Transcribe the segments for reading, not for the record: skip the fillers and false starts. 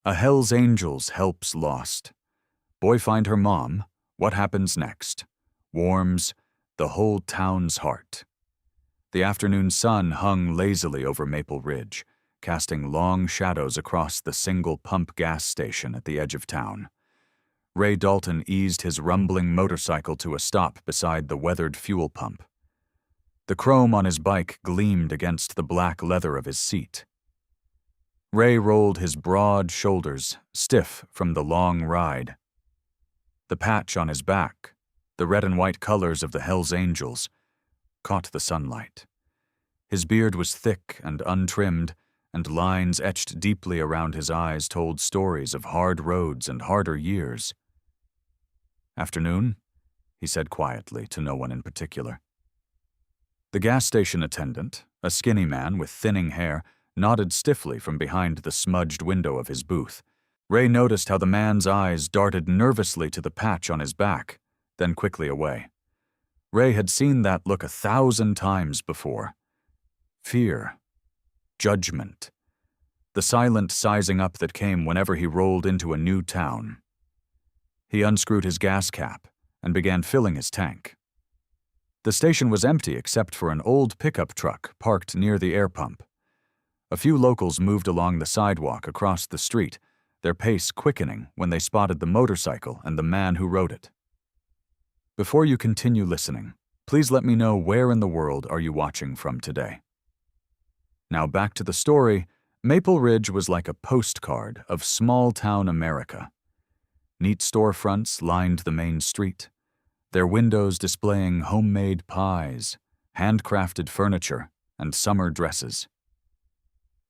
A Hell's Angels helps lost. Boy find her mom. What happens next? Warms the whole town's heart. The afternoon sun hung lazily over Maple Ridge, casting long shadows across the single pump gas station at the edge of town. Ray Dalton eased his rumbling motorcycle to a stop beside the weathered fuel pump. The chrome on his bike gleamed against the black leather of his seat. Ray rolled his broad shoulders, stiff from the long ride. The patch on his back, the red and white colors of the Hell's Angels, caught the sunlight. His beard was thick and untrimmed, and lines etched deeply around his eyes told stories of hard roads and harder years. "Afternoon," he said quietly to no one in particular. The gas station attendant, a skinny man with thinning hair, nodded stiffly from behind the smudged window of his booth. Ray noticed how the man's eyes darted nervously to the patch on his back, then quickly away. Ray had seen that look 1,000 times before. Fear. Judgment. The silent sizing up that came whenever he rolled into a new town. He unscrewed his gas cap and began filling his tank. The station was empty except for an old pickup truck parked near the air pump. A few locals moved along the sidewalk across the street, their pace quickening when they spotted the motorcycle and the man who rode it. Before you continue listening, please let me know where in the world are you watching from today. Now back to the story. Maple Ridge was like a postcard of small-town America. Neat storefronts lined the main street, their windows displaying homemade pies, handcrafted furniture, and summer dresses.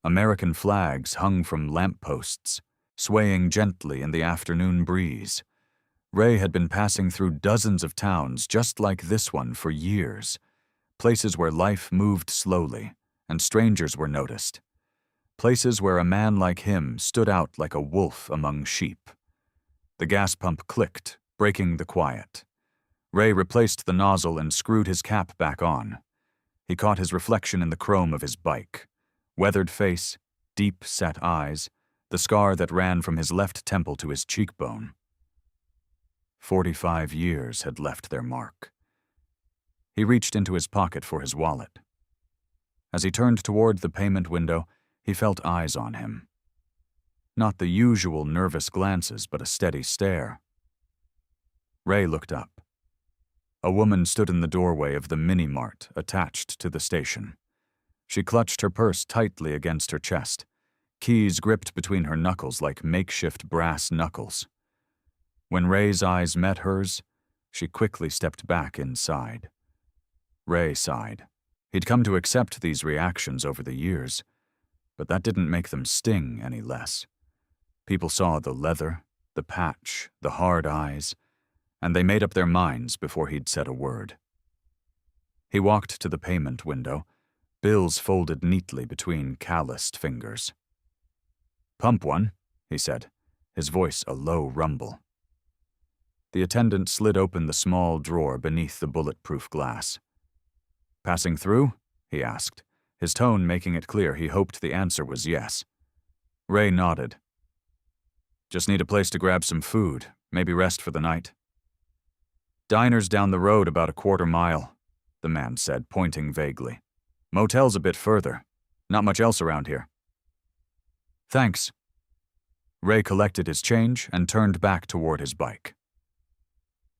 American flags hung from lampposts, swaying gently in the afternoon breeze. Ray had been passing through dozens of towns just like this one for years, places where life moved slowly and strangers were noticed, places where a man like him stood out like a wolf among sheep. The gas pump clicked, breaking the quiet. Ray replaced the nozzle and screwed his cap back on. He caught his reflection in the chrome of his bike. Weathered face, deep-set eyes, the scar that ran from his left temple to his cheekbone. 45 years had left their mark. He reached into his pocket for his wallet. As he turned toward the payment window, he felt eyes on him. Not the usual nervous glances, but a steady stare. Ray looked up. A woman stood in the doorway of the mini-mart attached to the station. She clutched her purse tightly against her chest, keys gripped between her knuckles like makeshift brass knuckles. When Ray's eyes met hers, she quickly stepped back inside. Ray sighed. He'd come to accept these reactions over the years, but that didn't make them sting any less. People saw the leather, the patch, the hard eyes, and they made up their minds before he'd said a word. He walked to the payment window, bills folded neatly between calloused fingers. "Pump one," he said, his voice a low rumble. The attendant slid open the small drawer beneath the bulletproof glass. "Passing through?" he asked, his tone making it clear he hoped the answer was yes. Ray nodded. "Just need a place to grab some food, maybe rest for the night." "Diner's down the road about a quarter mile," the man said, pointing vaguely. "Motel's a bit further. Not much else around here." "Thanks." Ray collected his change and turned back toward his bike.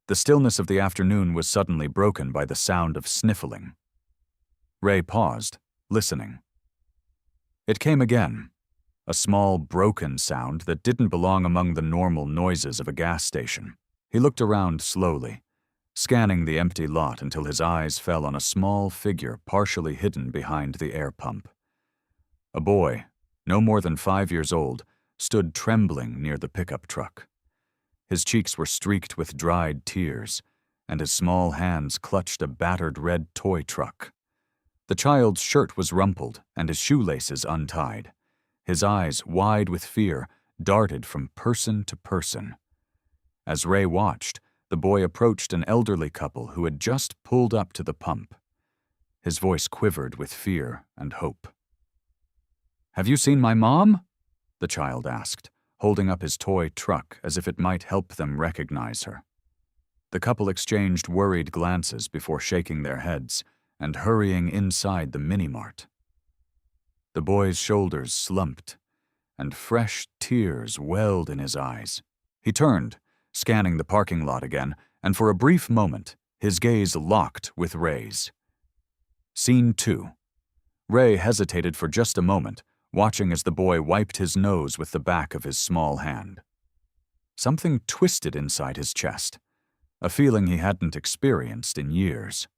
The stillness of the afternoon was suddenly broken by the sound of sniffling. Ray paused, listening. It came again, a small, broken sound that didn't belong among the normal noises of a gas station. He looked around slowly, scanning the empty lot until his eyes fell on a small figure partially hidden behind the air pump. A boy, no more than 5 years old, stood trembling near the pickup truck. His cheeks were streaked with dried tears, and his small hands clutched a battered red toy truck. The child's shirt was rumpled and his shoelaces untied. His eyes, wide with fear, darted from person to person. As Ray watched, the boy approached an elderly couple who had just pulled up to the pump. His voice quivered with fear and hope. "Have you seen my mom?" the child asked, holding up his toy truck as if it might help them recognize her. The couple exchanged worried glances before shaking their heads and hurrying inside the mini-mart. The boy's shoulders slumped, and fresh tears welled in his eyes. He turned, scanning the parking lot again, and for a brief moment, his gaze locked with Ray's. Scene 2. Ray hesitated for just a moment, watching as the boy wiped his nose with the back of his small hand. Something twisted inside his chest, a feeling he hadn't experienced in years.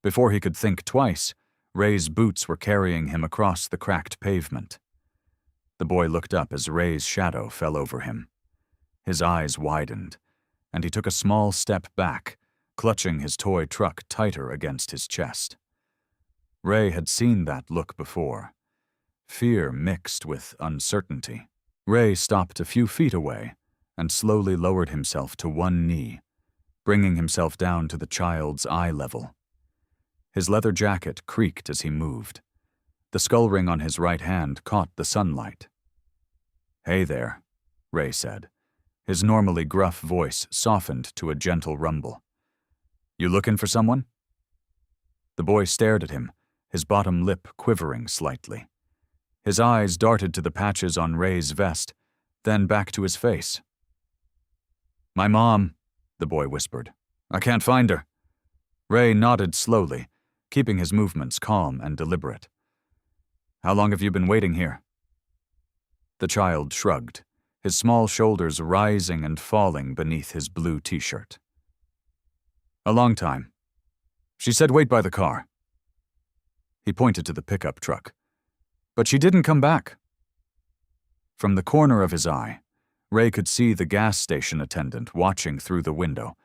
Before he could think twice, Ray's boots were carrying him across the cracked pavement. The boy looked up as Ray's shadow fell over him. His eyes widened, and he took a small step back, clutching his toy truck tighter against his chest. Ray had seen that look before, fear mixed with uncertainty. Ray stopped a few feet away and slowly lowered himself to one knee, bringing himself down to the child's eye level. His leather jacket creaked as he moved. The skull ring on his right hand caught the sunlight. "Hey there," Ray said. His normally gruff voice softened to a gentle rumble. "You looking for someone?" The boy stared at him, his bottom lip quivering slightly. His eyes darted to the patches on Ray's vest, then back to his face. "My mom," the boy whispered. "I can't find her." Ray nodded slowly, keeping his movements calm and deliberate. "How long have you been waiting here?" The child shrugged, his small shoulders rising and falling beneath his blue t-shirt. "A long time. She said wait by the car." He pointed to the pickup truck. "But she didn't come back." From the corner of his eye, Ray could see the gas station attendant watching through the window,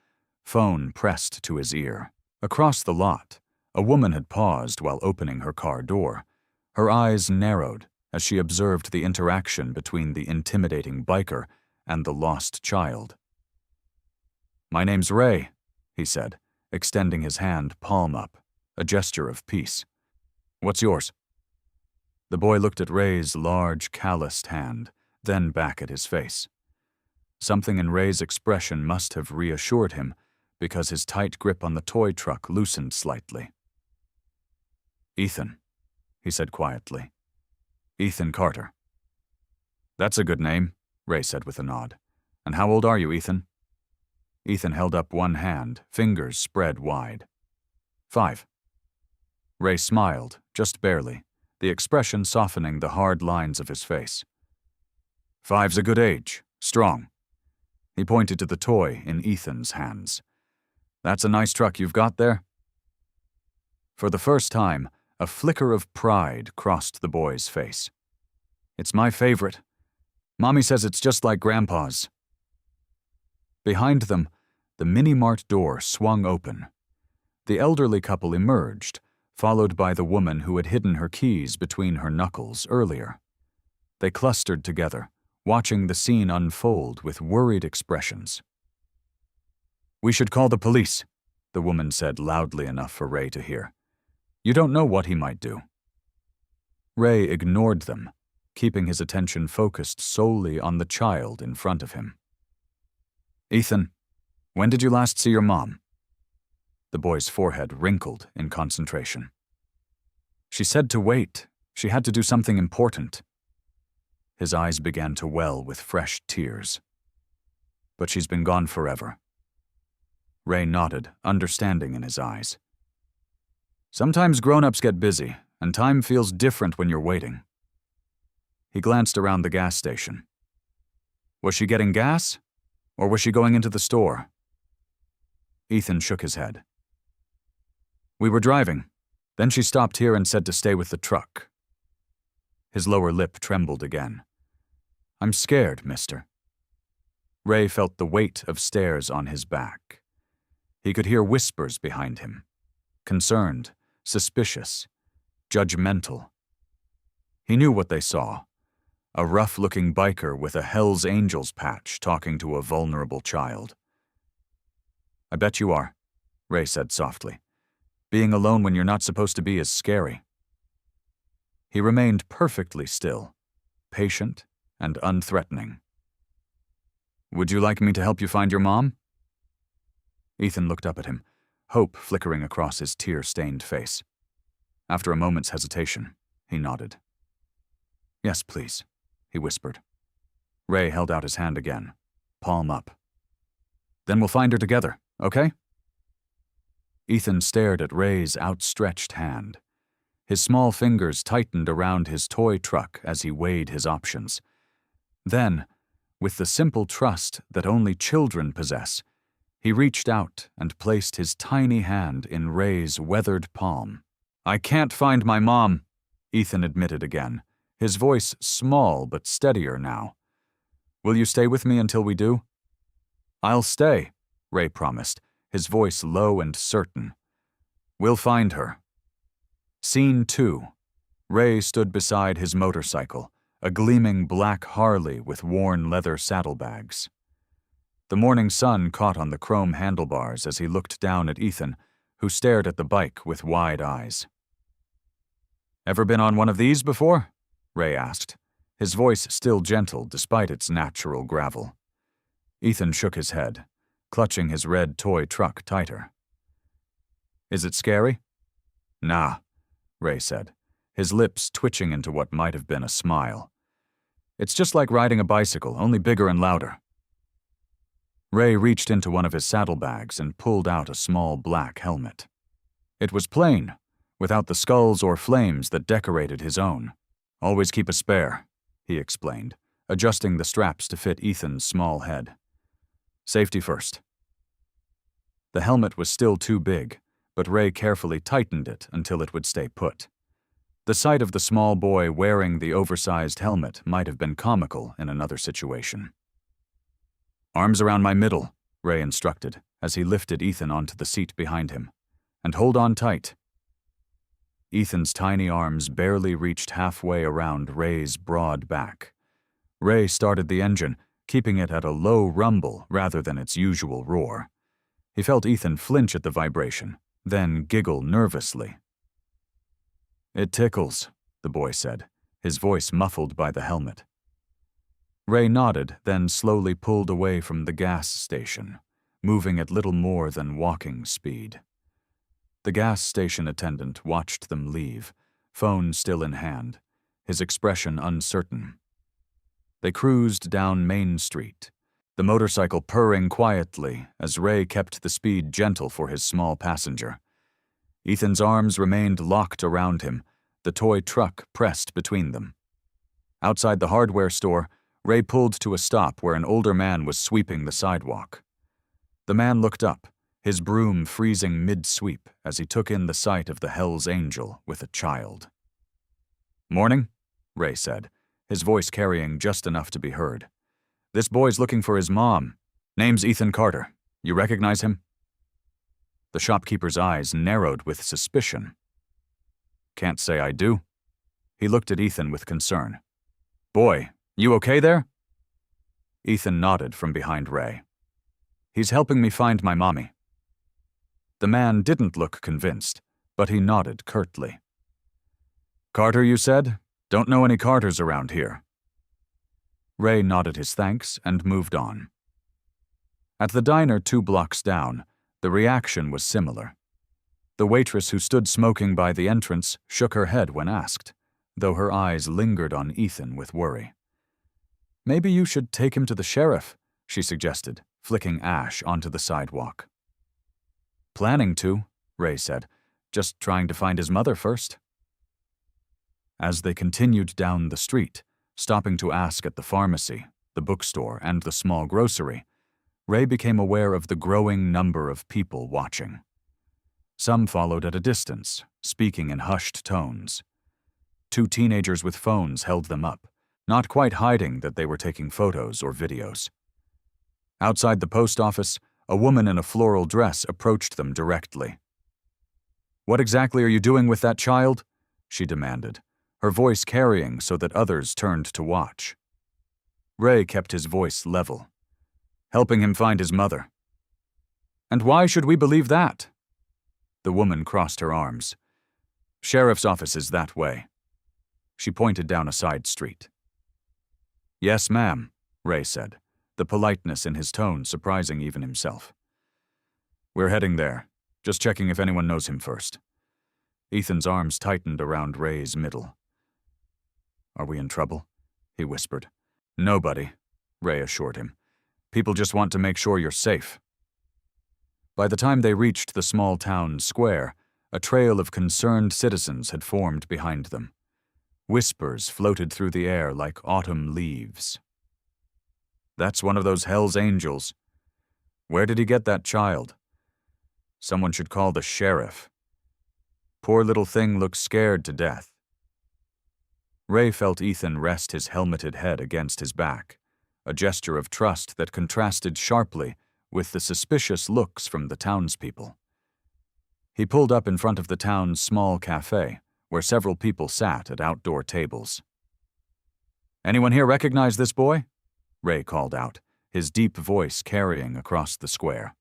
phone pressed to his ear. Across the lot, a woman had paused while opening her car door. Her eyes narrowed as she observed the interaction between the intimidating biker and the lost child. "My name's Ray," he said, extending his hand palm up, a gesture of peace. "What's yours?" The boy looked at Ray's large, calloused hand, then back at his face. Something in Ray's expression must have reassured him, because his tight grip on the toy truck loosened slightly. "Ethan," he said quietly. "Ethan Carter." "That's a good name," Ray said with a nod. "And how old are you, Ethan?" Ethan held up one hand, fingers spread wide. 5. Ray smiled, just barely, the expression softening the hard lines of his face. "5's a good age, strong." He pointed to the toy in Ethan's hands. "That's a nice truck you've got there." For the first time, a flicker of pride crossed the boy's face. "It's my favorite. Mommy says it's just like Grandpa's." Behind them, the mini-mart door swung open. The elderly couple emerged, followed by the woman who had hidden her keys between her knuckles earlier. They clustered together, watching the scene unfold with worried expressions. "We should call the police," the woman said loudly enough for Ray to hear. "You don't know what he might do." Ray ignored them, keeping his attention focused solely on the child in front of him. "Ethan, when did you last see your mom?" The boy's forehead wrinkled in concentration. "She said to wait. She had to do something important." His eyes began to well with fresh tears. "But she's been gone forever." Ray nodded, understanding in his eyes. "Sometimes grown-ups get busy, and time feels different when you're waiting." He glanced around the gas station. "Was she getting gas? Or was she going into the store?" Ethan shook his head. "We were driving. Then she stopped here and said to stay with the truck." His lower lip trembled again. "I'm scared, mister." Ray felt the weight of stares on his back. He could hear whispers behind him. Concerned, suspicious, judgmental. He knew what they saw. A rough-looking biker with a Hell's Angels patch talking to a vulnerable child. "I bet you are," Ray said softly. "Being alone when you're not supposed to be is scary." He remained perfectly still, patient and unthreatening. "Would you like me to help you find your mom?" Ethan looked up at him, hope flickering across his tear-stained face. After a moment's hesitation, he nodded. "Yes, please," he whispered. Ray held out his hand again, palm up. "Then we'll find her together, okay?" Ethan stared at Ray's outstretched hand. His small fingers tightened around his toy truck as he weighed his options. Then, with the simple trust that only children possess, he reached out and placed his tiny hand in Ray's weathered palm. "I can't find my mom," Ethan admitted again, his voice small but steadier now. "Will you stay with me until we do?" "I'll stay," Ray promised, his voice low and certain. "We'll find her." Scene 2. Ray stood beside his motorcycle, a gleaming black Harley with worn leather saddlebags. The morning sun caught on the chrome handlebars as he looked down at Ethan, who stared at the bike with wide eyes. "Ever been on one of these before?" Ray asked, his voice still gentle despite its natural gravel. Ethan shook his head, clutching his red toy truck tighter. "Is it scary?" "Nah," Ray said, his lips twitching into what might have been a smile. "It's just like riding a bicycle, only bigger and louder." Ray reached into one of his saddlebags and pulled out a small black helmet. It was plain, without the skulls or flames that decorated his own. "Always keep a spare," he explained, adjusting the straps to fit Ethan's small head. "Safety first." The helmet was still too big, but Ray carefully tightened it until it would stay put. The sight of the small boy wearing the oversized helmet might have been comical in another situation. "Arms around my middle," Ray instructed, as he lifted Ethan onto the seat behind him. "And hold on tight." Ethan's tiny arms barely reached halfway around Ray's broad back. Ray started the engine, keeping it at a low rumble rather than its usual roar. He felt Ethan flinch at the vibration, then giggle nervously. "It tickles," the boy said, his voice muffled by the helmet. Ray nodded, then slowly pulled away from the gas station, moving at little more than walking speed. The gas station attendant watched them leave, phone still in hand, his expression uncertain. They cruised down Main Street, the motorcycle purring quietly as Ray kept the speed gentle for his small passenger. Ethan's arms remained locked around him, the toy truck pressed between them. Outside the hardware store, Ray pulled to a stop where an older man was sweeping the sidewalk. The man looked up, his broom freezing mid-sweep as he took in the sight of the Hell's Angel with a child. "Morning," Ray said, his voice carrying just enough to be heard. "This boy's looking for his mom. Name's Ethan Carter. You recognize him?" The shopkeeper's eyes narrowed with suspicion. "Can't say I do." He looked at Ethan with concern. "Boy, you okay there?" Ethan nodded from behind Ray. "He's helping me find my mommy." The man didn't look convinced, but he nodded curtly. "Carter, you said? Don't know any Carters around here." Ray nodded his thanks and moved on. At the diner 2 blocks down, the reaction was similar. The waitress who stood smoking by the entrance shook her head when asked, though her eyes lingered on Ethan with worry. "Maybe you should take him to the sheriff," she suggested, flicking ash onto the sidewalk. "Planning to," Ray said, "just trying to find his mother first." As they continued down the street, stopping to ask at the pharmacy, the bookstore, and the small grocery, Ray became aware of the growing number of people watching. Some followed at a distance, speaking in hushed tones. 2 teenagers with phones held them up, not quite hiding that they were taking photos or videos. Outside the post office, a woman in a floral dress approached them directly. "What exactly are you doing with that child?" she demanded, her voice carrying so that others turned to watch. Ray kept his voice level. "Helping him find his mother." "And why should we believe that?" The woman crossed her arms. "Sheriff's office is that way." She pointed down a side street. "Yes, ma'am," Ray said, the politeness in his tone surprising even himself. "We're heading there. Just checking if anyone knows him first." Ethan's arms tightened around Ray's middle. "Are we in trouble?" he whispered. "Nobody," Ray assured him. "People just want to make sure you're safe." By the time they reached the small town square, a trail of concerned citizens had formed behind them. Whispers floated through the air like autumn leaves. "That's one of those Hell's Angels. Where did he get that child? Someone should call the sheriff. Poor little thing looks scared to death." Ray felt Ethan rest his helmeted head against his back, a gesture of trust that contrasted sharply with the suspicious looks from the townspeople. He pulled up in front of the town's small cafe, where several people sat at outdoor tables. "Anyone here recognize this boy?" Ray called out, his deep voice carrying across the square.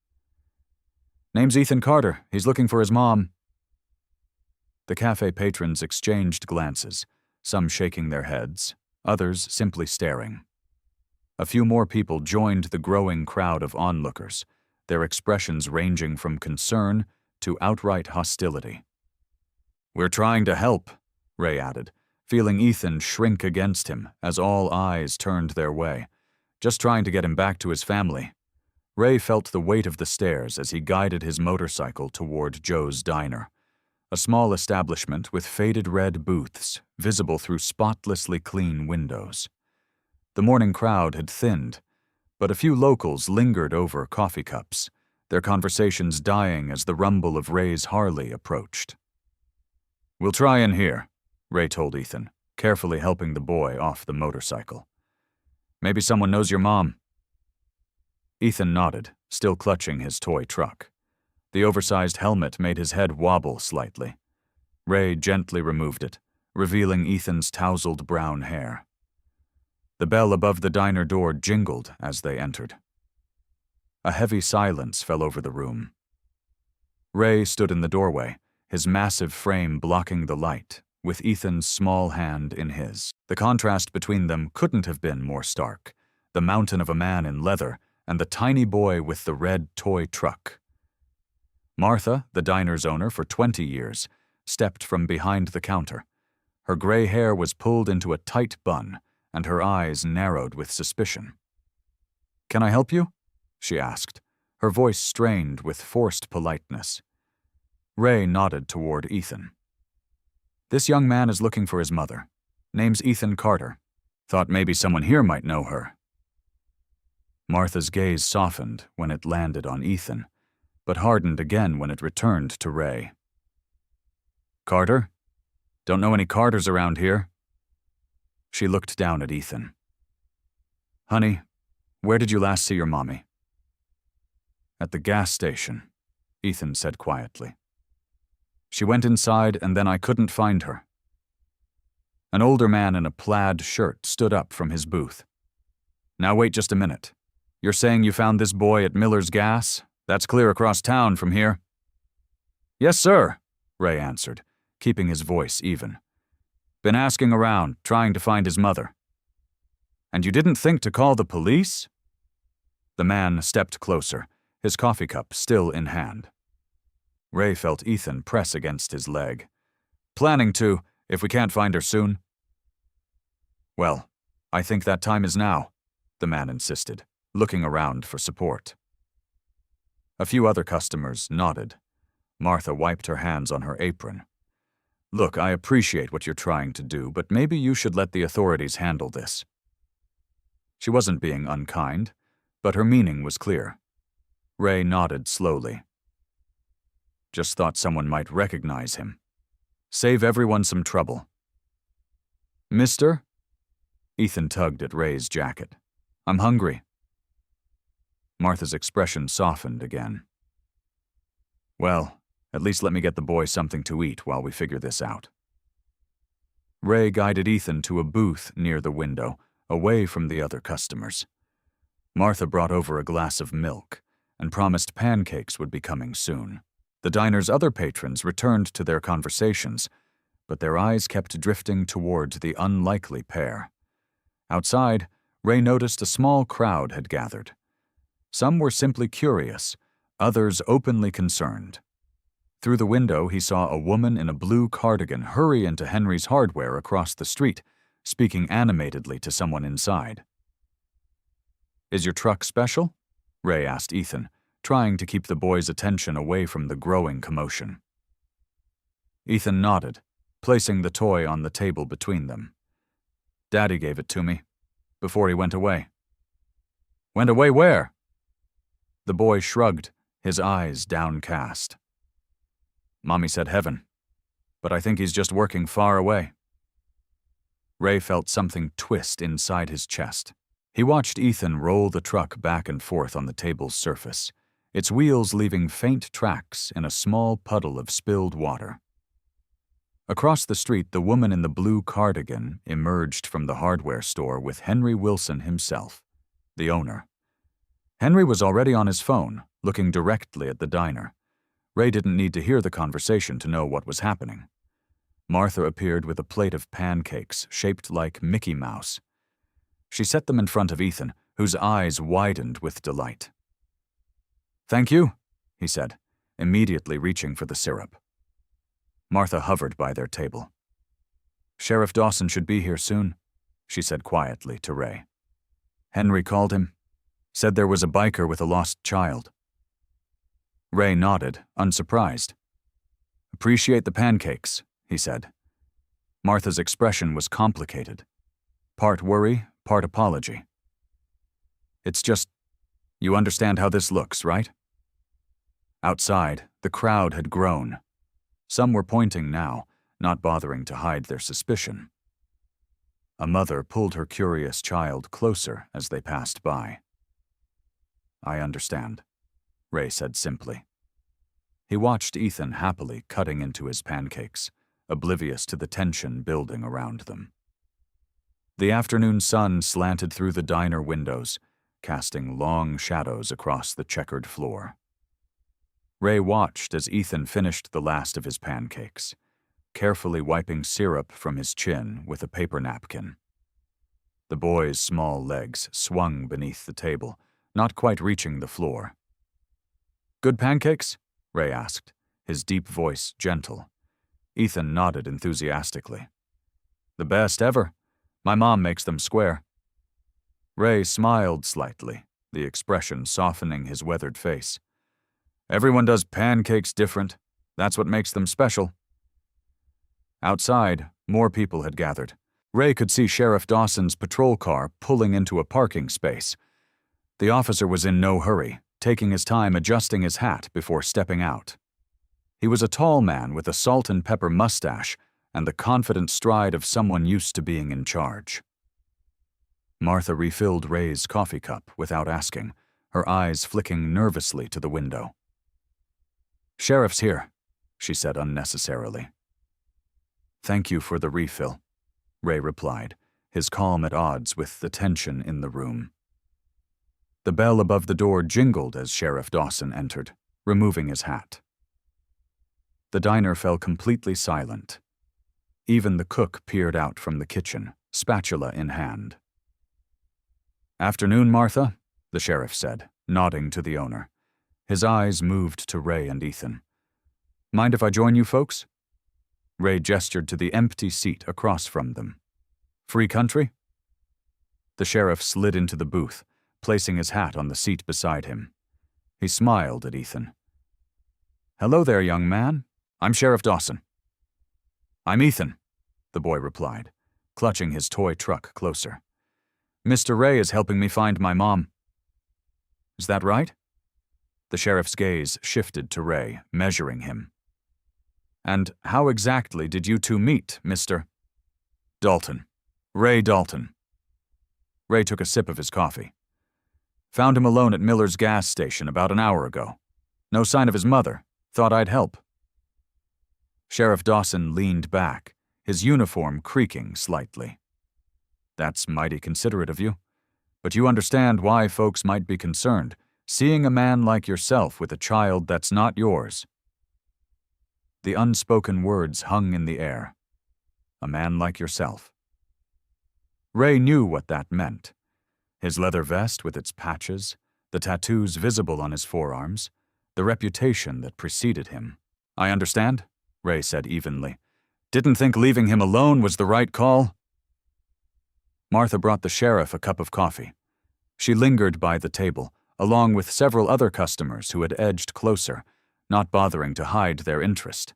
"Name's Ethan Carter. He's looking for his mom." The cafe patrons exchanged glances, some shaking their heads, others simply staring. A few more people joined the growing crowd of onlookers, their expressions ranging from concern to outright hostility. "We're trying to help," Ray added, feeling Ethan shrink against him as all eyes turned their way. "Just trying to get him back to his family." Ray felt the weight of the stairs as he guided his motorcycle toward Joe's Diner, a small establishment with faded red booths visible through spotlessly clean windows. The morning crowd had thinned, but a few locals lingered over coffee cups, their conversations dying as the rumble of Ray's Harley approached. "We'll try in here," Ray told Ethan, carefully helping the boy off the motorcycle. "Maybe someone knows your mom." Ethan nodded, still clutching his toy truck. The oversized helmet made his head wobble slightly. Ray gently removed it, revealing Ethan's tousled brown hair. The bell above the diner door jingled as they entered. A heavy silence fell over the room. Ray stood in the doorway, his massive frame blocking the light, with Ethan's small hand in his. The contrast between them couldn't have been more stark, the mountain of a man in leather and the tiny boy with the red toy truck. Martha, the diner's owner for 20 years, stepped from behind the counter. Her gray hair was pulled into a tight bun, and her eyes narrowed with suspicion. "Can I help you?" she asked, her voice strained with forced politeness. Ray nodded toward Ethan. "This young man is looking for his mother. Name's Ethan Carter. Thought maybe someone here might know her." Martha's gaze softened when it landed on Ethan, but hardened again when it returned to Ray. "Carter? Don't know any Carters around here." She looked down at Ethan. "Honey, where did you last see your mommy?" "At the gas station," Ethan said quietly. "She went inside and then I couldn't find her." An older man in a plaid shirt stood up from his booth. "Now wait just a minute. You're saying you found this boy at Miller's Gas? That's clear across town from here." "Yes, sir," Ray answered, keeping his voice even. "Been asking around, trying to find his mother." "And you didn't think to call the police?" The man stepped closer, his coffee cup still in hand. Ray felt Ethan press against his leg. "Planning to, if we can't find her soon." "Well, I think that time is now," the man insisted, looking around for support. A few other customers nodded. Martha wiped her hands on her apron. "Look, I appreciate what you're trying to do, but maybe you should let the authorities handle this." She wasn't being unkind, but her meaning was clear. Ray nodded slowly. "Just thought someone might recognize him. Save everyone some trouble." "Mister?" Ethan tugged at Ray's jacket. "I'm hungry." Martha's expression softened again. "Well, at least let me get the boy something to eat while we figure this out." Ray guided Ethan to a booth near the window, away from the other customers. Martha brought over a glass of milk and promised pancakes would be coming soon. The diner's other patrons returned to their conversations, but their eyes kept drifting toward the unlikely pair. Outside, Ray noticed a small crowd had gathered. Some were simply curious, others openly concerned. Through the window, he saw a woman in a blue cardigan hurry into Henry's Hardware across the street, speaking animatedly to someone inside. "Is your truck special?" Ray asked Ethan, trying to keep the boy's attention away from the growing commotion. Ethan nodded, placing the toy on the table between them. "Daddy gave it to me, before he went away." "Went away where?" The boy shrugged, his eyes downcast. "Mommy said heaven, but I think he's just working far away." Ray felt something twist inside his chest. He watched Ethan roll the truck back and forth on the table's surface, its wheels leaving faint tracks in a small puddle of spilled water. Across the street, the woman in the blue cardigan emerged from the hardware store with Henry Wilson himself, the owner. Henry was already on his phone, looking directly at the diner. Ray didn't need to hear the conversation to know what was happening. Martha appeared with a plate of pancakes shaped like Mickey Mouse. She set them in front of Ethan, whose eyes widened with delight. "Thank you," he said, immediately reaching for the syrup. Martha hovered by their table. "Sheriff Dawson should be here soon," she said quietly to Ray. "Henry called him. Said there was a biker with a lost child." Ray nodded, unsurprised. "Appreciate the pancakes," he said. Martha's expression was complicated. Part worry, part apology. "It's just, you understand how this looks, right?" Outside, the crowd had grown. Some were pointing now, not bothering to hide their suspicion. A mother pulled her curious child closer as they passed by. "I understand," Ray said simply. He watched Ethan happily cutting into his pancakes, oblivious to the tension building around them. The afternoon sun slanted through the diner windows, casting long shadows across the checkered floor. Ray watched as Ethan finished the last of his pancakes, carefully wiping syrup from his chin with a paper napkin. The boy's small legs swung beneath the table, not quite reaching the floor. "Good pancakes?" Ray asked, his deep voice gentle. Ethan nodded enthusiastically. "The best ever. My mom makes them square." Ray smiled slightly, the expression softening his weathered face. "Everyone does pancakes different. That's what makes them special." Outside, more people had gathered. Ray could see Sheriff Dawson's patrol car pulling into a parking space. The officer was in no hurry, taking his time adjusting his hat before stepping out. He was a tall man with a salt and pepper mustache and the confident stride of someone used to being in charge. Martha refilled Ray's coffee cup without asking, her eyes flicking nervously to the window. "Sheriff's here," she said unnecessarily. "Thank you for the refill," Ray replied, his calm at odds with the tension in the room. The bell above the door jingled as Sheriff Dawson entered, removing his hat. The diner fell completely silent. Even the cook peered out from the kitchen, spatula in hand. "Afternoon, Martha," the sheriff said, nodding to the owner. His eyes moved to Ray and Ethan. "Mind if I join you folks?" Ray gestured to the empty seat across from them. "Free country?" The sheriff slid into the booth, placing his hat on the seat beside him. He smiled at Ethan. "Hello there, young man. I'm Sheriff Dawson." "I'm Ethan," the boy replied, clutching his toy truck closer. "Mr. Ray is helping me find my mom." "Is that right?" The sheriff's gaze shifted to Ray, measuring him. "And how exactly did you two meet, Mr. Dalton? Ray Dalton." Ray took a sip of his coffee. "Found him alone at Miller's gas station about an hour ago. No sign of his mother. Thought I'd help." Sheriff Dawson leaned back, his uniform creaking slightly. "That's mighty considerate of you. But you understand why folks might be concerned, seeing a man like yourself with a child that's not yours." The unspoken words hung in the air. A man like yourself. Ray knew what that meant. His leather vest with its patches, the tattoos visible on his forearms, the reputation that preceded him. "I understand," Ray said evenly. "Didn't think leaving him alone was the right call." Martha brought the sheriff a cup of coffee. She lingered by the table, along with several other customers who had edged closer, not bothering to hide their interest.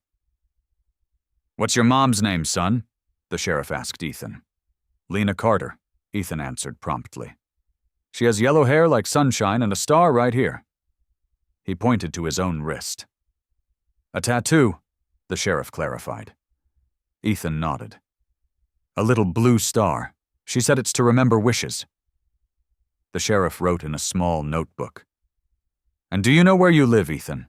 "What's your mom's name, son?" the sheriff asked Ethan. "Lena Carter," Ethan answered promptly. "She has yellow hair like sunshine and a star right here." He pointed to his own wrist. "A tattoo," the sheriff clarified. Ethan nodded. "A little blue star. She said it's to remember wishes." The sheriff wrote in a small notebook. "And do you know where you live, Ethan?"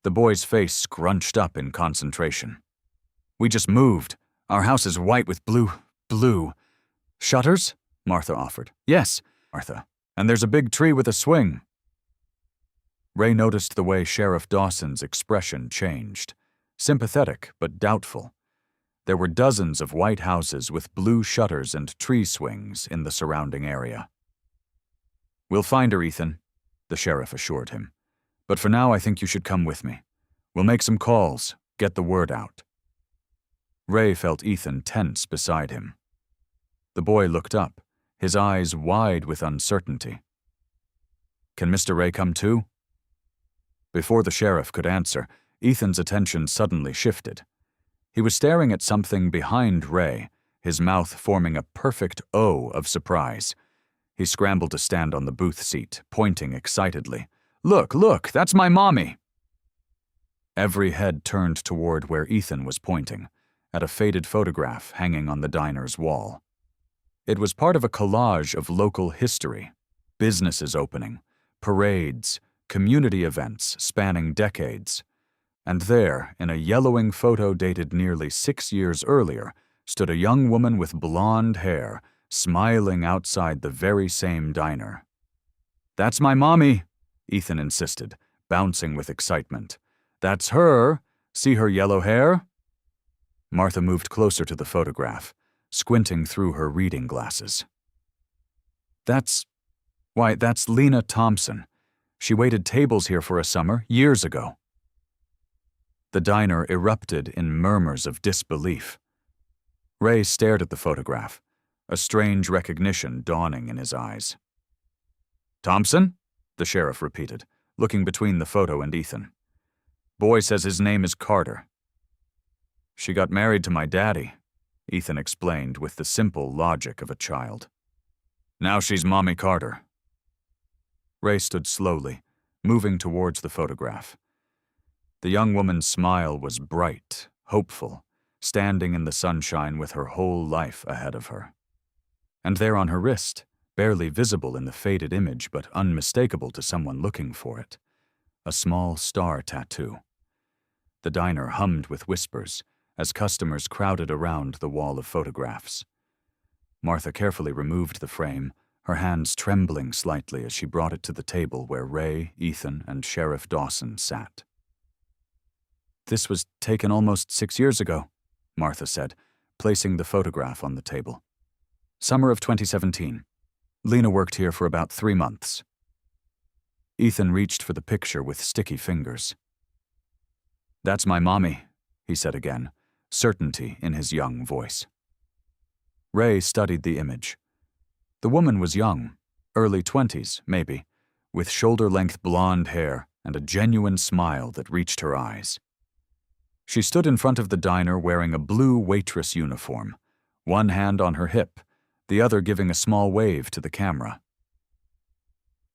The boy's face scrunched up in concentration. "We just moved. Our house is white with blue. Shutters?" Martha offered. "Yes, Martha. And there's a big tree with a swing." Ray noticed the way Sheriff Dawson's expression changed. Sympathetic, but doubtful. There were dozens of white houses with blue shutters and tree swings in the surrounding area. "We'll find her, Ethan," the sheriff assured him. "But for now, I think you should come with me. We'll make some calls, get the word out." Ray felt Ethan tense beside him. The boy looked up, his eyes wide with uncertainty. "Can Mr. Ray come too?" Before the sheriff could answer, Ethan's attention suddenly shifted. He was staring at something behind Ray, his mouth forming a perfect O of surprise. He scrambled to stand on the booth seat, pointing excitedly. Look, that's my mommy!" Every head turned toward where Ethan was pointing, at a faded photograph hanging on the diner's wall. It was part of a collage of local history, businesses opening, parades, community events spanning decades. And there, in a yellowing photo dated nearly 6 years earlier, stood a young woman with blonde hair, smiling outside the very same diner. "That's my mommy," Ethan insisted, bouncing with excitement. "That's her. See her yellow hair?" Martha moved closer to the photograph, squinting through her reading glasses. That's Lena Thompson. She waited tables here for a summer, years ago." The diner erupted in murmurs of disbelief. Ray stared at the photograph, a strange recognition dawning in his eyes. "Thompson?" the sheriff repeated, looking between the photo and Ethan. "Boy says his name is Carter." "She got married to my daddy," Ethan explained with the simple logic of a child. "Now she's Mommy Carter." Ray stood slowly, moving towards the photograph. The young woman's smile was bright, hopeful, standing in the sunshine with her whole life ahead of her. And there on her wrist, barely visible in the faded image but unmistakable to someone looking for it, a small star tattoo. The diner hummed with whispers as customers crowded around the wall of photographs. Martha carefully removed the frame, her hands trembling slightly as she brought it to the table where Ray, Ethan, and Sheriff Dawson sat. "This was taken almost 6 years ago," Martha said, placing the photograph on the table. "Summer of 2017. Lena worked here for about 3 months." Ethan reached for the picture with sticky fingers. "That's my mommy," he said again, certainty in his young voice. Ray studied the image. The woman was young, early 20s, maybe, with shoulder-length blonde hair and a genuine smile that reached her eyes. She stood in front of the diner wearing a blue waitress uniform, one hand on her hip, the other giving a small wave to the camera.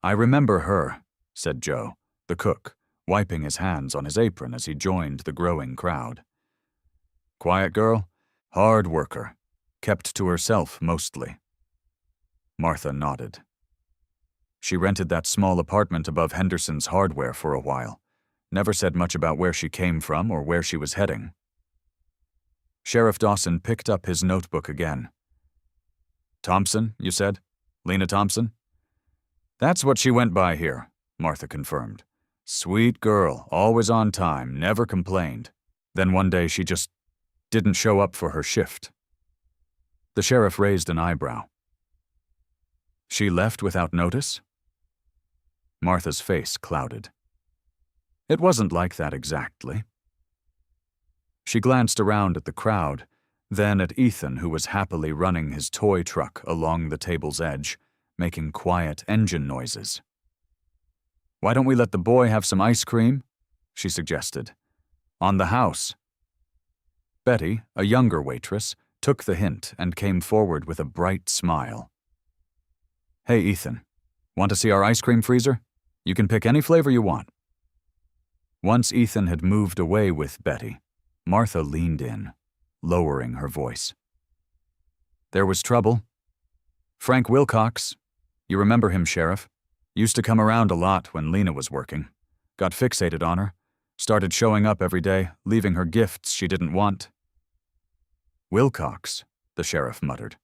"I remember her," said Joe, the cook, wiping his hands on his apron as he joined the growing crowd. "Quiet girl, hard worker, kept to herself mostly." Martha nodded. "She rented that small apartment above Henderson's Hardware for a while. Never said much about where she came from or where she was heading." Sheriff Dawson picked up his notebook again. "Thompson, you said? Lena Thompson?" "That's what she went by here," Martha confirmed. "Sweet girl, always on time, never complained. Then one day she just didn't show up for her shift." The sheriff raised an eyebrow. She left without notice? Martha's face clouded. It wasn't like that exactly. She glanced around at the crowd, then at Ethan, who was happily running his toy truck along the table's edge, making quiet engine noises. "Why don't we let the boy have some ice cream?" she suggested. "On the house." Betty, a younger waitress, took the hint and came forward with a bright smile. "Hey, Ethan, want to see our ice cream freezer? You can pick any flavor you want." Once Ethan had moved away with Betty, Martha leaned in, lowering her voice. "There was trouble. Frank Wilcox, you remember him, Sheriff, used to come around a lot when Lena was working. Got fixated on her, started showing up every day, leaving her gifts she didn't want." "Wilcox," the sheriff muttered.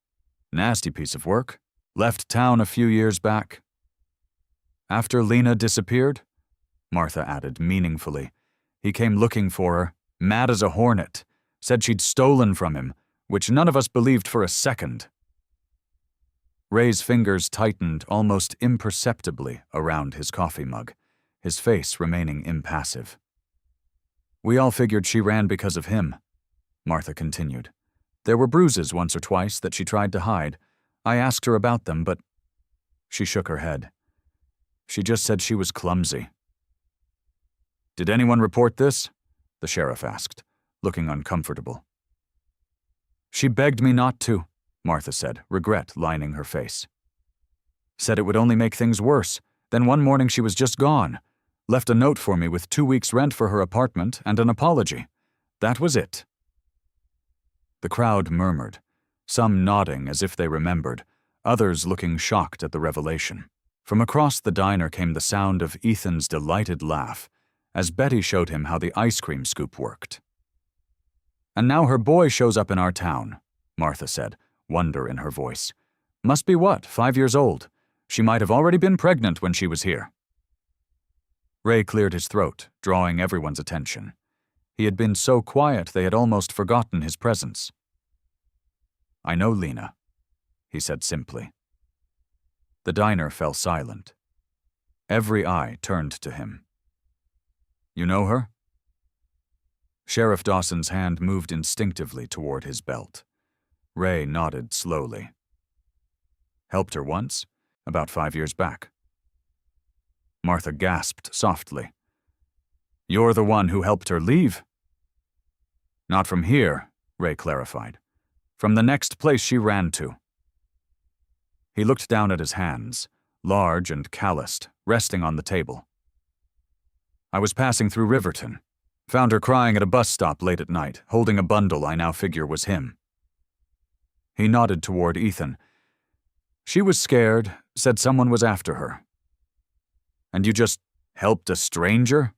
"Nasty piece of work. Left town a few years back." "After Lena disappeared," Martha added meaningfully, "he came looking for her, mad as a hornet, said she'd stolen from him, which none of us believed for a second." Ray's fingers tightened almost imperceptibly around his coffee mug, his face remaining impassive. "We all figured she ran because of him," Martha continued. "There were bruises once or twice that she tried to hide. I asked her about them, but—" She shook her head. "She just said she was clumsy." "Did anyone report this?" the sheriff asked, looking uncomfortable. "She begged me not to," Martha said, regret lining her face. "Said it would only make things worse. Then one morning she was just gone. Left a note for me with 2 weeks' rent for her apartment and an apology. That was it." The crowd murmured, some nodding as if they remembered, others looking shocked at the revelation. From across the diner came the sound of Ethan's delighted laugh as Betty showed him how the ice cream scoop worked. "And now her boy shows up in our town," Martha said, wonder in her voice. "Must be 5 years old? She might have already been pregnant when she was here." Ray cleared his throat, drawing everyone's attention. He had been so quiet they had almost forgotten his presence. "I know Lena," he said simply. The diner fell silent. Every eye turned to him. "You know her?" Sheriff Dawson's hand moved instinctively toward his belt. Ray nodded slowly. "Helped her once, about 5 years back." Martha gasped softly. "You're the one who helped her leave?" "Not from here," Ray clarified. "From the next place she ran to." He looked down at his hands, large and calloused, resting on the table. "I was passing through Riverton. Found her crying at a bus stop late at night, holding a bundle I now figure was him." He nodded toward Ethan. "She was scared, said someone was after her." "And you just helped a stranger?"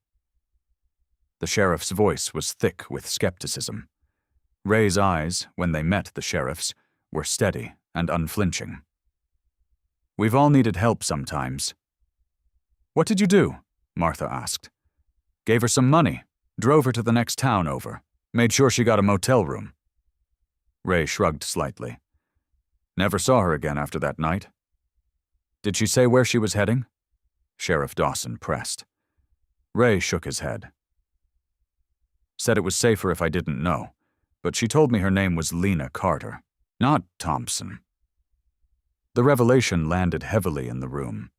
The sheriff's voice was thick with skepticism. Ray's eyes, when they met the sheriff's, were steady and unflinching. "We've all needed help sometimes." "What did you do?" Martha asked. "Gave her some money, drove her to the next town over, made sure she got a motel room." Ray shrugged slightly. "Never saw her again after that night." "Did she say where she was heading?" Sheriff Dawson pressed. Ray shook his head. "Said it was safer if I didn't know, but she told me her name was Lena Carter, not Thompson." The revelation landed heavily in the room.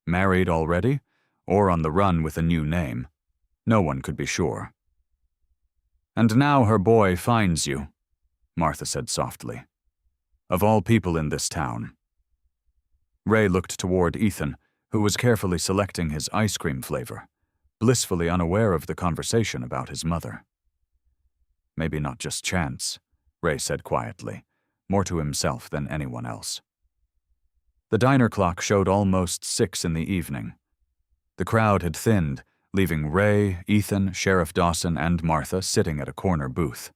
Married already, or on the run with a new name? No one could be sure. "And now her boy finds you," Martha said softly. "Of all people in this town." Ray looked toward Ethan, who was carefully selecting his ice cream flavor, blissfully unaware of the conversation about his mother. "Maybe not just chance," Ray said quietly, more to himself than anyone else. The diner clock showed almost 6 in the evening. The crowd had thinned, leaving Ray, Ethan, Sheriff Dawson, and Martha sitting at a corner booth.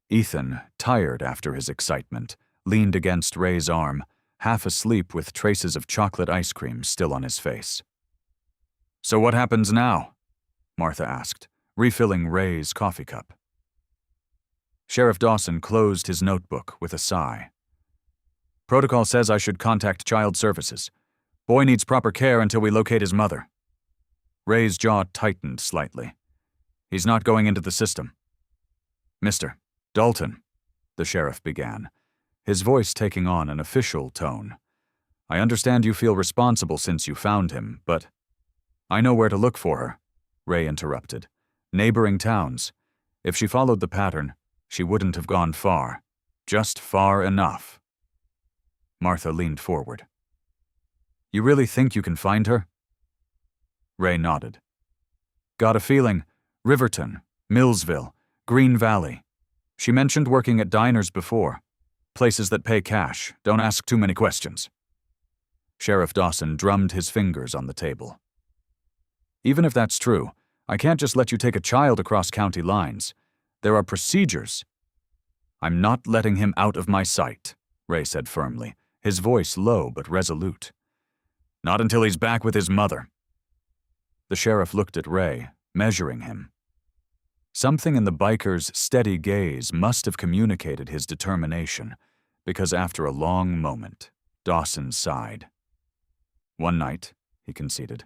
Ethan, tired after his excitement, leaned against Ray's arm, half asleep with traces of chocolate ice cream still on his face. "So what happens now?" Martha asked, refilling Ray's coffee cup. Sheriff Dawson closed his notebook with a sigh. Protocol says I should contact Child Services. Boy needs proper care until we locate his mother. Ray's jaw tightened slightly. He's not going into the system. Mr. Dalton, the sheriff began, his voice taking on an official tone. I understand you feel responsible since you found him, but I know where to look for her, Ray interrupted. Neighboring towns. If she followed the pattern, she wouldn't have gone far. Just far enough. Martha leaned forward. You really think you can find her? Ray nodded. Got a feeling. Riverton, Millsville, Green Valley. She mentioned working at diners before. Places that pay cash. Don't ask too many questions. Sheriff Dawson drummed his fingers on the table. Even if that's true, I can't just let you take a child across county lines. There are procedures. I'm not letting him out of my sight, Ray said firmly, his voice low but resolute. Not until he's back with his mother. The sheriff looked at Ray, measuring him. Something in the biker's steady gaze must have communicated his determination, because after a long moment, Dawson sighed. One night, he conceded.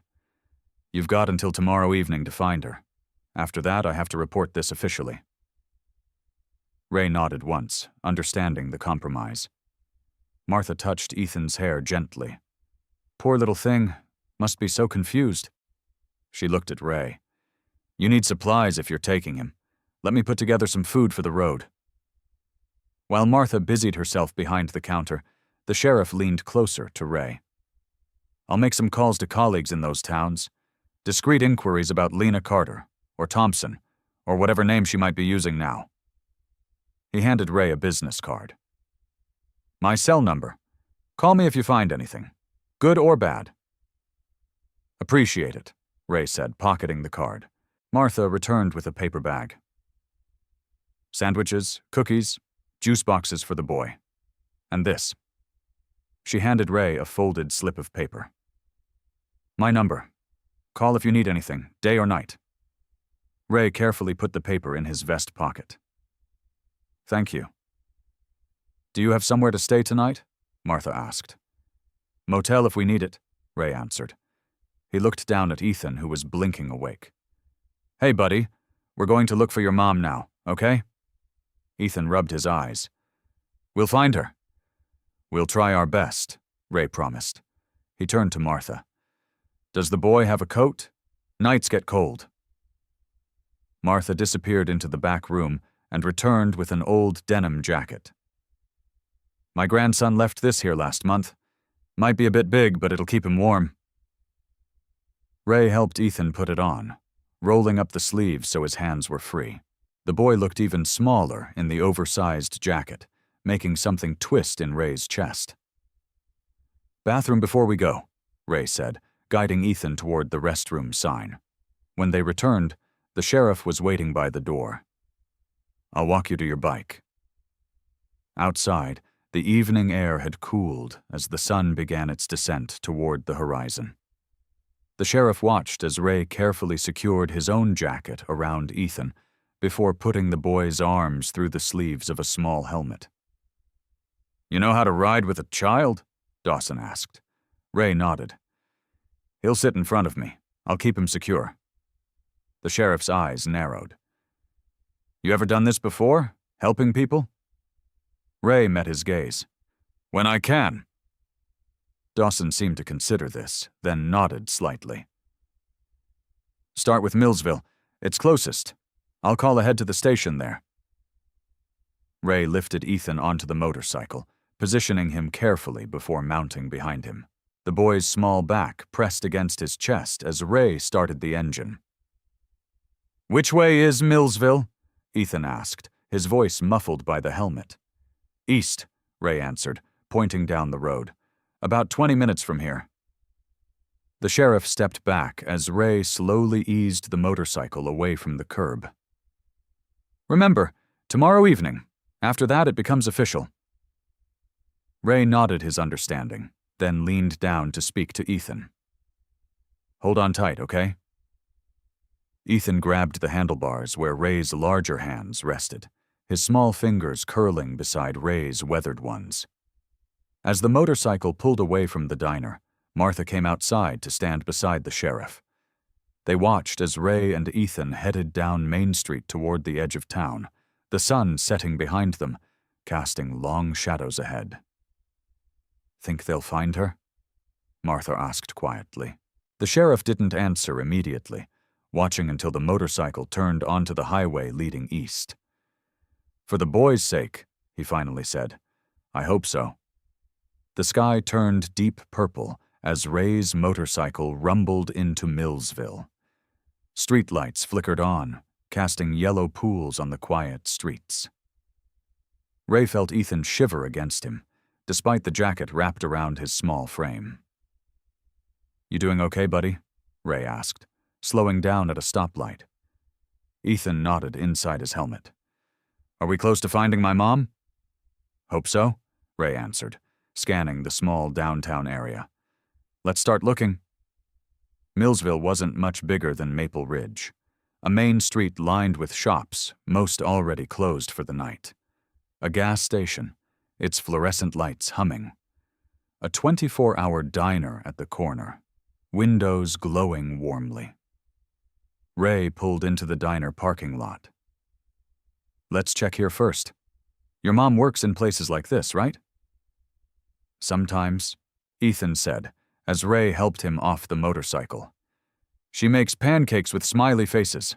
You've got until tomorrow evening to find her. After that, I have to report this officially. Ray nodded once, understanding the compromise. Martha touched Ethan's hair gently. Poor little thing, must be so confused. She looked at Ray. You need supplies if you're taking him. Let me put together some food for the road. While Martha busied herself behind the counter, the sheriff leaned closer to Ray. I'll make some calls to colleagues in those towns. Discreet inquiries about Lena Carter, or Thompson, or whatever name she might be using now. He handed Ray a business card. My cell number. Call me if you find anything, good or bad. Appreciate it, Ray said, pocketing the card. Martha returned with a paper bag. Sandwiches, cookies, juice boxes for the boy. And this. She handed Ray a folded slip of paper. My number. Call if you need anything, day or night. Ray carefully put the paper in his vest pocket. Thank you. Do you have somewhere to stay tonight? Martha asked. Motel if we need it, Ray answered. He looked down at Ethan, who was blinking awake. Hey, buddy, we're going to look for your mom now, okay? Ethan rubbed his eyes. We'll find her. We'll try our best, Ray promised. He turned to Martha. Does the boy have a coat? Nights get cold. Martha disappeared into the back room and returned with an old denim jacket. My grandson left this here last month. Might be a bit big, but it'll keep him warm. Ray helped Ethan put it on, rolling up the sleeves so his hands were free. The boy looked even smaller in the oversized jacket, making something twist in Ray's chest. Bathroom before we go, Ray said, guiding Ethan toward the restroom sign. When they returned, the sheriff was waiting by the door. I'll walk you to your bike. Outside, the evening air had cooled as the sun began its descent toward the horizon. The sheriff watched as Ray carefully secured his own jacket around Ethan before putting the boy's arms through the sleeves of a small helmet. You know how to ride with a child? Dawson asked. Ray nodded. He'll sit in front of me. I'll keep him secure. The sheriff's eyes narrowed. You ever done this before? Helping people? Ray met his gaze. When I can. Dawson seemed to consider this, then nodded slightly. Start with Millsville. It's closest. I'll call ahead to the station there. Ray lifted Ethan onto the motorcycle, positioning him carefully before mounting behind him. The boy's small back pressed against his chest as Ray started the engine. Which way is Millsville? Ethan asked, his voice muffled by the helmet. East, Ray answered, pointing down the road. About 20 minutes from here. The sheriff stepped back as Ray slowly eased the motorcycle away from the curb. Remember, tomorrow evening. After that, it becomes official. Ray nodded his understanding, then leaned down to speak to Ethan. Hold on tight, okay? Ethan grabbed the handlebars where Ray's larger hands rested, his small fingers curling beside Ray's weathered ones. As the motorcycle pulled away from the diner, Martha came outside to stand beside the sheriff. They watched as Ray and Ethan headed down Main Street toward the edge of town, the sun setting behind them, casting long shadows ahead. "Think they'll find her?" Martha asked quietly. The sheriff didn't answer immediately, watching until the motorcycle turned onto the highway leading east. "For the boys' sake," he finally said, "I hope so." The sky turned deep purple as Ray's motorcycle rumbled into Millsville. Streetlights flickered on, casting yellow pools on the quiet streets. Ray felt Ethan shiver against him, despite the jacket wrapped around his small frame. "You doing okay, buddy?" Ray asked, slowing down at a stoplight. Ethan nodded inside his helmet. "Are we close to finding my mom?" "Hope so," Ray answered, scanning the small downtown area. "Let's start looking." Millsville wasn't much bigger than Maple Ridge, a main street lined with shops, most already closed for the night. A gas station, its fluorescent lights humming. A 24-hour diner at the corner, windows glowing warmly. Ray pulled into the diner parking lot. "Let's check here first. Your mom works in places like this, right?" "Sometimes," Ethan said, as Ray helped him off the motorcycle. "She makes pancakes with smiley faces."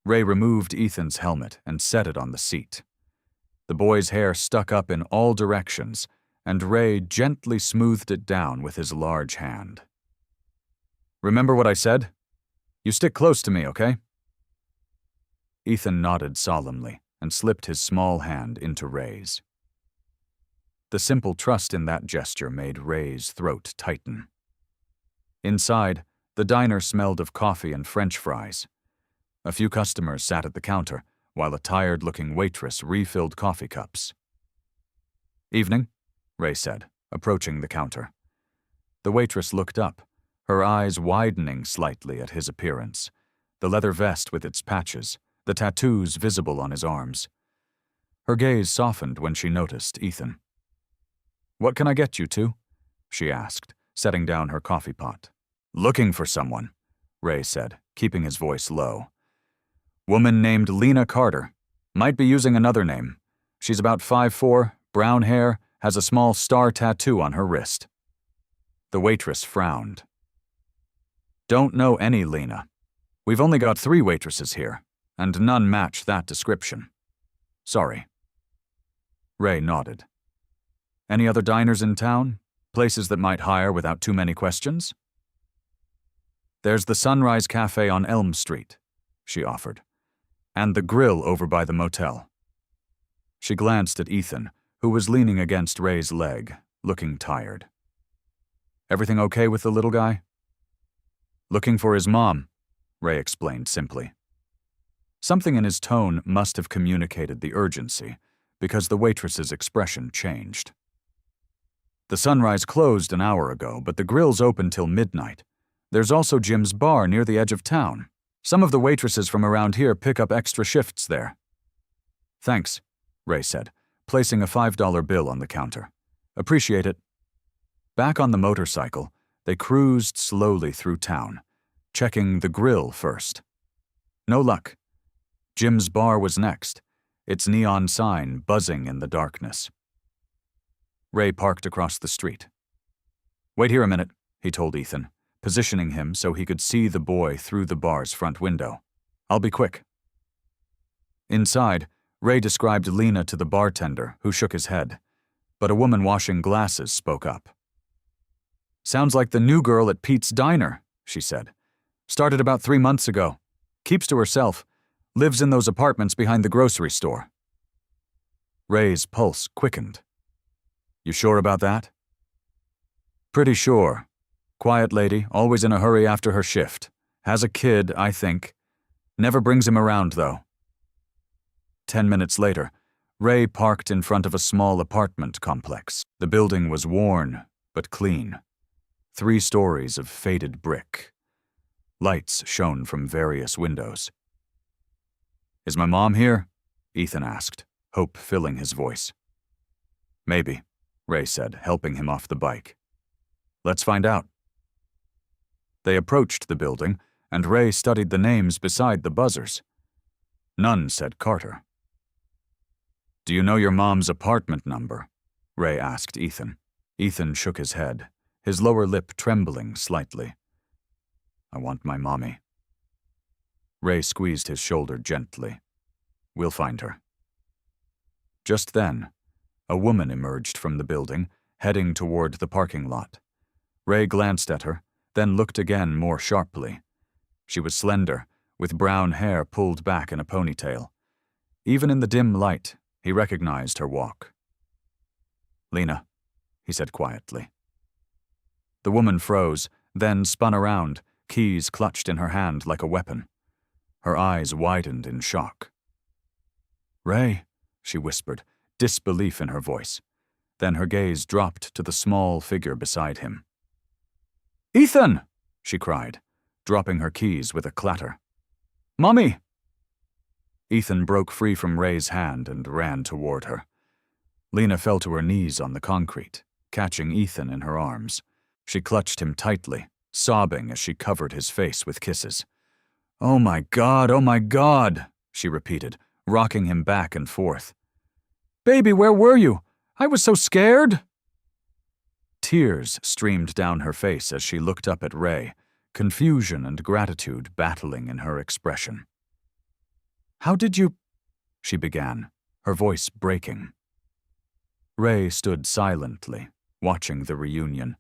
Ray removed Ethan's helmet and set it on the seat. The boy's hair stuck up in all directions, and Ray gently smoothed it down with his large hand. "Remember what I said? You stick close to me, okay?" Ethan nodded solemnly and slipped his small hand into Ray's. The simple trust in that gesture made Ray's throat tighten. Inside, the diner smelled of coffee and French fries. A few customers sat at the counter, while a tired-looking waitress refilled coffee cups. "Evening," Ray said, approaching the counter. The waitress looked up, her eyes widening slightly at his appearance, the leather vest with its patches, the tattoos visible on his arms. Her gaze softened when she noticed Ethan. "What can I get you two?" she asked, setting down her coffee pot. "Looking for someone," Ray said, keeping his voice low. "Woman named Lena Carter. Might be using another name. She's about 5'4", brown hair, has a small star tattoo on her wrist." The waitress frowned. "Don't know any Lena. We've only got 3 waitresses here, and none match that description. Sorry." Ray nodded. "Any other diners in town? Places that might hire without too many questions?" "There's the Sunrise Cafe on Elm Street," she offered, "and the grill over by the motel." She glanced at Ethan, who was leaning against Ray's leg, looking tired. "Everything okay with the little guy?" "Looking for his mom," Ray explained simply. Something in his tone must have communicated the urgency, because the waitress's expression changed. "The Sunrise closed an hour ago, but the grill's open till midnight. There's also Jim's bar near the edge of town. Some of the waitresses from around here pick up extra shifts there." "Thanks," Ray said, placing a $5 bill on the counter. "Appreciate it." Back on the motorcycle, they cruised slowly through town, checking the grill first. No luck. Jim's bar was next, its neon sign buzzing in the darkness. Ray parked across the street. "Wait here a minute," he told Ethan, positioning him so he could see the boy through the bar's front window. "I'll be quick." Inside, Ray described Lena to the bartender, who shook his head, but a woman washing glasses spoke up. "Sounds like the new girl at Pete's Diner," she said. "Started about 3 months ago. Keeps to herself. Lives in those apartments behind the grocery store." Ray's pulse quickened. "You sure about that?" "Pretty sure. Quiet lady, always in a hurry after her shift. Has a kid, I think. Never brings him around, though." 10 minutes later, Ray parked in front of a small apartment complex. The building was worn, but clean. 3 stories of faded brick. Lights shone from various windows. "Is my mom here?" Ethan asked, hope filling his voice. "Maybe," Ray said, helping him off the bike. Let's find out. They approached the building, and Ray studied the names beside the buzzers. None said Carter. Do you know your mom's apartment number? Ray asked Ethan. Ethan shook his head, his lower lip trembling slightly. I want my mommy. Ray squeezed his shoulder gently. We'll find her. Just then, a woman emerged from the building, heading toward the parking lot. Ray glanced at her, then looked again more sharply. She was slender, with brown hair pulled back in a ponytail. Even in the dim light, he recognized her walk. Lena, he said quietly. The woman froze, then spun around, keys clutched in her hand like a weapon. Her eyes widened in shock. Ray, she whispered, disbelief in her voice. Then her gaze dropped to the small figure beside him. Ethan! She cried, dropping her keys with a clatter. Mommy! Ethan broke free from Ray's hand and ran toward her. Lena fell to her knees on the concrete, catching Ethan in her arms. She clutched him tightly, sobbing as she covered his face with kisses. Oh my God, she repeated, rocking him back and forth. Baby, where were you? I was so scared. Tears streamed down her face as she looked up at Ray, confusion and gratitude battling in her expression. How did you... she began, her voice breaking. Ray stood silently, watching the reunion,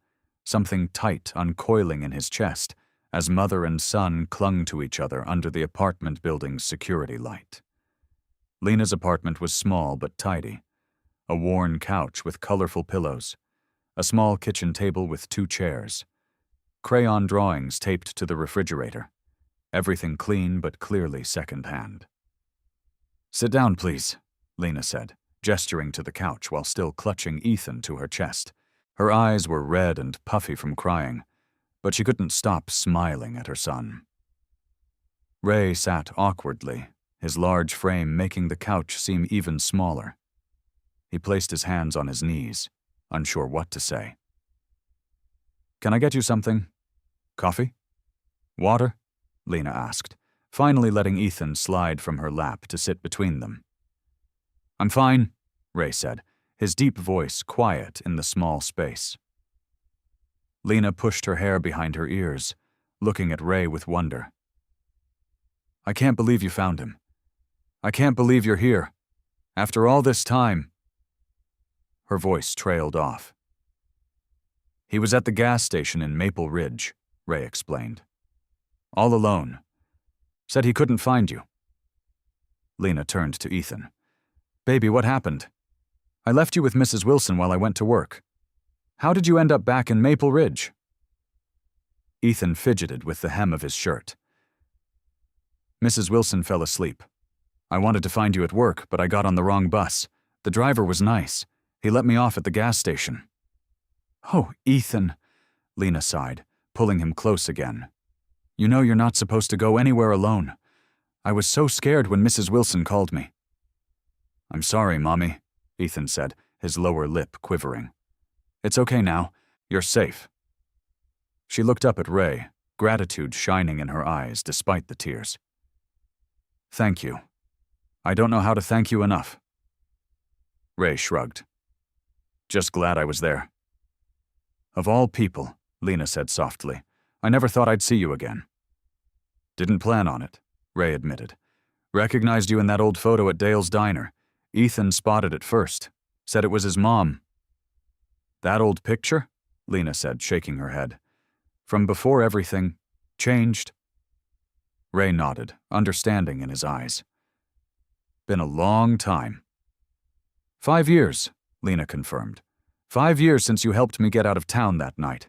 something tight uncoiling in his chest as mother and son clung to each other under the apartment building's security light. Lena's apartment was small but tidy. A worn couch with colorful pillows, a small kitchen table with 2 chairs, crayon drawings taped to the refrigerator, everything clean but clearly second-hand. Sit down, please, Lena said, gesturing to the couch while still clutching Ethan to her chest. Her eyes were red and puffy from crying, but she couldn't stop smiling at her son. Ray sat awkwardly, his large frame making the couch seem even smaller. He placed his hands on his knees, unsure what to say. Can I get you something? Coffee? Water? Lena asked, finally letting Ethan slide from her lap to sit between them. I'm fine, Ray said, his deep voice quiet in the small space. Lena pushed her hair behind her ears, looking at Ray with wonder. I can't believe you found him. I can't believe you're here. After all this time. Her voice trailed off. He was at the gas station in Maple Ridge, Ray explained. All alone. Said he couldn't find you. Lena turned to Ethan. Baby, what happened? I left you with Mrs. Wilson while I went to work. How did you end up back in Maple Ridge? Ethan fidgeted with the hem of his shirt. Mrs. Wilson fell asleep. I wanted to find you at work, but I got on the wrong bus. The driver was nice. He let me off at the gas station. Oh, Ethan, Lena sighed, pulling him close again. You know you're not supposed to go anywhere alone. I was so scared when Mrs. Wilson called me. I'm sorry, Mommy, Ethan said, his lower lip quivering. It's okay now. You're safe. She looked up at Ray, gratitude shining in her eyes despite the tears. Thank you. I don't know how to thank you enough. Ray shrugged. Just glad I was there. Of all people, Lena said softly, I never thought I'd see you again. Didn't plan on it, Ray admitted. Recognized you in that old photo at Dale's diner. Ethan spotted it first. Said it was his mom. That old picture? Lena said, shaking her head. From before everything changed? Ray nodded, understanding in his eyes. Been a long time. 5 years, Lena confirmed. 5 years since you helped me get out of town that night.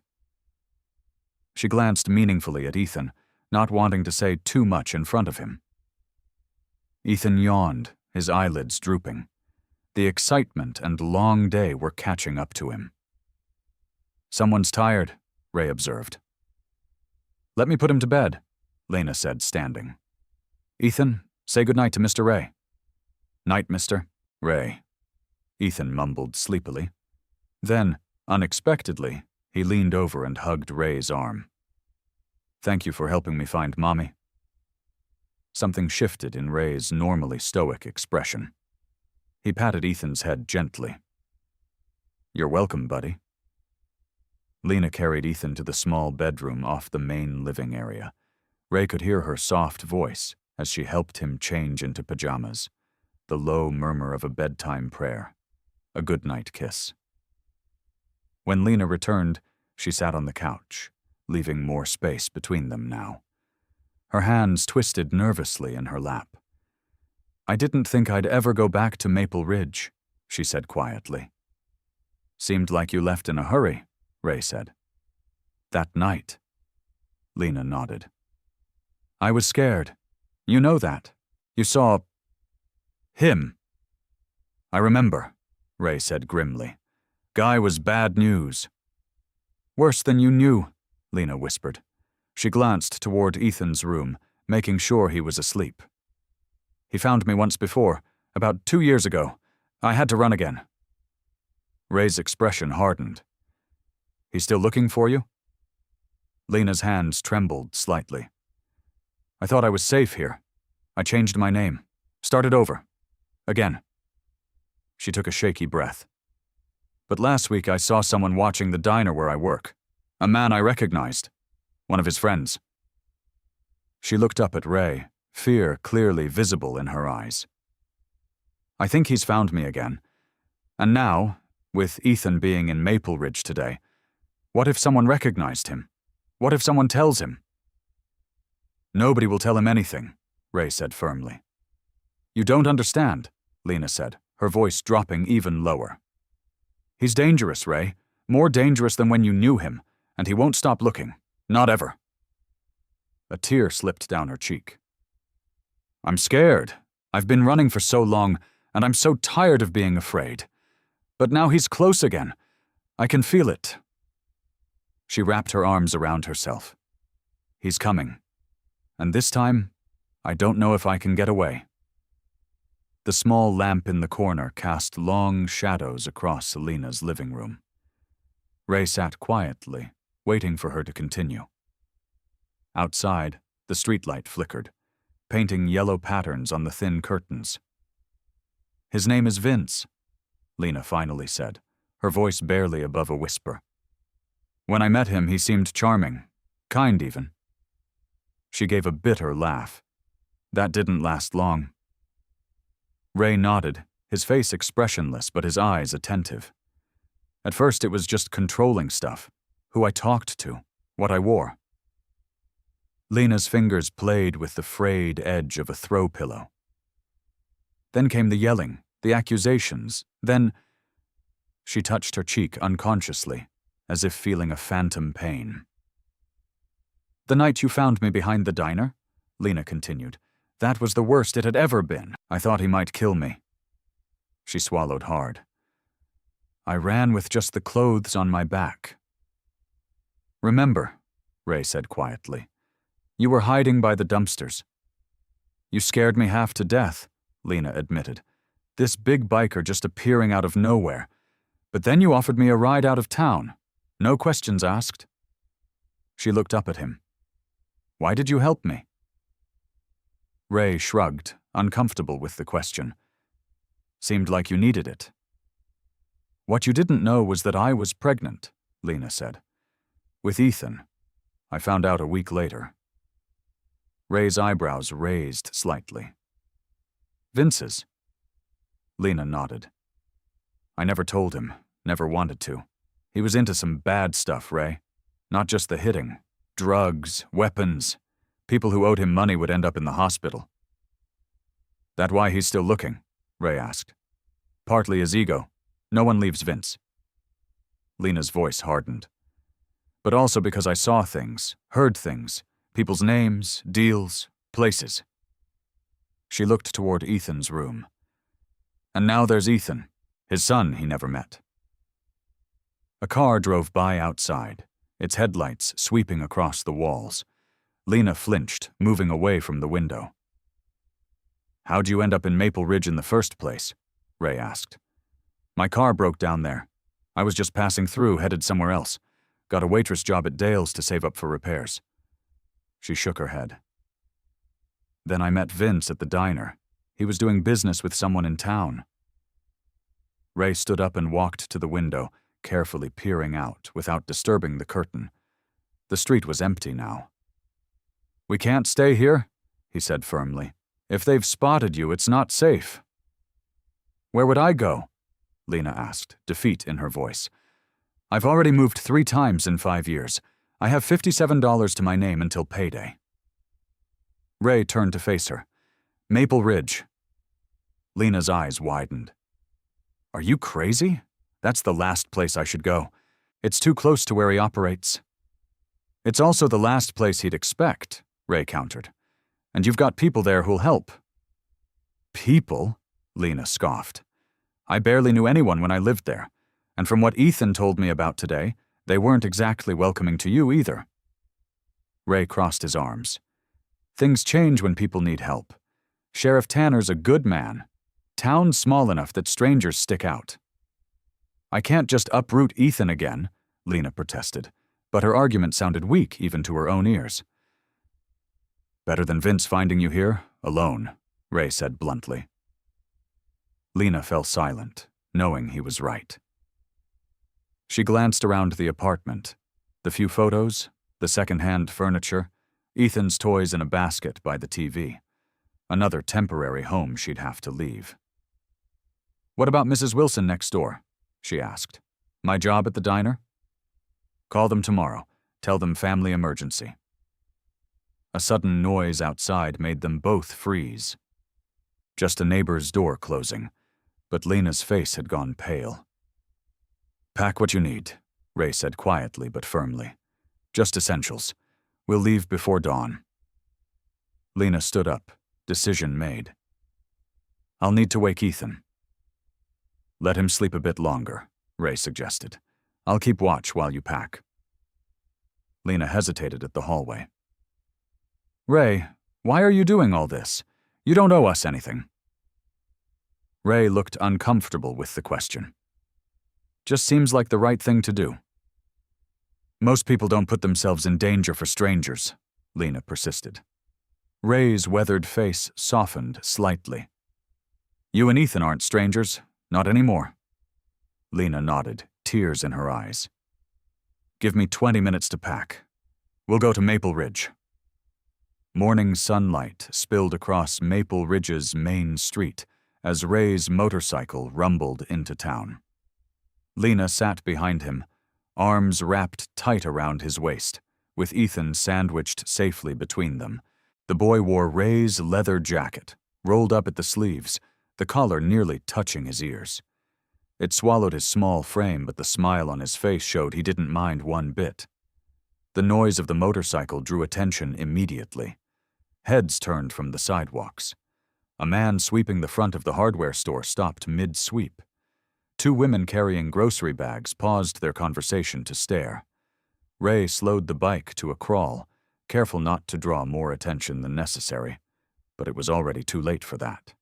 She glanced meaningfully at Ethan, not wanting to say too much in front of him. Ethan yawned, his eyelids drooping. The excitement and long day were catching up to him. Someone's tired, Ray observed. Let me put him to bed, Lena said, standing. Ethan, say goodnight to Mr. Ray. Night, mister. Ray. Ethan mumbled sleepily. Then, unexpectedly, he leaned over and hugged Ray's arm. "Thank you for helping me find Mommy." Something shifted in Ray's normally stoic expression. He patted Ethan's head gently. "You're welcome, buddy." Lena carried Ethan to the small bedroom off the main living area. Ray could hear her soft voice as she helped him change into pajamas, the low murmur of a bedtime prayer, a goodnight kiss. When Lena returned, she sat on the couch, leaving more space between them now. Her hands twisted nervously in her lap. "I didn't think I'd ever go back to Maple Ridge," she said quietly. "Seemed like you left in a hurry," Ray said. "That night." Lena nodded. "I was scared. You know that. You saw him." "I remember," Ray said grimly. "Guy was bad news." "Worse than you knew," Lena whispered. She glanced toward Ethan's room, making sure he was asleep. "He found me once before, about 2 years ago. I had to run again." Ray's expression hardened. "He's still looking for you?" Lena's hands trembled slightly. "I thought I was safe here. I changed my name. Started over. Again." She took a shaky breath. "But last week I saw someone watching the diner where I work. A man I recognized. One of his friends." She looked up at Ray, fear clearly visible in her eyes. "I think he's found me again. And now, with Ethan being in Maple Ridge today, what if someone recognized him? What if someone tells him?" "Nobody will tell him anything," Ray said firmly. "You don't understand," Lena said, her voice dropping even lower. "He's dangerous, Ray. More dangerous than when you knew him, and he won't stop looking. Not ever." A tear slipped down her cheek. "I'm scared. I've been running for so long, and I'm so tired of being afraid. But now he's close again. I can feel it." She wrapped her arms around herself. "He's coming. And this time, I don't know if I can get away." The small lamp in the corner cast long shadows across Lena's living room. Ray sat quietly, waiting for her to continue. Outside, the streetlight flickered, painting yellow patterns on the thin curtains. "His name is Vince," Lena finally said, her voice barely above a whisper. "When I met him, he seemed charming, kind even." She gave a bitter laugh. That didn't last long. Ray nodded, his face expressionless but his eyes attentive. At first it was just controlling stuff, who I talked to, what I wore. Lena's fingers played with the frayed edge of a throw pillow. Then came the yelling, the accusations, then she touched her cheek unconsciously, as if feeling a phantom pain. "The night you found me behind the diner," Lena continued, "that was the worst it had ever been. I thought he might kill me." She swallowed hard. "I ran with just the clothes on my back." "Remember," Ray said quietly, "you were hiding by the dumpsters." "You scared me half to death," Lena admitted. "This big biker just appearing out of nowhere. But then you offered me a ride out of town. No questions asked." She looked up at him. "Why did you help me?" Ray shrugged, uncomfortable with the question. "Seemed like you needed it." "What you didn't know was that I was pregnant," Lena said. "With Ethan. I found out a week later." Ray's eyebrows raised slightly. "Vince's?" Lena nodded. "I never told him, never wanted to. He was into some bad stuff, Ray. Not just the hitting. Drugs, weapons. People who owed him money would end up in the hospital." "That why he's still looking?" Ray asked. "Partly his ego. No one leaves Vince." Lena's voice hardened. "But also because I saw things, heard things, people's names, deals, places." She looked toward Ethan's room. "And now there's Ethan, his son he never met." A car drove by outside, its headlights sweeping across the walls. Lena flinched, moving away from the window. "How'd you end up in Maple Ridge in the first place?" Ray asked. "My car broke down there. I was just passing through, headed somewhere else. Got a waitress job at Dale's to save up for repairs. She shook her head. Then I met Vince at the diner. He was doing business with someone in town. Ray stood up and walked to the window, carefully peering out without disturbing the curtain. The street was empty now. We can't stay here, he said firmly. If they've spotted you, it's not safe. Where would I go? Lena asked, defeat in her voice. I've already moved 3 times in 5 years. I have $57 to my name until payday. Ray turned to face her. Maple Ridge. Lena's eyes widened. Are you crazy? That's the last place I should go. It's too close to where he operates. It's also the last place he'd expect, Ray countered. And you've got people there who'll help. People? Lena scoffed. I barely knew anyone when I lived there, and from what Ethan told me about today, they weren't exactly welcoming to you either. Ray crossed his arms. Things change when people need help. Sheriff Tanner's a good man. Town's small enough that strangers stick out. I can't just uproot Ethan again, Lena protested, but her argument sounded weak even to her own ears. Better than Vince finding you here, alone, Ray said bluntly. Lena fell silent, knowing he was right. She glanced around the apartment. The few photos, the second-hand furniture, Ethan's toys in a basket by the TV. Another temporary home she'd have to leave. What about Mrs. Wilson next door? She asked. My job at the diner? Call them tomorrow. Tell them family emergency. A sudden noise outside made them both freeze. Just a neighbor's door closing, but Lena's face had gone pale. Pack what you need, Ray said quietly but firmly. Just essentials. We'll leave before dawn. Lena stood up, decision made. I'll need to wake Ethan. Let him sleep a bit longer, Ray suggested. I'll keep watch while you pack. Lena hesitated at the hallway. Ray, why are you doing all this? You don't owe us anything. Ray looked uncomfortable with the question. Just seems like the right thing to do. Most people don't put themselves in danger for strangers, Lena persisted. Ray's weathered face softened slightly. You and Ethan aren't strangers, not anymore. Lena nodded, tears in her eyes. Give me 20 minutes to pack. We'll go to Maple Ridge. Morning sunlight spilled across Maple Ridge's main street as Ray's motorcycle rumbled into town. Lena sat behind him, arms wrapped tight around his waist, with Ethan sandwiched safely between them. The boy wore Ray's leather jacket, rolled up at the sleeves, the collar nearly touching his ears. It swallowed his small frame, but the smile on his face showed he didn't mind one bit. The noise of the motorcycle drew attention immediately. Heads turned from the sidewalks. A man sweeping the front of the hardware store stopped mid-sweep. 2 women carrying grocery bags paused their conversation to stare. Ray slowed the bike to a crawl, careful not to draw more attention than necessary, but it was already too late for that.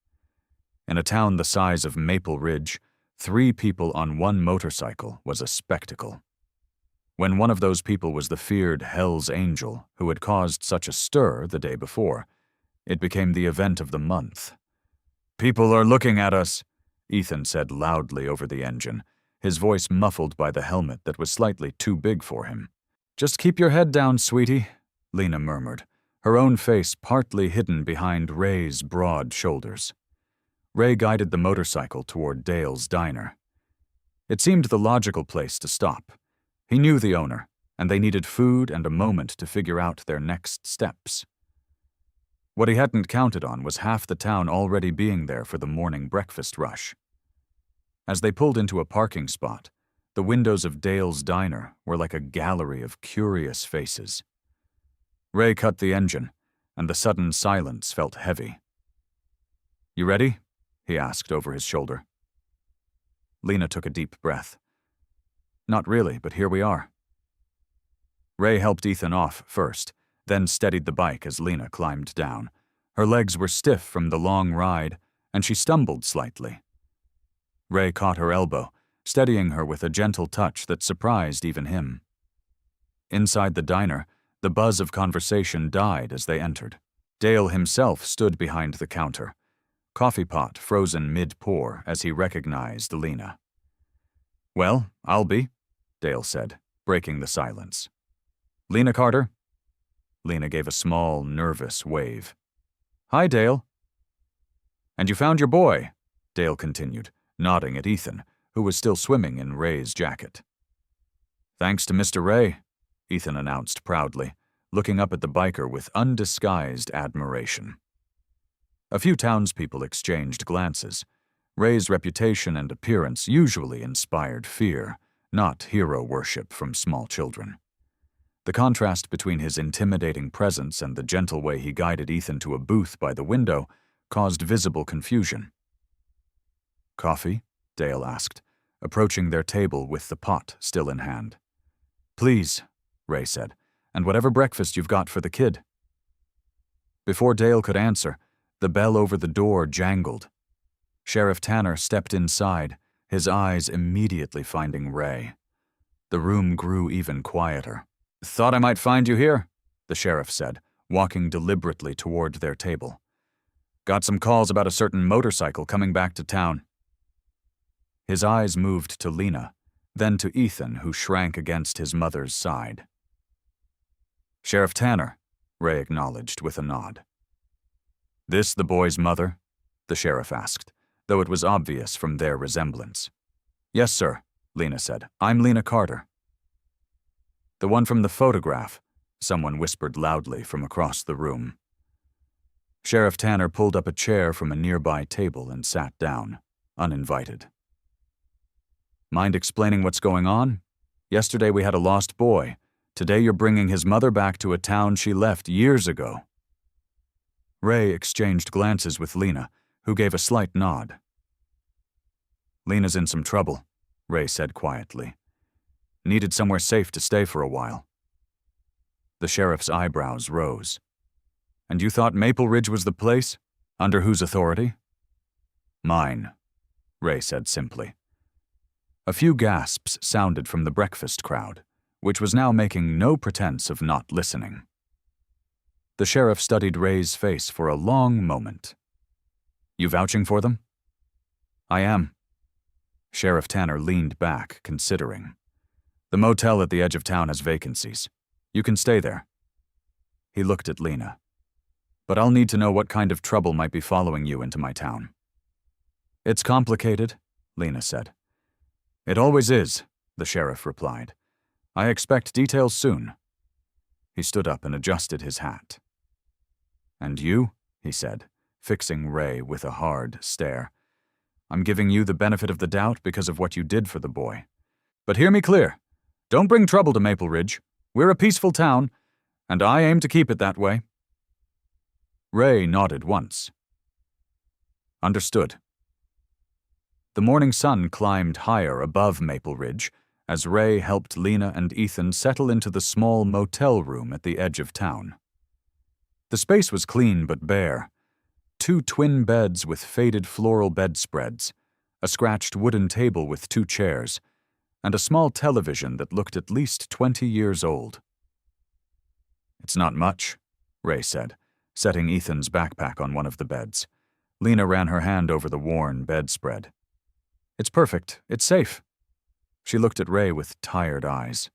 In a town the size of Maple Ridge, 3 people on 1 motorcycle was a spectacle. When one of those people was the feared Hell's Angel who had caused such a stir the day before, it became the event of the month. People are looking at us, Ethan said loudly over the engine, his voice muffled by the helmet that was slightly too big for him. Just keep your head down, sweetie, Lena murmured, her own face partly hidden behind Ray's broad shoulders. Ray guided the motorcycle toward Dale's diner. It seemed the logical place to stop. He knew the owner, and they needed food and a moment to figure out their next steps. What he hadn't counted on was half the town already being there for the morning breakfast rush. As they pulled into a parking spot, the windows of Dale's diner were like a gallery of curious faces. Ray cut the engine, and the sudden silence felt heavy. You ready? He asked over his shoulder. Lena took a deep breath. Not really, but here we are. Ray helped Ethan off first, then steadied the bike as Lena climbed down. Her legs were stiff from the long ride, and she stumbled slightly. Ray caught her elbow, steadying her with a gentle touch that surprised even him. Inside the diner, the buzz of conversation died as they entered. Dale himself stood behind the counter, coffee pot frozen mid-pour as he recognized Lena. "Well, I'll be," Dale said, breaking the silence. "Lena Carter?" Lena gave a small, nervous wave. "Hi, Dale." "And you found your boy," Dale continued, nodding at Ethan, who was still swimming in Ray's jacket. "Thanks to Mr. Ray," Ethan announced proudly, looking up at the biker with undisguised admiration. A few townspeople exchanged glances. Ray's reputation and appearance usually inspired fear, not hero worship from small children. The contrast between his intimidating presence and the gentle way he guided Ethan to a booth by the window caused visible confusion. "Coffee?" Dale asked, approaching their table with the pot still in hand. "Please," Ray said, "and whatever breakfast you've got for the kid." Before Dale could answer, the bell over the door jangled. Sheriff Tanner stepped inside, his eyes immediately finding Ray. The room grew even quieter. "Thought I might find you here," the sheriff said, walking deliberately toward their table. "Got some calls about a certain motorcycle coming back to town." His eyes moved to Lena, then to Ethan, who shrank against his mother's side. "Sheriff Tanner," Ray acknowledged with a nod. "This the boy's mother?" the sheriff asked, though it was obvious from their resemblance. "Yes, sir," Lena said. "I'm Lena Carter." "The one from the photograph," someone whispered loudly from across the room. Sheriff Tanner pulled up a chair from a nearby table and sat down, uninvited. "Mind explaining what's going on? Yesterday we had a lost boy. Today you're bringing his mother back to a town she left years ago." Ray exchanged glances with Lena, who gave a slight nod. "Lena's in some trouble," Ray said quietly. "Needed somewhere safe to stay for a while." The sheriff's eyebrows rose. "And you thought Maple Ridge was the place? Under whose authority?" "Mine," Ray said simply. A few gasps sounded from the breakfast crowd, which was now making no pretense of not listening. The sheriff studied Ray's face for a long moment. "You vouching for them?" "I am." Sheriff Tanner leaned back, considering. "The motel at the edge of town has vacancies. You can stay there." He looked at Lena. "But I'll need to know what kind of trouble might be following you into my town." "It's complicated," Lena said. "It always is," the sheriff replied. "I expect details soon." He stood up and adjusted his hat. "And you?" he said, fixing Ray with a hard stare. "I'm giving you the benefit of the doubt because of what you did for the boy. But hear me clear. Don't bring trouble to Maple Ridge. We're a peaceful town, and I aim to keep it that way." Ray nodded once. "Understood." The morning sun climbed higher above Maple Ridge as Ray helped Lena and Ethan settle into the small motel room at the edge of town. The space was clean but bare. 2 twin beds with faded floral bedspreads, a scratched wooden table with 2 chairs, and a small television that looked at least 20 years old. "It's not much," Ray said, setting Ethan's backpack on one of the beds. Lena ran her hand over the worn bedspread. "It's perfect. It's safe." She looked at Ray with tired eyes.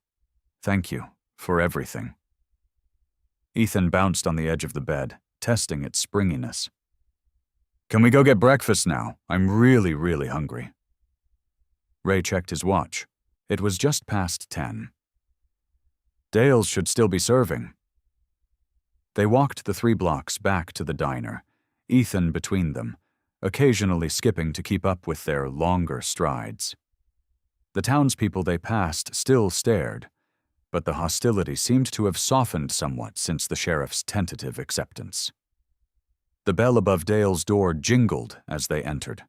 "Thank you for everything." Ethan bounced on the edge of the bed, testing its springiness. "Can we go get breakfast now? I'm really hungry." Ray checked his watch. It was just past 10. "Dale's should still be serving." They walked the 3 blocks back to the diner, Ethan between them, occasionally skipping to keep up with their longer strides. The townspeople they passed still stared, but the hostility seemed to have softened somewhat since the sheriff's tentative acceptance. The bell above Dale's door jingled as they entered.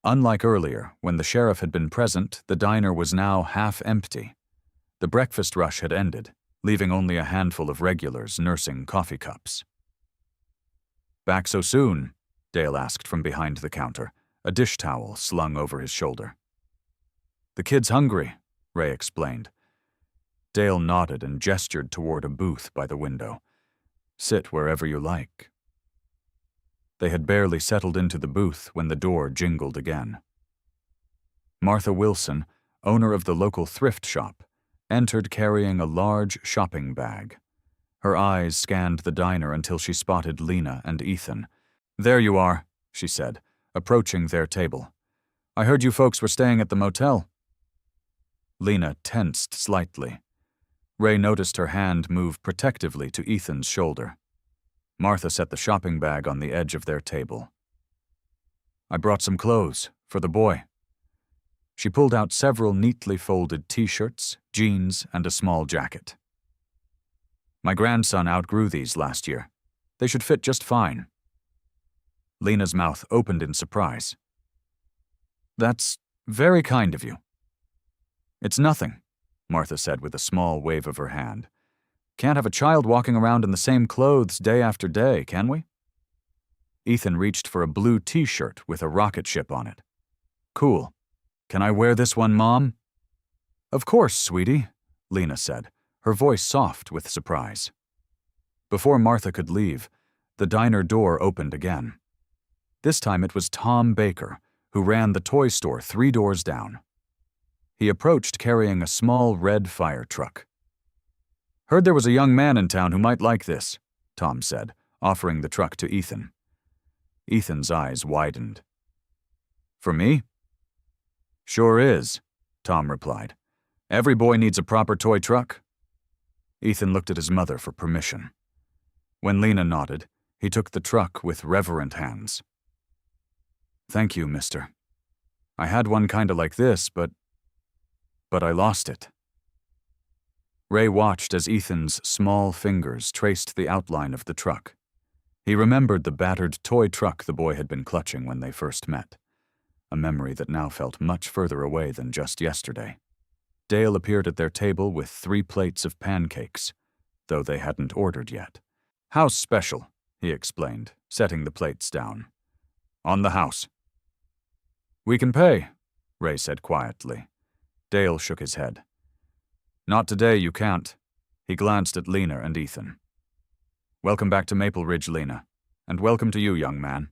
Unlike earlier, when the sheriff had been present, the diner was now half empty. The breakfast rush had ended, leaving only a handful of regulars nursing coffee cups. "Back so soon?" Dale asked from behind the counter, a dish towel slung over his shoulder. The kid's hungry, Ray explained. Dale nodded and gestured toward a booth by the window. Sit wherever you like. They had barely settled into the booth when the door jingled again. Martha Wilson, owner of the local thrift shop, entered carrying a large shopping bag. Her eyes scanned the diner until she spotted Lena and Ethan. There you are, she said, approaching their table. I heard you folks were staying at the motel. Lena tensed slightly. Ray noticed her hand move protectively to Ethan's shoulder. Martha set the shopping bag on the edge of their table. I brought some clothes for the boy. She pulled out several neatly folded t-shirts, jeans, and a small jacket. My grandson outgrew these last year. They should fit just fine. Lena's mouth opened in surprise. That's very kind of you. It's nothing, Martha said with a small wave of her hand. Can't have a child walking around in the same clothes day after day, can we? Ethan reached for a blue t-shirt with a rocket ship on it. Cool. Can I wear this one, Mom? Of course, sweetie, Lena said, her voice soft with surprise. Before Martha could leave, the diner door opened again. This time it was Tom Baker, who ran the toy store 3 doors down. He approached carrying a small red fire truck. Heard there was a young man in town who might like this, Tom said, offering the truck to Ethan. Ethan's eyes widened. For me? Sure is, Tom replied. Every boy needs a proper toy truck. Ethan looked at his mother for permission. When Lena nodded, he took the truck with reverent hands. Thank you, mister. I had one kinda like this, but I lost it. Ray watched as Ethan's small fingers traced the outline of the truck. He remembered the battered toy truck the boy had been clutching when they first met, a memory that now felt much further away than just yesterday. Dale appeared at their table with 3 plates of pancakes, though they hadn't ordered yet. House special, he explained, setting the plates down. On the house. We can pay, Ray said quietly. Dale shook his head. Not today, you can't. He glanced at Lena and Ethan. Welcome back to Maple Ridge, Lena, and welcome to you, young man.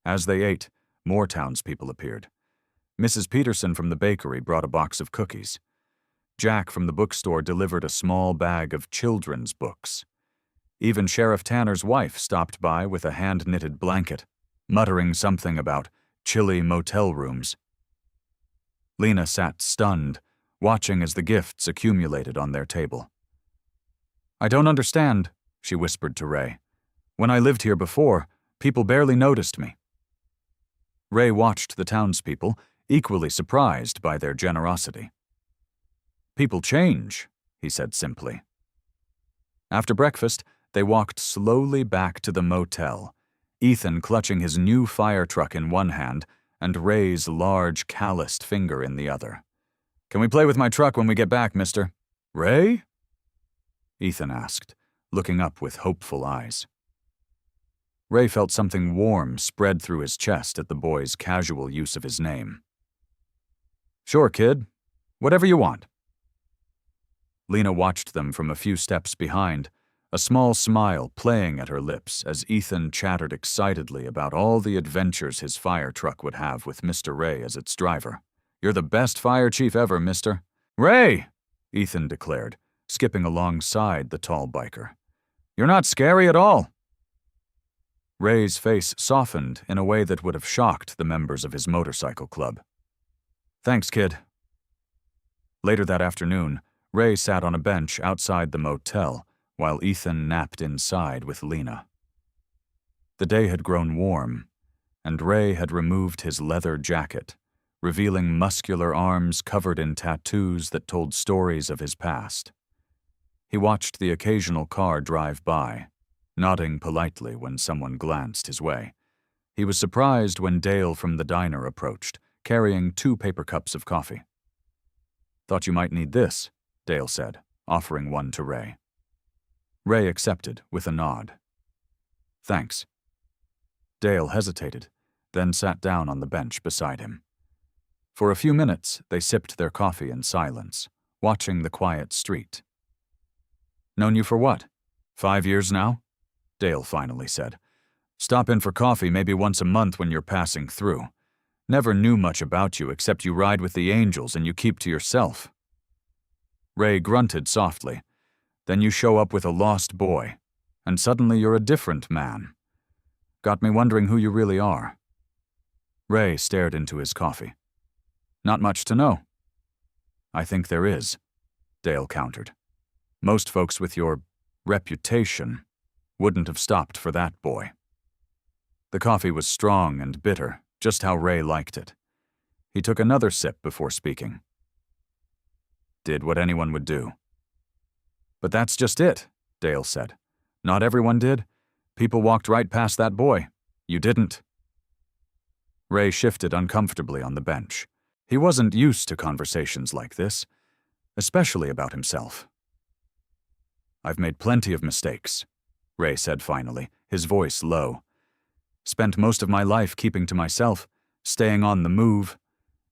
As they ate, more townspeople appeared. Mrs. Peterson from the bakery brought a box of cookies. Jack from the bookstore delivered a small bag of children's books. Even Sheriff Tanner's wife stopped by with a hand-knitted blanket, muttering something about chilly motel rooms. Lena sat stunned, watching as the gifts accumulated on their table. I don't understand, she whispered to Ray. When I lived here before, people barely noticed me. Ray watched the townspeople, equally surprised by their generosity. People change, he said simply. After breakfast, they walked slowly back to the motel, Ethan clutching his new fire truck in one hand and Ray's large, calloused finger in the other. Can we play with my truck when we get back, mister? Ray? Ethan asked, looking up with hopeful eyes. Ray felt something warm spread through his chest at the boy's casual use of his name. Sure, kid. Whatever you want. Lena watched them from a few steps behind, a small smile playing at her lips as Ethan chattered excitedly about all the adventures his fire truck would have with Mr. Ray as its driver. You're the best fire chief ever, mister. Ray! Ethan declared, skipping alongside the tall biker. You're not scary at all. Ray's face softened in a way that would have shocked the members of his motorcycle club. Thanks, kid. Later that afternoon, Ray sat on a bench outside the motel while Ethan napped inside with Lena. The day had grown warm, and Ray had removed his leather jacket, revealing muscular arms covered in tattoos that told stories of his past. He watched the occasional car drive by, nodding politely when someone glanced his way. He was surprised when Dale from the diner approached, carrying 2 paper cups of coffee. Thought you might need this, Dale said, offering one to Ray. Ray accepted with a nod. Thanks. Dale hesitated, then sat down on the bench beside him. For a few minutes, they sipped their coffee in silence, watching the quiet street. "Known you for what? 5 years now?" Dale finally said. "Stop in for coffee maybe once a month when you're passing through. Never knew much about you except you ride with the angels and you keep to yourself." Ray grunted softly. "Then you show up with a lost boy, and suddenly you're a different man. Got me wondering who you really are." Ray stared into his coffee. "Not much to know." "I think there is," Dale countered. "Most folks with your reputation wouldn't have stopped for that boy." The coffee was strong and bitter, just how Ray liked it. He took another sip before speaking. "Did what anyone would do." "But that's just it," Dale said. "Not everyone did. People walked right past that boy. You didn't." Ray shifted uncomfortably on the bench. He wasn't used to conversations like this, especially about himself. "I've made plenty of mistakes," Ray said finally, his voice low. "Spent most of my life keeping to myself, staying on the move,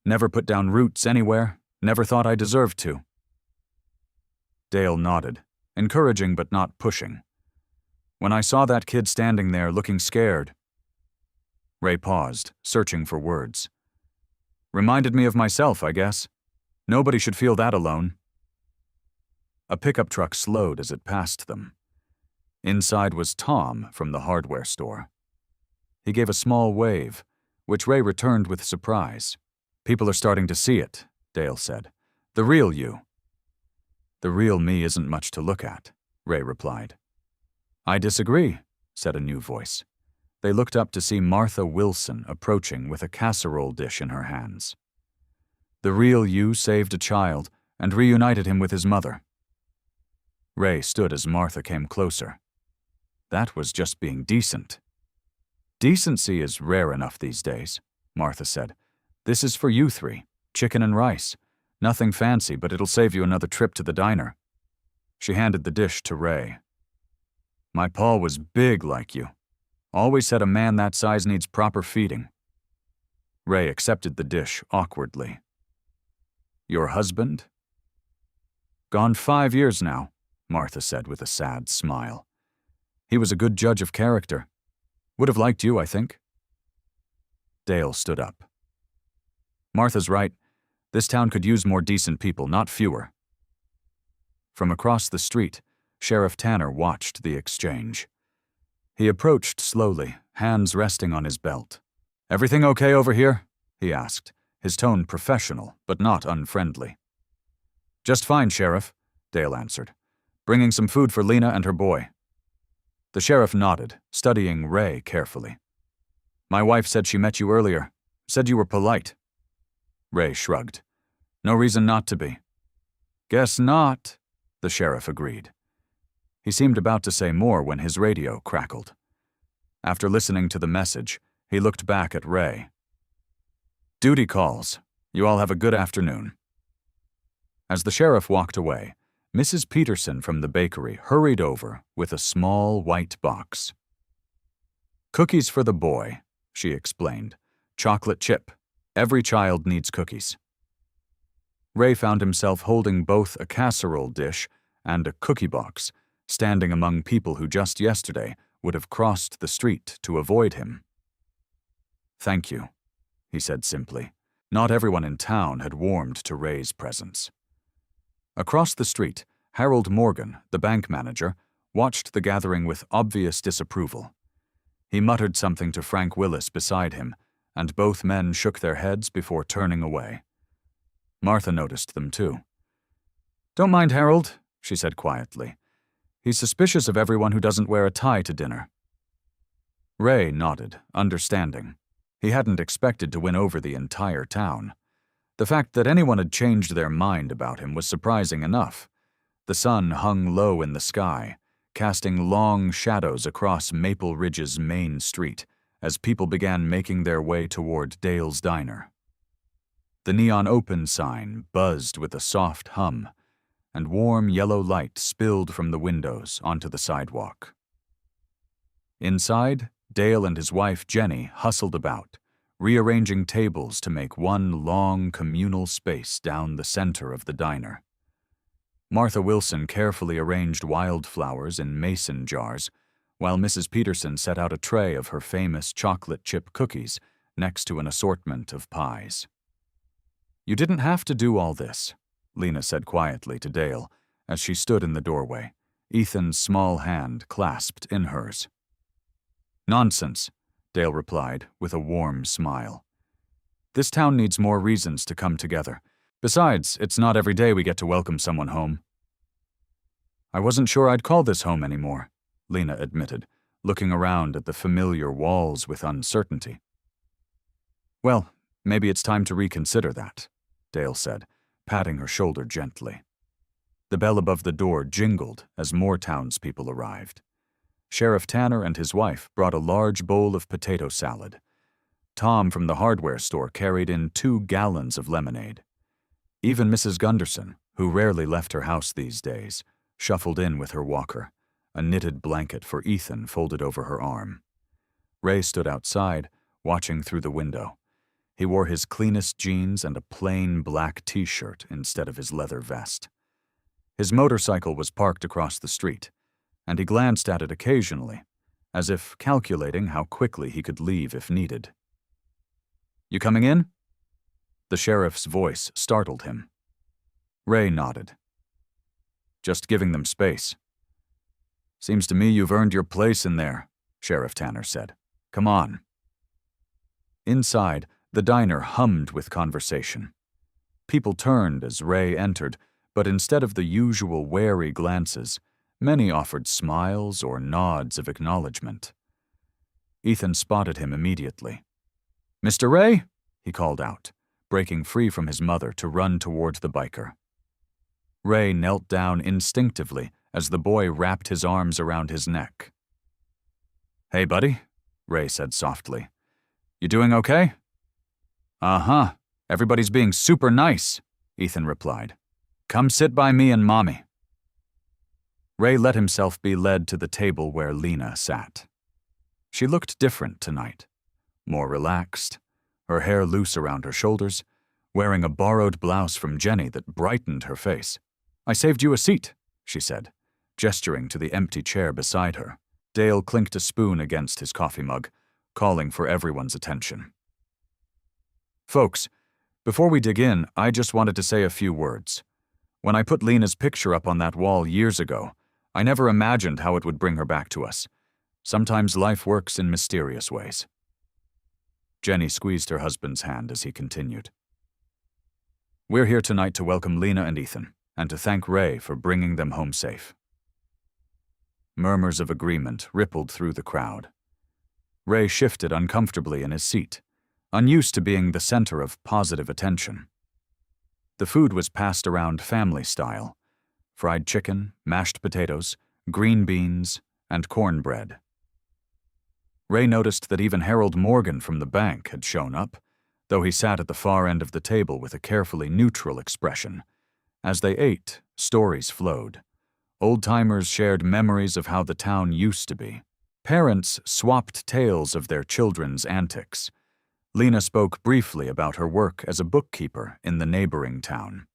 never put down roots anywhere, never thought I deserved to." Dale nodded, encouraging but not pushing. "When I saw that kid standing there looking scared..." Ray paused, searching for words. "Reminded me of myself, I guess. Nobody should feel that alone." A pickup truck slowed as it passed them. Inside was Tom from the hardware store. He gave a small wave, which Ray returned with surprise. "People are starting to see it," Dale said. "The real you." "The real me isn't much to look at," Ray replied. "I disagree," said a new voice. They looked up to see Martha Wilson approaching with a casserole dish in her hands. "The real you saved a child and reunited him with his mother." Ray stood as Martha came closer. That was just being decent. "Decency is rare enough these days," Martha said. "This is for you three. Chicken and rice. Nothing fancy, but it'll save you another trip to the diner." She handed the dish to Ray. "My paw was big like you. Always said a man that size needs proper feeding." Ray accepted the dish awkwardly. "Your husband?" "Gone 5 years now," Martha said with a sad smile. "He was a good judge of character. Would have liked you, I think." Dale stood up. "Martha's right. This town could use more decent people, not fewer." From across the street, Sheriff Tanner watched the exchange. He approached slowly, hands resting on his belt. "Everything okay over here?" he asked, his tone professional but not unfriendly. "Just fine, Sheriff," Dale answered. "Bringing some food for Lena and her boy." The sheriff nodded, studying Ray carefully. "My wife said she met you earlier. Said you were polite." Ray shrugged. "No reason not to be." "Guess not," the sheriff agreed. He seemed about to say more when his radio crackled. After listening to the message, he looked back at Ray. "Duty calls. You all have a good afternoon." As the sheriff walked away, Mrs. Peterson from the bakery hurried over with a small white box. "Cookies for the boy," she explained. "Chocolate chip. Every child needs cookies." Ray found himself holding both a casserole dish and a cookie box, standing among people who just yesterday would have crossed the street to avoid him. "Thank you," he said simply. Not everyone in town had warmed to Ray's presence. Across the street, Harold Morgan, the bank manager, watched the gathering with obvious disapproval. He muttered something to Frank Willis beside him, and both men shook their heads before turning away. Martha noticed them too. "Don't mind Harold," she said quietly. "He's suspicious of everyone who doesn't wear a tie to dinner." Ray nodded, understanding. He hadn't expected to win over the entire town. The fact that anyone had changed their mind about him was surprising enough. The sun hung low in the sky, casting long shadows across Maple Ridge's main street as people began making their way toward Dale's Diner. The neon open sign buzzed with a soft hum, and warm yellow light spilled from the windows onto the sidewalk. Inside, Dale and his wife Jenny hustled about, rearranging tables to make one long communal space down the center of the diner. Martha Wilson carefully arranged wildflowers in mason jars, while Mrs. Peterson set out a tray of her famous chocolate chip cookies next to an assortment of pies. "You didn't have to do all this," Lena said quietly to Dale as she stood in the doorway, Ethan's small hand clasped in hers. "Nonsense," Dale replied with a warm smile. "This town needs more reasons to come together. Besides, it's not every day we get to welcome someone home." "I wasn't sure I'd call this home anymore," Lena admitted, looking around at the familiar walls with uncertainty. "Well, maybe it's time to reconsider that," Dale said, patting her shoulder gently. The bell above the door jingled as more townspeople arrived. Sheriff Tanner and his wife brought a large bowl of potato salad. Tom from the hardware store carried in 2 gallons of lemonade. Even Mrs. Gunderson, who rarely left her house these days, shuffled in with her walker, a knitted blanket for Ethan folded over her arm. Ray stood outside, watching through the window. He wore his cleanest jeans and a plain black t-shirt instead of his leather vest. His motorcycle was parked across the street, and he glanced at it occasionally, as if calculating how quickly he could leave if needed. "You coming in?" The sheriff's voice startled him. Ray nodded. "Just giving them space." "Seems to me you've earned your place in there," Sheriff Tanner said. "Come on." Inside, the diner hummed with conversation. People turned as Ray entered, but instead of the usual wary glances, many offered smiles or nods of acknowledgement. Ethan spotted him immediately. "Mr. Ray?" he called out, breaking free from his mother to run toward the biker. Ray knelt down instinctively as the boy wrapped his arms around his neck. "Hey, buddy," Ray said softly. "You doing okay?" "Uh-huh. Everybody's being super nice," Ethan replied. "Come sit by me and Mommy." Ray let himself be led to the table where Lena sat. She looked different tonight, more relaxed, her hair loose around her shoulders, wearing a borrowed blouse from Jenny that brightened her face. "I saved you a seat," she said, gesturing to the empty chair beside her. Dale clinked a spoon against his coffee mug, calling for everyone's attention. "Folks, before we dig in, I just wanted to say a few words. When I put Lena's picture up on that wall years ago, I never imagined how it would bring her back to us. Sometimes life works in mysterious ways." Jenny squeezed her husband's hand as he continued. "We're here tonight to welcome Lena and Ethan, and to thank Ray for bringing them home safe." Murmurs of agreement rippled through the crowd. Ray shifted uncomfortably in his seat, unused to being the center of positive attention. The food was passed around family style: fried chicken, mashed potatoes, green beans, and cornbread. Ray noticed that even Harold Morgan from the bank had shown up, though he sat at the far end of the table with a carefully neutral expression. As they ate, stories flowed. Old-timers shared memories of how the town used to be. Parents swapped tales of their children's antics. Lena spoke briefly about her work as a bookkeeper in the neighboring town.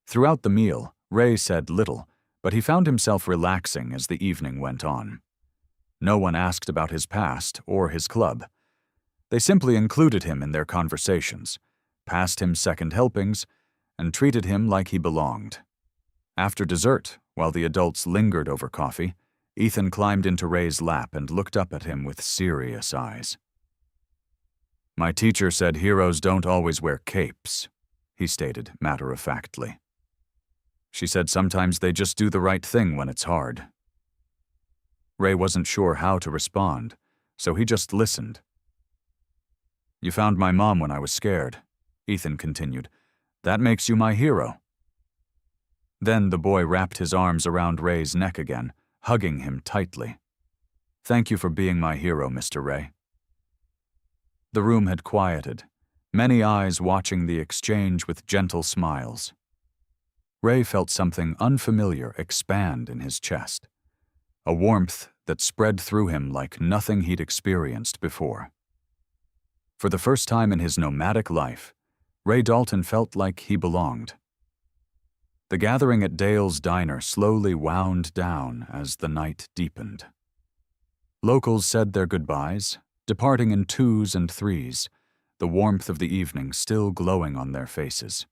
Throughout the meal, Ray said little, but he found himself relaxing as the evening went on. No one asked about his past or his club. They simply included him in their conversations, passed him second helpings, and treated him like he belonged. After dessert, while the adults lingered over coffee, Ethan climbed into Ray's lap and looked up at him with serious eyes. "My teacher said heroes don't always wear capes," he stated matter-of-factly. "She said sometimes they just do the right thing when it's hard." Ray wasn't sure how to respond, so he just listened. "You found my mom when I was scared," Ethan continued. "That makes you my hero." Then the boy wrapped his arms around Ray's neck again, hugging him tightly. "Thank you for being my hero, Mr. Ray." The room had quieted, many eyes watching the exchange with gentle smiles. Ray felt something unfamiliar expand in his chest, a warmth that spread through him like nothing he'd experienced before. For the first time in his nomadic life, Ray Dalton felt like he belonged. The gathering at Dale's diner slowly wound down as the night deepened. Locals said their goodbyes, departing in twos and threes, the warmth of the evening still glowing on their faces.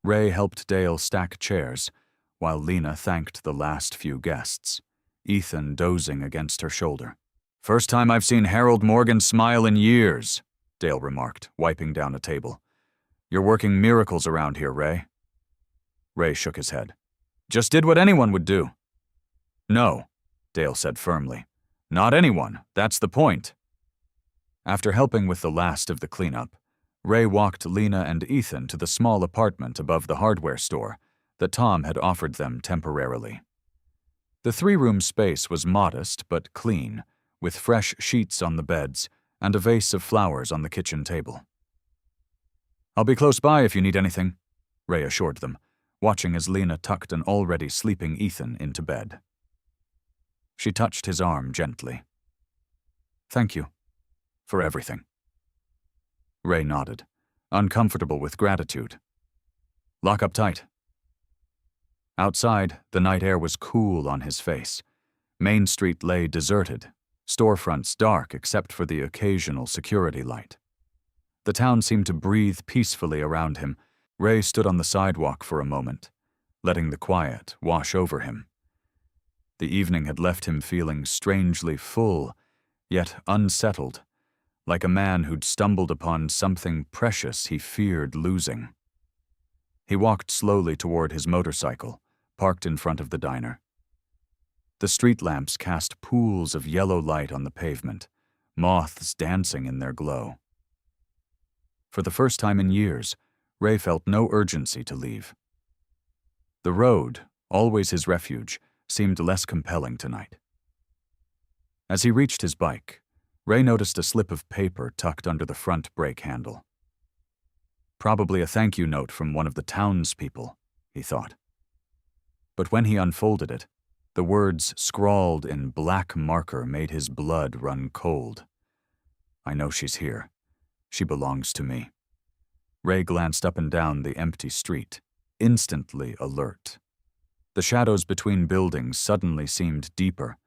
Ray helped Dale stack chairs, while Lena thanked the last few guests, Ethan dozing against her shoulder. "First time I've seen Harold Morgan smile in years," Dale remarked, wiping down a table. "You're working miracles around here, Ray." Ray shook his head. "Just did what anyone would do." "No," Dale said firmly. "Not anyone, that's the point." After helping with the last of the cleanup, Ray walked Lena and Ethan to the small apartment above the hardware store that Tom had offered them temporarily. The three-room space was modest but clean, with fresh sheets on the beds and a vase of flowers on the kitchen table. "I'll be close by if you need anything," Ray assured them, watching as Lena tucked an already sleeping Ethan into bed. She touched his arm gently. "Thank you for everything." Ray nodded, uncomfortable with gratitude. "Lock up tight." Outside, the night air was cool on his face. Main Street lay deserted, storefronts dark except for the occasional security light. The town seemed to breathe peacefully around him. Ray stood on the sidewalk for a moment, letting the quiet wash over him. The evening had left him feeling strangely full, yet unsettled, like a man who'd stumbled upon something precious he feared losing. He walked slowly toward his motorcycle, parked in front of the diner. The street lamps cast pools of yellow light on the pavement, moths dancing in their glow. For the first time in years, Ray felt no urgency to leave. The road, always his refuge, seemed less compelling tonight. As he reached his bike, Ray noticed a slip of paper tucked under the front brake handle. Probably a thank you note from one of the townspeople, he thought. But when he unfolded it, the words scrawled in black marker made his blood run cold. "I know she's here. She belongs to me." Ray glanced up and down the empty street, instantly alert. The shadows between buildings suddenly seemed deeper,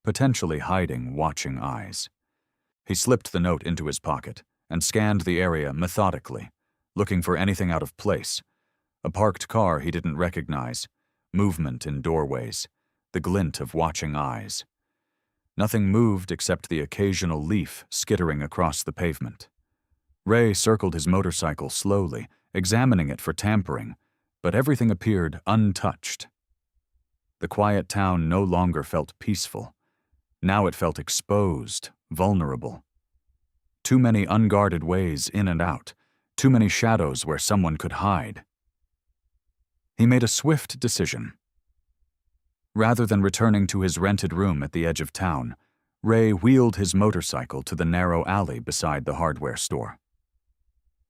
potentially hiding watching eyes. He slipped the note into his pocket and scanned the area methodically, looking for anything out of place. A parked car he didn't recognize, movement in doorways, the glint of watching eyes. Nothing moved except the occasional leaf skittering across the pavement. Ray circled his motorcycle slowly, examining it for tampering, but everything appeared untouched. The quiet town no longer felt peaceful. Now it felt exposed, vulnerable. Too many unguarded ways in and out, too many shadows where someone could hide. He made a swift decision. Rather than returning to his rented room at the edge of town, Ray wheeled his motorcycle to the narrow alley beside the hardware store.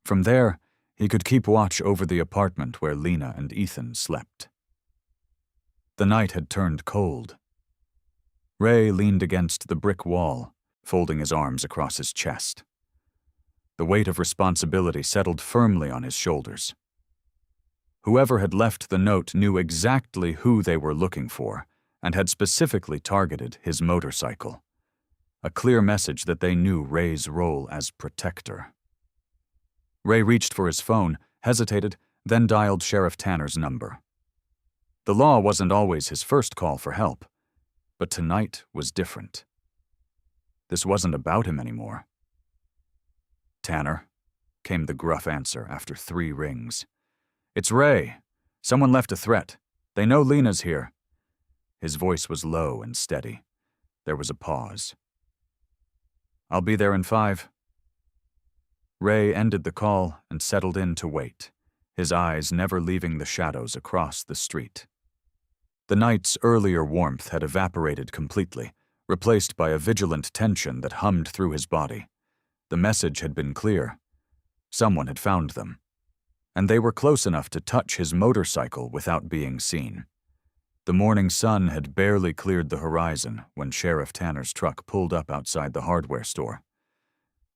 From there, he could keep watch over the apartment where Lena and Ethan slept. The night had turned cold. Ray leaned against the brick wall, folding his arms across his chest. The weight of responsibility settled firmly on his shoulders. Whoever had left the note knew exactly who they were looking for and had specifically targeted his motorcycle. A clear message that they knew Ray's role as protector. Ray reached for his phone, hesitated, then dialed Sheriff Tanner's number. The law wasn't always his first call for help, but tonight was different. This wasn't about him anymore. "Tanner," came the gruff answer after 3 rings. "It's Ray. Someone left a threat. They know Lena's here." His voice was low and steady. There was a pause. "I'll be there in 5. Ray ended the call and settled in to wait, his eyes never leaving the shadows across the street. The night's earlier warmth had evaporated completely, replaced by a vigilant tension that hummed through his body. The message had been clear. Someone had found them. And they were close enough to touch his motorcycle without being seen. The morning sun had barely cleared the horizon when Sheriff Tanner's truck pulled up outside the hardware store.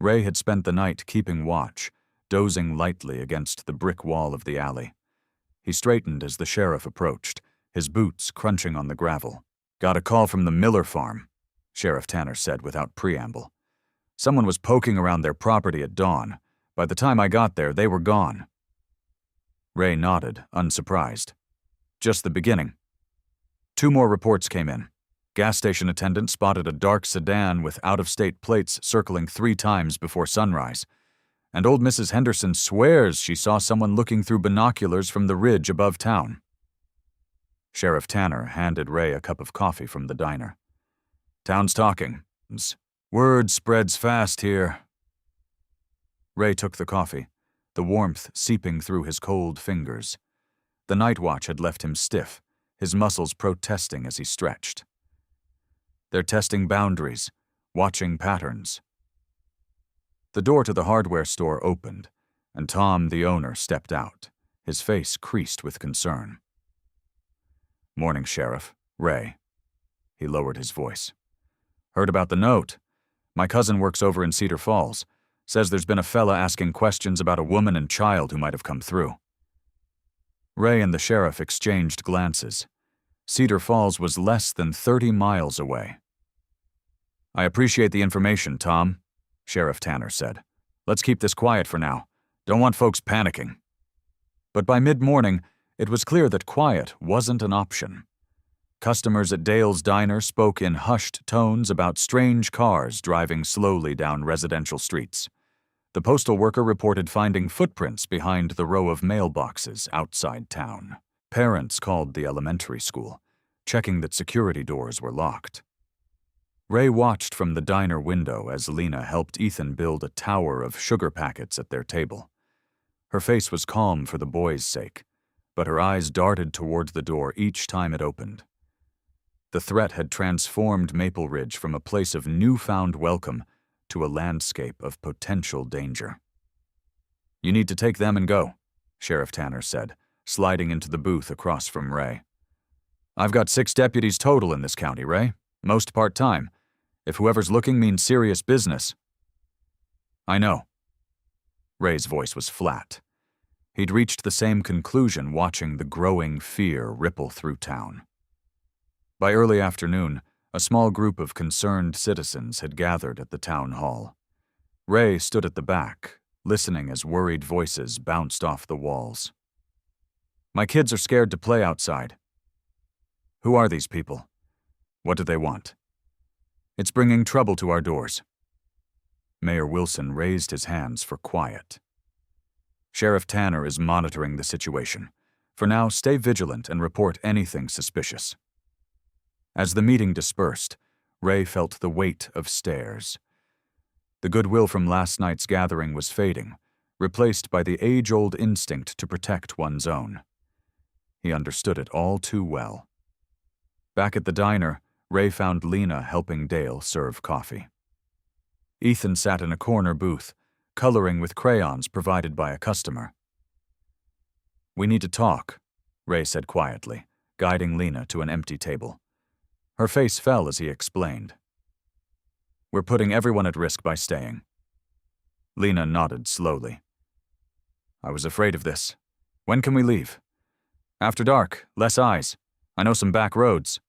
Ray had spent the night keeping watch, dozing lightly against the brick wall of the alley. He straightened as the sheriff approached, his boots crunching on the gravel. "Got a call from the Miller farm," Sheriff Tanner said without preamble. "Someone was poking around their property at dawn. By the time I got there, they were gone." Ray nodded, unsurprised. "Just the beginning." 2 more reports came in. Gas station attendant spotted a dark sedan with out-of-state plates circling 3 times before sunrise. And old Mrs. Henderson swears she saw someone looking through binoculars from the ridge above town. Sheriff Tanner handed Ray a cup of coffee from the diner. "Town's talking. Word spreads fast here." Ray took the coffee, the warmth seeping through his cold fingers. The night watch had left him stiff, his muscles protesting as he stretched. "They're testing boundaries, watching patterns." The door to the hardware store opened, and Tom, the owner, stepped out, his face creased with concern. "Morning, Sheriff. Ray." He lowered his voice. "Heard about the note. My cousin works over in Cedar Falls. Says there's been a fella asking questions about a woman and child who might have come through." Ray and the sheriff exchanged glances. Cedar Falls was less than 30 miles away. "I appreciate the information, Tom," Sheriff Tanner said. "Let's keep this quiet for now. Don't want folks panicking." But by mid-morning, it was clear that quiet wasn't an option. Customers at Dale's Diner spoke in hushed tones about strange cars driving slowly down residential streets. The postal worker reported finding footprints behind the row of mailboxes outside town. Parents called the elementary school, checking that security doors were locked. Ray watched from the diner window as Lena helped Ethan build a tower of sugar packets at their table. Her face was calm for the boys' sake, but her eyes darted toward the door each time it opened. The threat had transformed Maple Ridge from a place of newfound welcome to a landscape of potential danger. "You need to take them and go," Sheriff Tanner said, sliding into the booth across from Ray. "I've got 6 deputies total in this county, Ray, most part-time. If whoever's looking means serious business." "I know." Ray's voice was flat. He'd reached the same conclusion watching the growing fear ripple through town. By early afternoon, a small group of concerned citizens had gathered at the town hall. Ray stood at the back, listening as worried voices bounced off the walls. "My kids are scared to play outside." "Who are these people? What do they want?" "It's bringing trouble to our doors." Mayor Wilson raised his hands for quiet. "Sheriff Tanner is monitoring the situation. For now, stay vigilant and report anything suspicious." As the meeting dispersed, Ray felt the weight of stares. The goodwill from last night's gathering was fading, replaced by the age-old instinct to protect one's own. He understood it all too well. Back at the diner, Ray found Lena helping Dale serve coffee. Ethan sat in a corner booth, coloring with crayons provided by a customer. "We need to talk," Ray said quietly, guiding Lena to an empty table. Her face fell as he explained. "We're putting everyone at risk by staying." Lena nodded slowly. "I was afraid of this. When can we leave?" "After dark, less eyes. I know some back roads."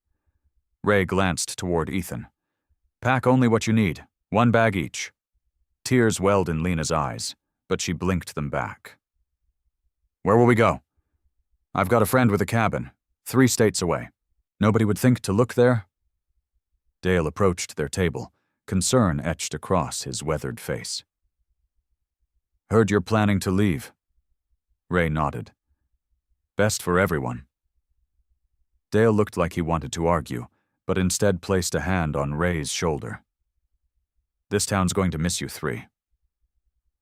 Ray glanced toward Ethan. "Pack only what you need, 1 bag each." Tears welled in Lena's eyes, but she blinked them back. "Where will we go?" "I've got a friend with a cabin, 3 states away. Nobody would think to look there?" Dale approached their table, concern etched across his weathered face. "Heard you're planning to leave." Ray nodded. "Best for everyone." Dale looked like he wanted to argue, but instead placed a hand on Ray's shoulder. "This town's going to miss you 3.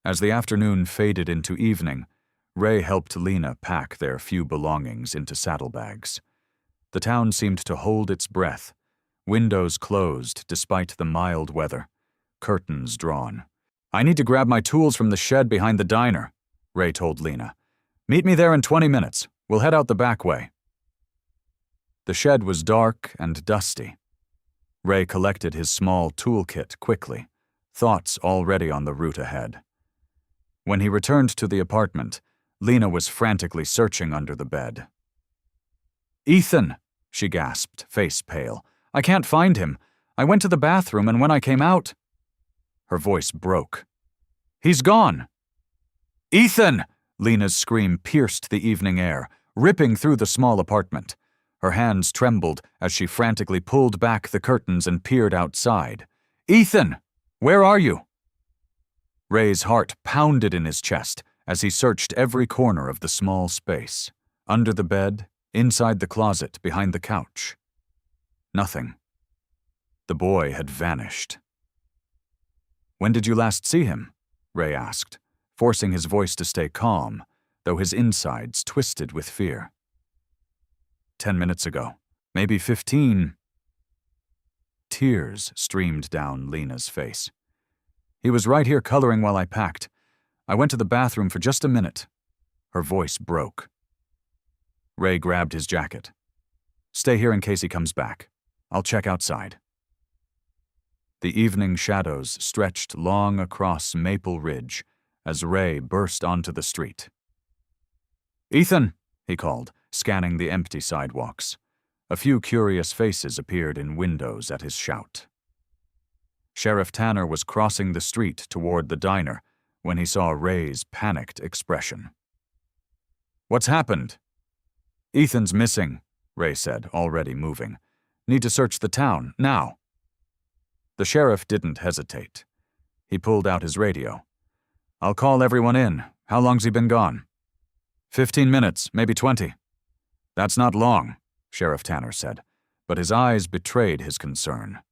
As the afternoon faded into evening, Ray helped Lena pack their few belongings into saddlebags. The town seemed to hold its breath, windows closed despite the mild weather, curtains drawn. "I need to grab my tools from the shed behind the diner," Ray told Lena. "Meet me there in 20 minutes. We'll head out the back way." The shed was dark and dusty. Ray collected his small toolkit quickly, thoughts already on the route ahead. When he returned to the apartment, Lena was frantically searching under the bed. "Ethan!" she gasped, face pale. "I can't find him. I went to the bathroom, and when I came out—" Her voice broke. "He's gone!" "Ethan!" Lena's scream pierced the evening air, ripping through the small apartment. Her hands trembled as she frantically pulled back the curtains and peered outside. "Ethan! Where are you?" Ray's heart pounded in his chest as he searched every corner of the small space, under the bed, inside the closet, behind the couch. Nothing. The boy had vanished. "When did you last see him?" Ray asked, forcing his voice to stay calm, though his insides twisted with fear. 10 minutes ago. Maybe 15. Tears streamed down Lena's face. "He was right here coloring while I packed. I went to the bathroom for just a minute." Her voice broke. Ray grabbed his jacket. "Stay here in case he comes back. I'll check outside." The evening shadows stretched long across Maple Ridge as Ray burst onto the street. "Ethan!" he called, scanning the empty sidewalks. A few curious faces appeared in windows at his shout. Sheriff Tanner was crossing the street toward the diner when he saw Ray's panicked expression. "What's happened?" "Ethan's missing," Ray said, already moving. "Need to search the town, now." The sheriff didn't hesitate. He pulled out his radio. "I'll call everyone in. How long's he been gone?" 15 minutes, maybe 20. "That's not long," Sheriff Tanner said, but his eyes betrayed his concern.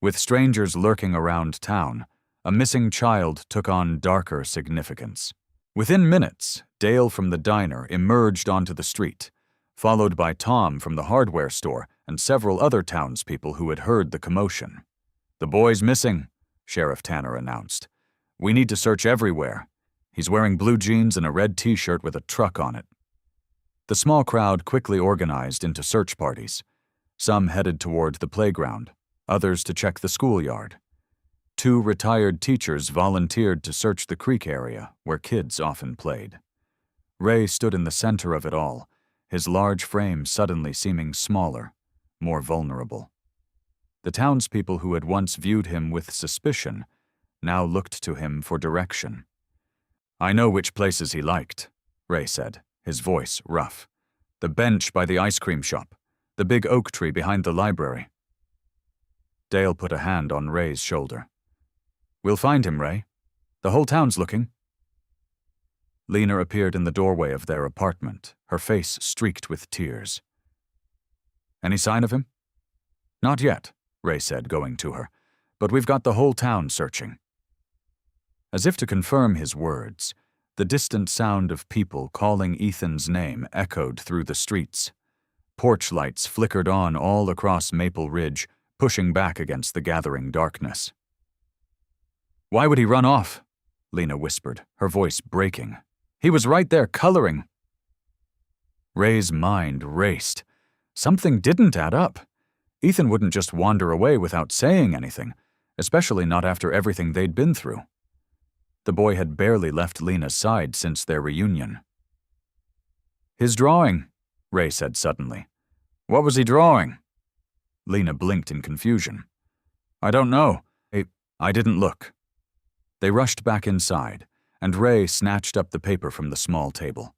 With strangers lurking around town, a missing child took on darker significance. Within minutes, Dale from the diner emerged onto the street, followed by Tom from the hardware store and several other townspeople who had heard the commotion. "The boy's missing," Sheriff Tanner announced. "We need to search everywhere. He's wearing blue jeans and a red t-shirt with a truck on it." The small crowd quickly organized into search parties. Some headed toward the playground, others to check the schoolyard. 2 retired teachers volunteered to search the creek area where kids often played. Ray stood in the center of it all, his large frame suddenly seeming smaller, more vulnerable. The townspeople who had once viewed him with suspicion now looked to him for direction. "I know which places he liked," Ray said, his voice rough. "The bench by the ice cream shop, the big oak tree behind the library." Dale put a hand on Ray's shoulder. "We'll find him, Ray. The whole town's looking." Lena appeared in the doorway of their apartment, her face streaked with tears. "Any sign of him?" "Not yet," Ray said, going to her, "but we've got the whole town searching." As if to confirm his words, the distant sound of people calling Ethan's name echoed through the streets. Porch lights flickered on all across Maple Ridge, pushing back against the gathering darkness. "Why would he run off?" Lena whispered, her voice breaking. "He was right there coloring." Ray's mind raced. Something didn't add up. Ethan wouldn't just wander away without saying anything, especially not after everything they'd been through. The boy had barely left Lena's side since their reunion. "His drawing," Ray said suddenly. "What was he drawing?" Lena blinked in confusion. "I don't know. I didn't look." They rushed back inside, and Ray snatched up the paper from the small table.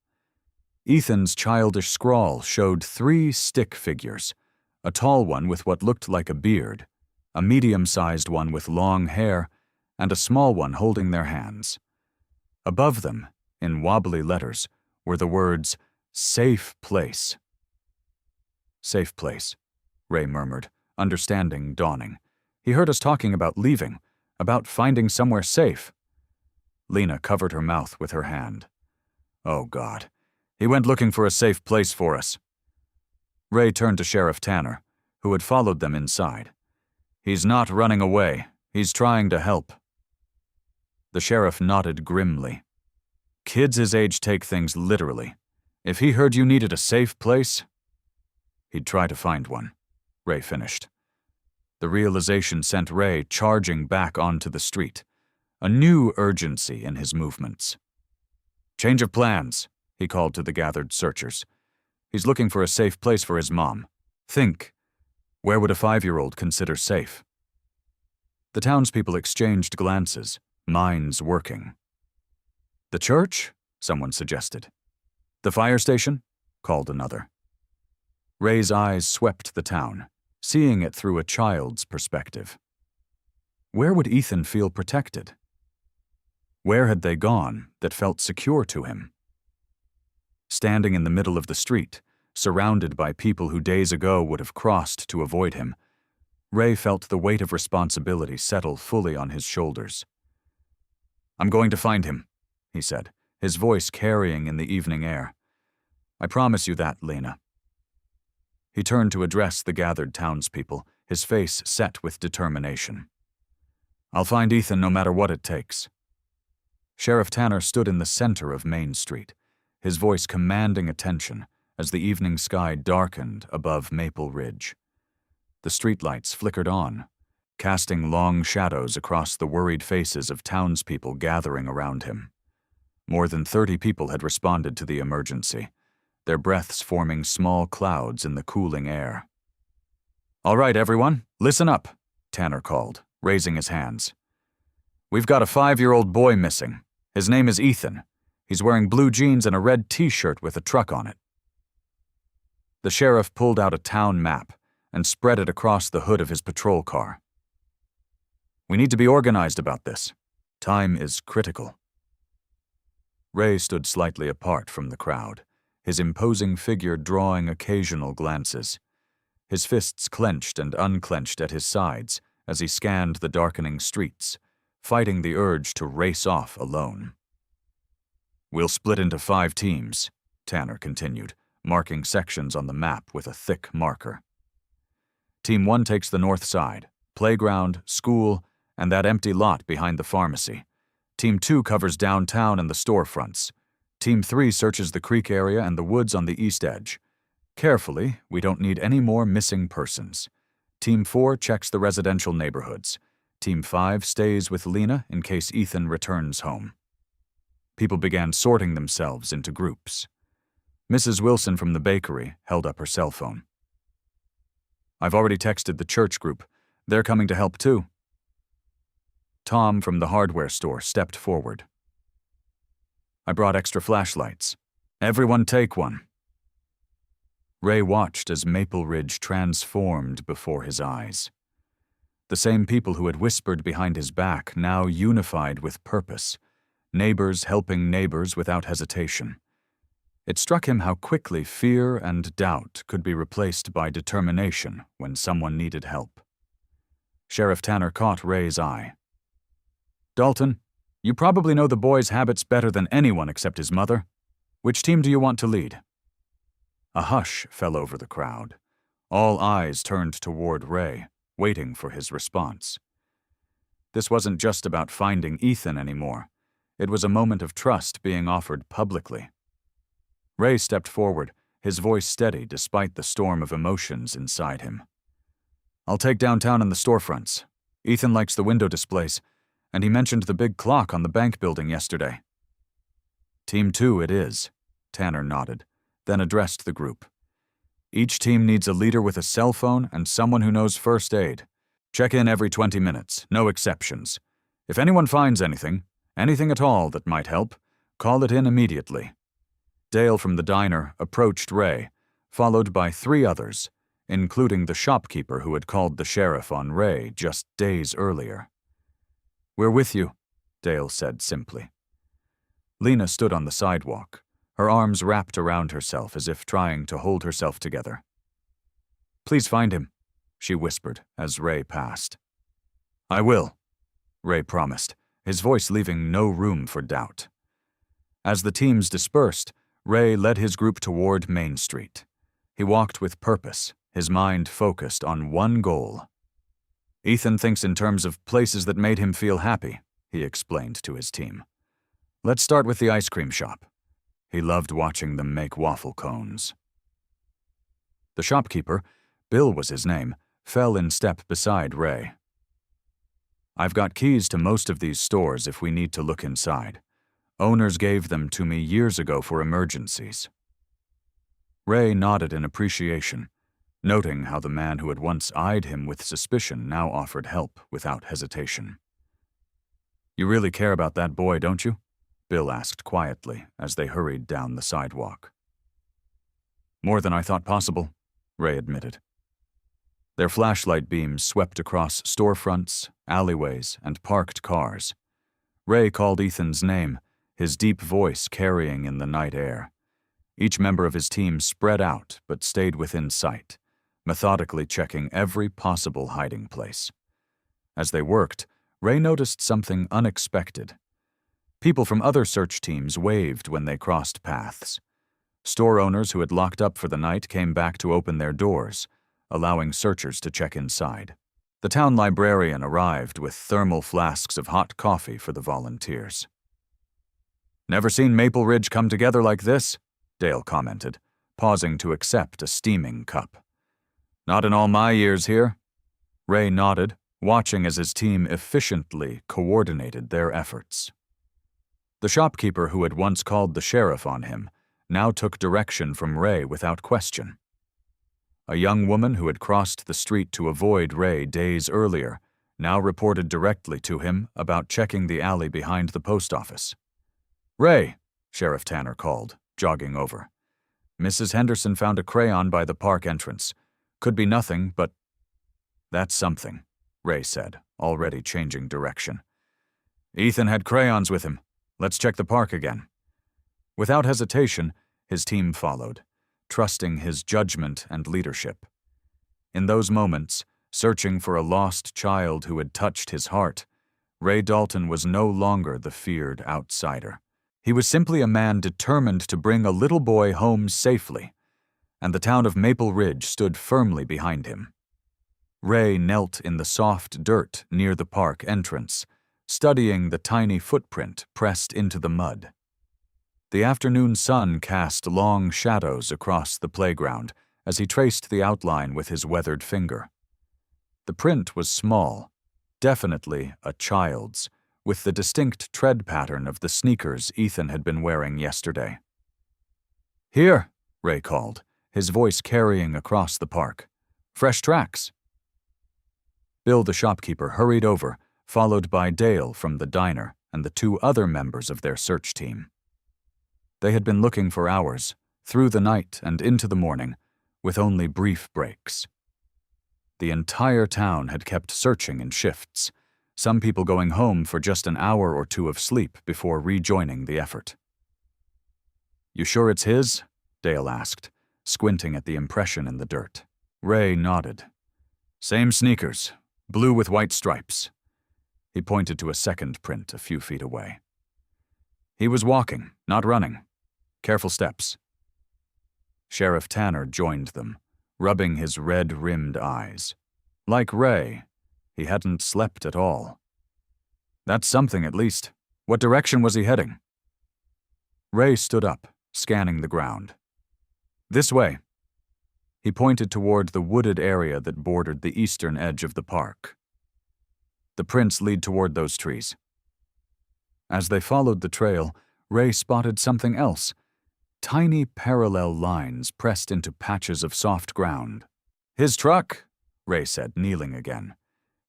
Ethan's childish scrawl showed 3 stick figures, a tall one with what looked like a beard, a medium-sized one with long hair, and a small one holding their hands. Above them, in wobbly letters, were the words, "Safe place." "Safe place," Ray murmured, understanding dawning. "He heard us talking about leaving, about finding somewhere safe." Lena covered her mouth with her hand. "Oh, God. He went looking for a safe place for us." Ray turned to Sheriff Tanner, who had followed them inside. "He's not running away. He's trying to help." The sheriff nodded grimly. "Kids his age take things literally. If he heard you needed a safe place, he'd try to find one," Ray finished. The realization sent Ray charging back onto the street, a new urgency in his movements. "Change of plans," he called to the gathered searchers. "He's looking for a safe place for his mom. Think, where would a 5-year-old consider safe?" The townspeople exchanged glances, minds working. "The church?" someone suggested. "The fire station?" called another. Ray's eyes swept the town, seeing it through a child's perspective. Where would Ethan feel protected? Where had they gone that felt secure to him? Standing in the middle of the street, surrounded by people who days ago would have crossed to avoid him, Ray felt the weight of responsibility settle fully on his shoulders. "I'm going to find him," he said, his voice carrying in the evening air. "I promise you that, Lena." He turned to address the gathered townspeople, his face set with determination. "I'll find Ethan no matter what it takes." Sheriff Tanner stood in the center of Main Street, his voice commanding attention as the evening sky darkened above Maple Ridge. The streetlights flickered on, casting long shadows across the worried faces of townspeople gathering around him. More than 30 people had responded to the emergency, their breaths forming small clouds in the cooling air. "All right, everyone, listen up," Tanner called, raising his hands. "We've got a 5-year-old boy missing. His name is Ethan. He's wearing blue jeans and a red t-shirt with a truck on it." The sheriff pulled out a town map and spread it across the hood of his patrol car. "We need to be organized about this. Time is critical." Ray stood slightly apart from the crowd, his imposing figure drawing occasional glances. His fists clenched and unclenched at his sides as he scanned the darkening streets, fighting the urge to race off alone. "We'll split into 5 teams, Tanner continued, marking sections on the map with a thick marker. "Team 1 takes the north side, playground, school, and that empty lot behind the pharmacy. Team 2 covers downtown and the storefronts. Team 3 searches the creek area and the woods on the east edge. Carefully, we don't need any more missing persons. Team 4 checks the residential neighborhoods. Team 5 stays with Lena in case Ethan returns home." People began sorting themselves into groups. Mrs. Wilson from the bakery held up her cell phone. "I've already texted the church group. They're coming to help too." Tom from the hardware store stepped forward. "I brought extra flashlights. Everyone take one." Ray watched as Maple Ridge transformed before his eyes. The same people who had whispered behind his back now unified with purpose, neighbors helping neighbors without hesitation. It struck him how quickly fear and doubt could be replaced by determination when someone needed help. Sheriff Tanner caught Ray's eye. "Dalton, you probably know the boy's habits better than anyone except his mother. Which team do you want to lead?" A hush fell over the crowd. All eyes turned toward Ray, waiting for his response. This wasn't just about finding Ethan anymore. It was a moment of trust being offered publicly. Ray stepped forward, his voice steady despite the storm of emotions inside him. "I'll take downtown and the storefronts. Ethan likes the window displays, and he mentioned the big clock on the bank building yesterday." "Team 2 it is," Tanner nodded, then addressed the group. "Each team needs a leader with a cell phone and someone who knows first aid. Check in every 20 minutes, no exceptions. If anyone finds anything at all that might help, call it in immediately." Dale from the diner approached Ray, followed by 3 others, including the shopkeeper who had called the sheriff on Ray just days earlier. "We're with you," Dale said simply. Lena stood on the sidewalk, her arms wrapped around herself as if trying to hold herself together. "Please find him," she whispered as Ray passed. "I will," Ray promised, his voice leaving no room for doubt. As the teams dispersed, Ray led his group toward Main Street. He walked with purpose, his mind focused on one goal. "Ethan thinks in terms of places that made him feel happy," he explained to his team. "Let's start with the ice cream shop. He loved watching them make waffle cones." The shopkeeper, Bill was his name, fell in step beside Ray. "I've got keys to most of these stores if we need to look inside. Owners gave them to me years ago for emergencies." Ray nodded in appreciation, noting how the man who had once eyed him with suspicion now offered help without hesitation. "You really care about that boy, don't you?" Bill asked quietly as they hurried down the sidewalk. "More than I thought possible," Ray admitted. Their flashlight beams swept across storefronts, alleyways, and parked cars. Ray called Ethan's name, his deep voice carrying in the night air. Each member of his team spread out but stayed within sight, methodically checking every possible hiding place. As they worked, Ray noticed something unexpected. People from other search teams waved when they crossed paths. Store owners who had locked up for the night came back to open their doors, allowing searchers to check inside. The town librarian arrived with thermal flasks of hot coffee for the volunteers. "Never seen Maple Ridge come together like this," Dale commented, pausing to accept a steaming cup. "Not in all my years here." Ray nodded, watching as his team efficiently coordinated their efforts. The shopkeeper who had once called the sheriff on him now took direction from Ray without question. A young woman who had crossed the street to avoid Ray days earlier now reported directly to him about checking the alley behind the post office. "Ray," Sheriff Tanner called, jogging over. "Mrs. Henderson found a crayon by the park entrance. Could be nothing, but—" "That's something," Ray said, already changing direction. "Ethan had crayons with him. Let's check the park again." Without hesitation, his team followed, trusting his judgment and leadership. In those moments, searching for a lost child who had touched his heart, Ray Dalton was no longer the feared outsider. He was simply a man determined to bring a little boy home safely, and the town of Maple Ridge stood firmly behind him. Ray knelt in the soft dirt near the park entrance, studying the tiny footprint pressed into the mud. The afternoon sun cast long shadows across the playground as he traced the outline with his weathered finger. The print was small, definitely a child's, with the distinct tread pattern of the sneakers Ethan had been wearing yesterday. "Here," Ray called, his voice carrying across the park. "Fresh tracks." Bill the shopkeeper hurried over, followed by Dale from the diner and the two other members of their search team. They had been looking for hours, through the night and into the morning, with only brief breaks. The entire town had kept searching in shifts, some people going home for just an hour or two of sleep before rejoining the effort. "You sure it's his?" Dale asked, squinting at the impression in the dirt. Ray nodded. "Same sneakers, blue with white stripes." He pointed to a second print a few feet away. "He was walking, not running. Careful steps." Sheriff Tanner joined them, rubbing his red-rimmed eyes. Like Ray, he hadn't slept at all. "That's something, at least. What direction was he heading?" Ray stood up, scanning the ground. "This way." He pointed toward the wooded area that bordered the eastern edge of the park. "The prints lead toward those trees." As they followed the trail, Ray spotted something else. Tiny parallel lines pressed into patches of soft ground. "His truck," Ray said, kneeling again.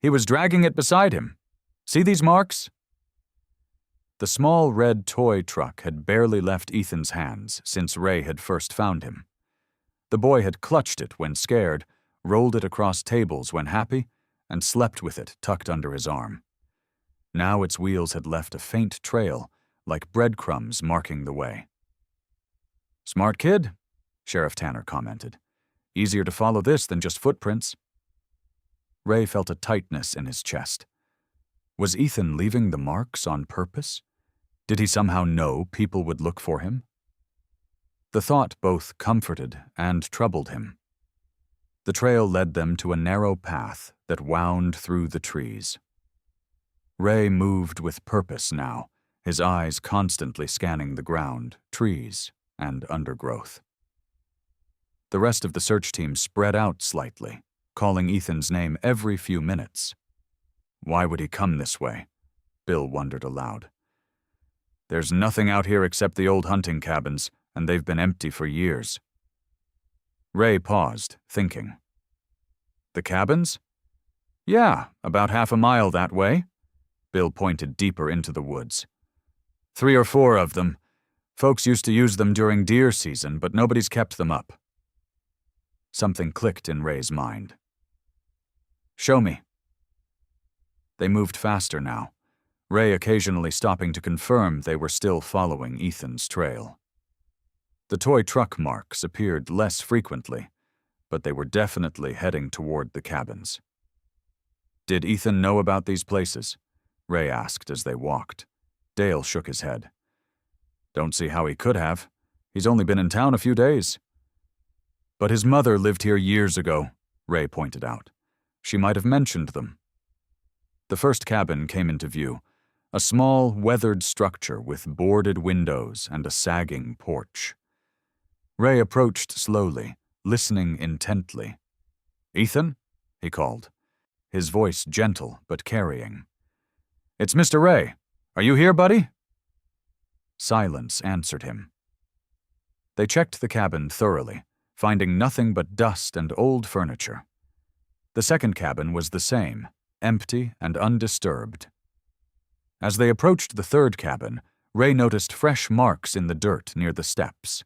"He was dragging it beside him. See these marks?" The small red toy truck had barely left Ethan's hands since Ray had first found him. The boy had clutched it when scared, rolled it across tables when happy, and slept with it tucked under his arm. Now its wheels had left a faint trail, like breadcrumbs marking the way. "Smart kid," Sheriff Tanner commented. "Easier to follow this than just footprints." Ray felt a tightness in his chest. Was Ethan leaving the marks on purpose? Did he somehow know people would look for him? The thought both comforted and troubled him. The trail led them to a narrow path that wound through the trees. Ray moved with purpose now, his eyes constantly scanning the ground, trees, and undergrowth. The rest of the search team spread out slightly, calling Ethan's name every few minutes. Why would he come this way? Bill wondered aloud. There's nothing out here except the old hunting cabins, and they've been empty for years. Ray paused, thinking. The cabins? Yeah, about half a mile that way. Bill pointed deeper into the woods. 3 or 4 of them. Folks used to use them during deer season, but nobody's kept them up. Something clicked in Ray's mind. Show me. They moved faster now, Ray occasionally stopping to confirm they were still following Ethan's trail. The toy truck marks appeared less frequently, but they were definitely heading toward the cabins. Did Ethan know about these places? Ray asked as they walked. Dale shook his head. Don't see how he could have. He's only been in town a few days. But his mother lived here years ago, Ray pointed out. She might have mentioned them. The first cabin came into view, a small, weathered structure with boarded windows and a sagging porch. Ray approached slowly, listening intently. Ethan? He called, his voice gentle but carrying. It's Mr. Ray. Are you here, buddy? Silence answered him. They checked the cabin thoroughly, finding nothing but dust and old furniture. The second cabin was the same, empty and undisturbed. As they approached the third cabin, Ray noticed fresh marks in the dirt near the steps.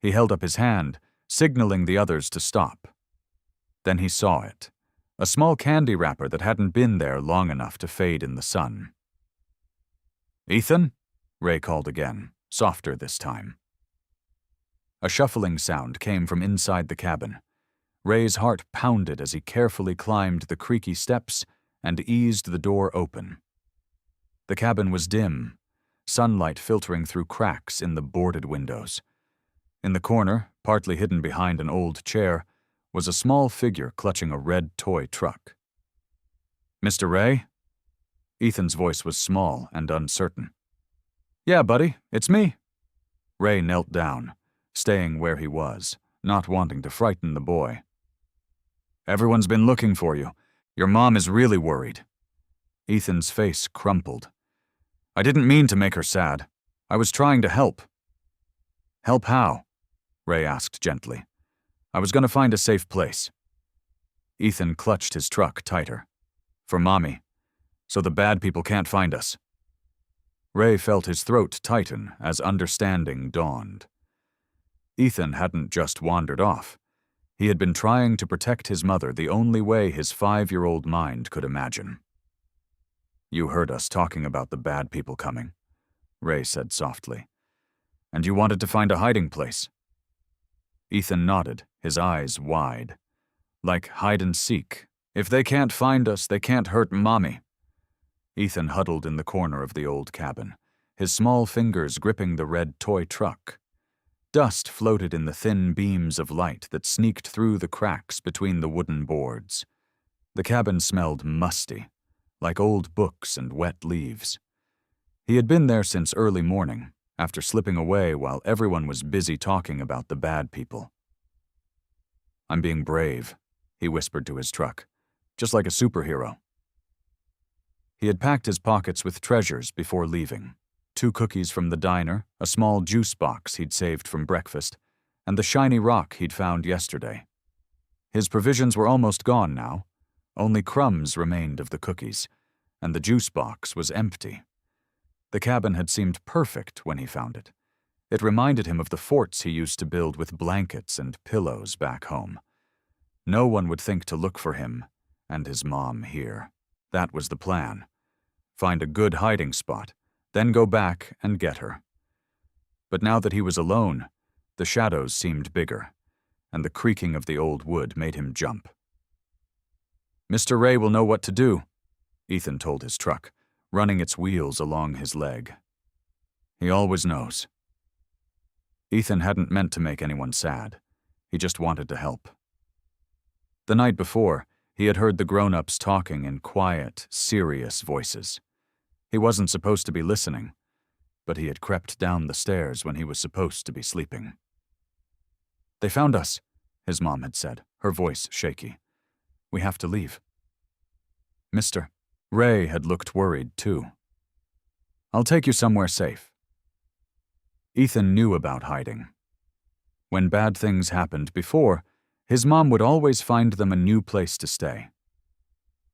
He held up his hand, signaling the others to stop. Then he saw it, a small candy wrapper that hadn't been there long enough to fade in the sun. Ethan? Ray called again, softer this time. A shuffling sound came from inside the cabin. Ray's heart pounded as he carefully climbed the creaky steps and eased the door open. The cabin was dim, sunlight filtering through cracks in the boarded windows. In the corner, partly hidden behind an old chair, was a small figure clutching a red toy truck. Mr. Ray? Ethan's voice was small and uncertain. Yeah, buddy, it's me. Ray knelt down, staying where he was, not wanting to frighten the boy. Everyone's been looking for you. Your mom is really worried. Ethan's face crumpled. I didn't mean to make her sad. I was trying to help. Help how? Ray asked gently. I was going to find a safe place. Ethan clutched his truck tighter. For Mommy, so the bad people can't find us. Ray felt his throat tighten as understanding dawned. Ethan hadn't just wandered off. He had been trying to protect his mother the only way his 5-year-old mind could imagine. You heard us talking about the bad people coming, Ray said softly. And you wanted to find a hiding place. Ethan nodded, his eyes wide. Like hide and seek. If they can't find us, they can't hurt Mommy. Ethan huddled in the corner of the old cabin, his small fingers gripping the red toy truck. Dust floated in the thin beams of light that sneaked through the cracks between the wooden boards. The cabin smelled musty, like old books and wet leaves. He had been there since early morning, after slipping away while everyone was busy talking about the bad people. I'm being brave, he whispered to his truck, just like a superhero. He had packed his pockets with treasures before leaving. 2 cookies from the diner, a small juice box he'd saved from breakfast, and the shiny rock he'd found yesterday. His provisions were almost gone now. Only crumbs remained of the cookies, and the juice box was empty. The cabin had seemed perfect when he found it. It reminded him of the forts he used to build with blankets and pillows back home. No one would think to look for him and his mom here. That was the plan. Find a good hiding spot, then go back and get her. But now that he was alone, the shadows seemed bigger, and the creaking of the old wood made him jump. Mr. Ray will know what to do, Ethan told his truck, running its wheels along his leg. He always knows. Ethan hadn't meant to make anyone sad. He just wanted to help. The night before, he had heard the grown-ups talking in quiet, serious voices. He wasn't supposed to be listening, but he had crept down the stairs when he was supposed to be sleeping. They found us, his mom had said, her voice shaky. We have to leave. Mister. Ray had looked worried, too. I'll take you somewhere safe. Ethan knew about hiding. When bad things happened before, his mom would always find them a new place to stay.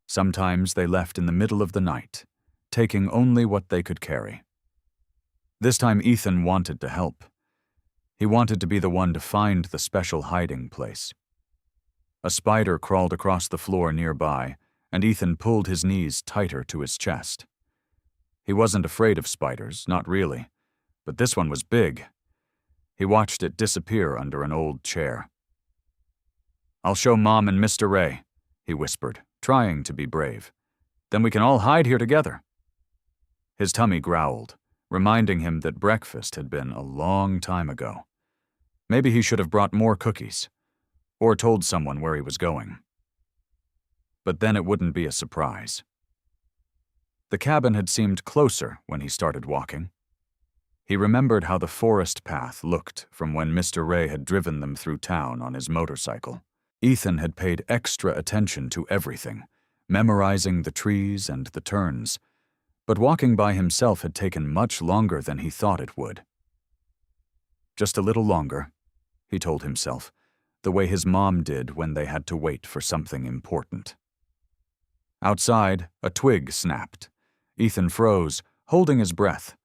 Sometimes they left in the middle of the night, taking only what they could carry. This time Ethan wanted to help. He wanted to be the one to find the special hiding place. A spider crawled across the floor nearby, and Ethan pulled his knees tighter to his chest. He wasn't afraid of spiders, not really, but this one was big. He watched it disappear under an old chair. I'll show Mom and Mr. Ray, he whispered, trying to be brave. Then we can all hide here together. His tummy growled, reminding him that breakfast had been a long time ago. Maybe he should have brought more cookies, or told someone where he was going. But then it wouldn't be a surprise. The cabin had seemed closer when he started walking. He remembered how the forest path looked from when Mr. Ray had driven them through town on his motorcycle. Ethan had paid extra attention to everything, memorizing the trees and the turns, but walking by himself had taken much longer than he thought it would. Just a little longer, he told himself, the way his mom did when they had to wait for something important. Outside, a twig snapped. Ethan froze, holding his breath.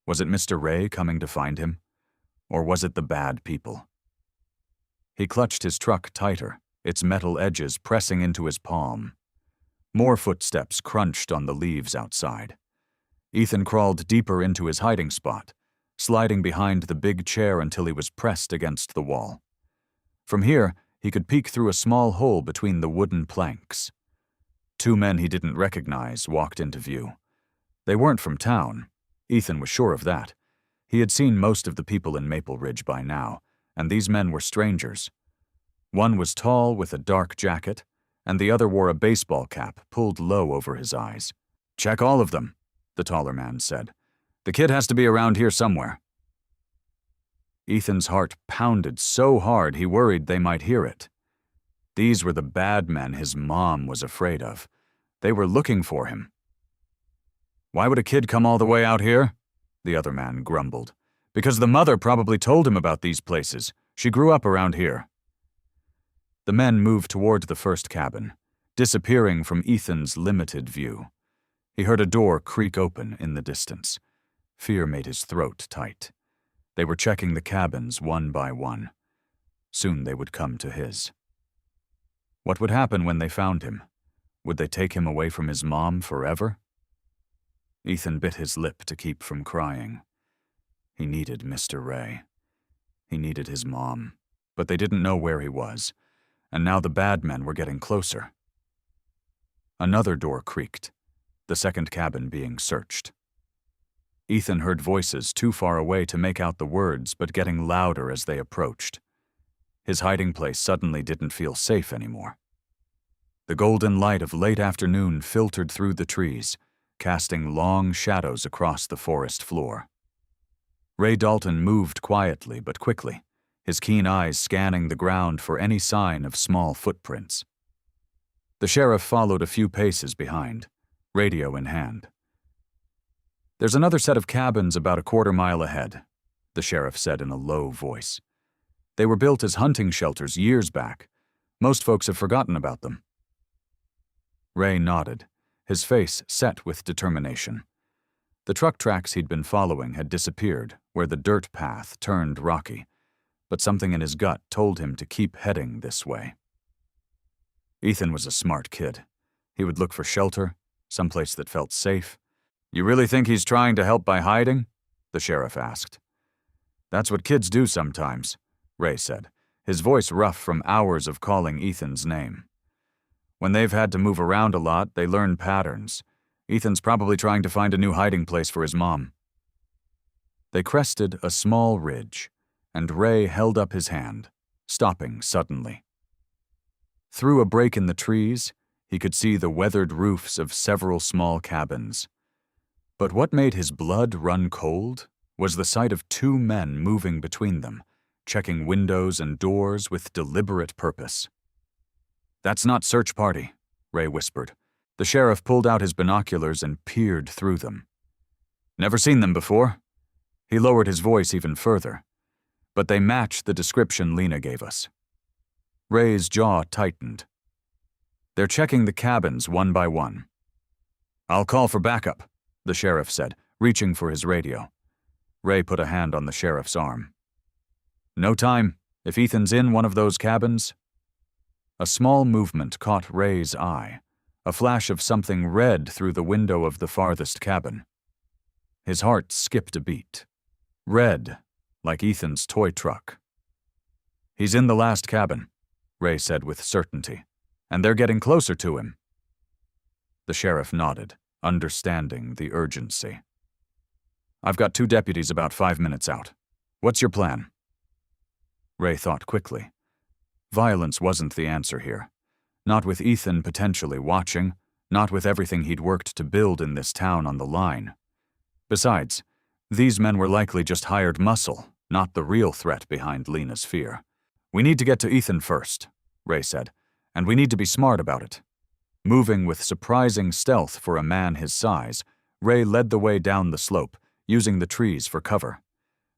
Was it Mr. Ray coming to find him? Or was it the bad people? He clutched his truck tighter, its metal edges pressing into his palm. More footsteps crunched on the leaves outside. Ethan crawled deeper into his hiding spot, sliding behind the big chair until he was pressed against the wall. From here, he could peek through a small hole between the wooden planks. Two men he didn't recognize walked into view. They weren't from town. Ethan was sure of that. He had seen most of the people in Maple Ridge by now, and these men were strangers. One was tall with a dark jacket, and the other wore a baseball cap pulled low over his eyes. "Check all of them," the taller man said. "The kid has to be around here somewhere." Ethan's heart pounded so hard he worried they might hear it. These were the bad men his mom was afraid of. They were looking for him. "Why would a kid come all the way out here?" the other man grumbled. "Because the mother probably told him about these places. She grew up around here." The men moved toward the first cabin, disappearing from Ethan's limited view. He heard a door creak open in the distance. Fear made his throat tight. They were checking the cabins one by one. Soon they would come to his. What would happen when they found him? Would they take him away from his mom forever? Ethan bit his lip to keep from crying. He needed Mr. Ray. He needed his mom, but they didn't know where he was, and now the bad men were getting closer. Another door creaked, the second cabin being searched. Ethan heard voices too far away to make out the words, but getting louder as they approached. His hiding place suddenly didn't feel safe anymore. The golden light of late afternoon filtered through the trees, casting long shadows across the forest floor. Ray Dalton moved quietly but quickly, his keen eyes scanning the ground for any sign of small footprints. The sheriff followed a few paces behind, radio in hand. "There's another set of cabins about a quarter-mile ahead," the sheriff said in a low voice. "They were built as hunting shelters years back. Most folks have forgotten about them." Ray nodded, his face set with determination. The truck tracks he'd been following had disappeared where the dirt path turned rocky, but something in his gut told him to keep heading this way. Ethan was a smart kid. He would look for shelter, someplace that felt safe. "You really think he's trying to help by hiding?" the sheriff asked. "That's what kids do sometimes," Ray said, his voice rough from hours of calling Ethan's name. "When they've had to move around a lot, they learn patterns. Ethan's probably trying to find a new hiding place for his mom." They crested a small ridge, and Ray held up his hand, stopping suddenly. Through a break in the trees, he could see the weathered roofs of several small cabins. But what made his blood run cold was the sight of two men moving between them, checking windows and doors with deliberate purpose. "That's not search party," Ray whispered. The sheriff pulled out his binoculars and peered through them. "Never seen them before?" He lowered his voice even further. "But they match the description Lena gave us." Ray's jaw tightened. "They're checking the cabins one by one." "I'll call for backup," the sheriff said, reaching for his radio. Ray put a hand on the sheriff's arm. "No time. If Ethan's in one of those cabins—" A small movement caught Ray's eye, a flash of something red through the window of the farthest cabin. His heart skipped a beat. Red, like Ethan's toy truck. "He's in the last cabin," Ray said with certainty, "and they're getting closer to him." The sheriff nodded, understanding the urgency. "I've got 2 deputies about 5 minutes out. What's your plan?" Ray thought quickly. Violence wasn't the answer here. Not with Ethan potentially watching, not with everything he'd worked to build in this town on the line. Besides, these men were likely just hired muscle, not the real threat behind Lena's fear. "We need to get to Ethan first," Ray said, "and we need to be smart about it." Moving with surprising stealth for a man his size, Ray led the way down the slope, using the trees for cover.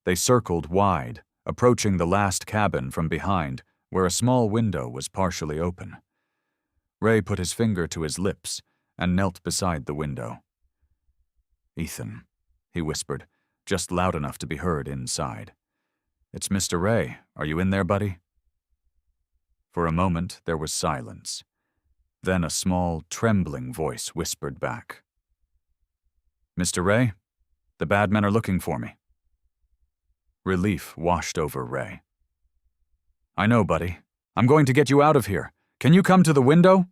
They circled wide, approaching the last cabin from behind, where a small window was partially open. Ray put his finger to his lips and knelt beside the window. "Ethan," he whispered, just loud enough to be heard inside. "It's Mr. Ray. Are you in there, buddy?" For a moment, there was silence. Then a small, trembling voice whispered back. "Mr. Ray, the bad men are looking for me." Relief washed over Ray. "I know, buddy. I'm going to get you out of here. Can you come to the window?"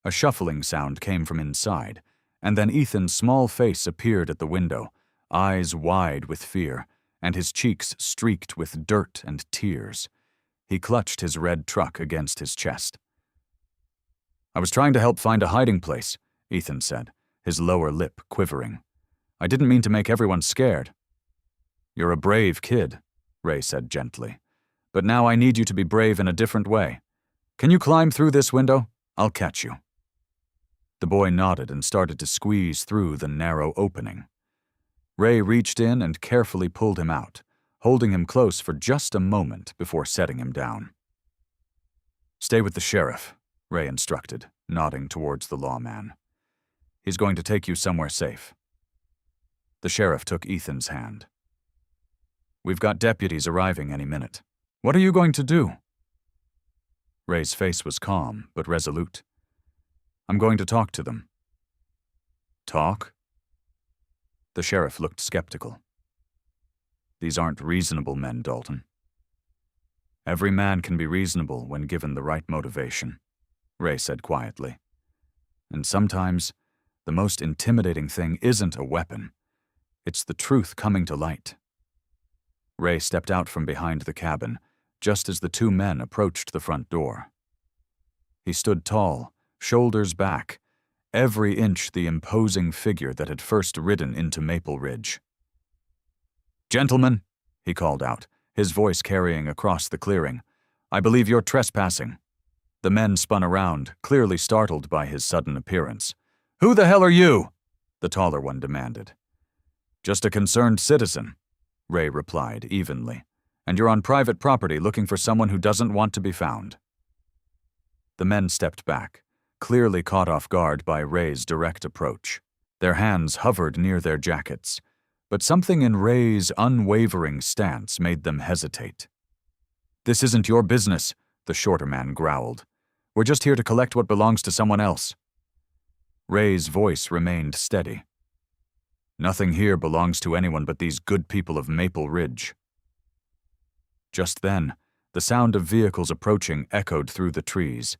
A shuffling sound came from inside, and then Ethan's small face appeared at the window, eyes wide with fear, and his cheeks streaked with dirt and tears. He clutched his red truck against his chest. "I was trying to help find a hiding place," Ethan said, his lower lip quivering. "I didn't mean to make everyone scared." "You're a brave kid," Ray said gently. "But now I need you to be brave in a different way. Can you climb through this window? I'll catch you." The boy nodded and started to squeeze through the narrow opening. Ray reached in and carefully pulled him out, holding him close for just a moment before setting him down. "Stay with the sheriff," Ray instructed, nodding towards the lawman. "He's going to take you somewhere safe." The sheriff took Ethan's hand. "We've got deputies arriving any minute. What are you going to do?" Ray's face was calm, but resolute. "I'm going to talk to them." "Talk?" The sheriff looked skeptical. "These aren't reasonable men, Dalton." "Every man can be reasonable when given the right motivation," Ray said quietly. "And sometimes, the most intimidating thing isn't a weapon. It's the truth coming to light." Ray stepped out from behind the cabin, just as the 2 men approached the front door. He stood tall, shoulders back, every inch the imposing figure that had first ridden into Maple Ridge. "Gentlemen," he called out, his voice carrying across the clearing, "I believe you're trespassing." The men spun around, clearly startled by his sudden appearance. "Who the hell are you?" the taller one demanded. "Just a concerned citizen," Ray replied evenly, "and you're on private property looking for someone who doesn't want to be found." The men stepped back, clearly caught off guard by Ray's direct approach. Their hands hovered near their jackets, but something in Ray's unwavering stance made them hesitate. "This isn't your business," the shorter man growled. "We're just here to collect what belongs to someone else." Ray's voice remained steady. "Nothing here belongs to anyone but these good people of Maple Ridge." Just then, the sound of vehicles approaching echoed through the trees.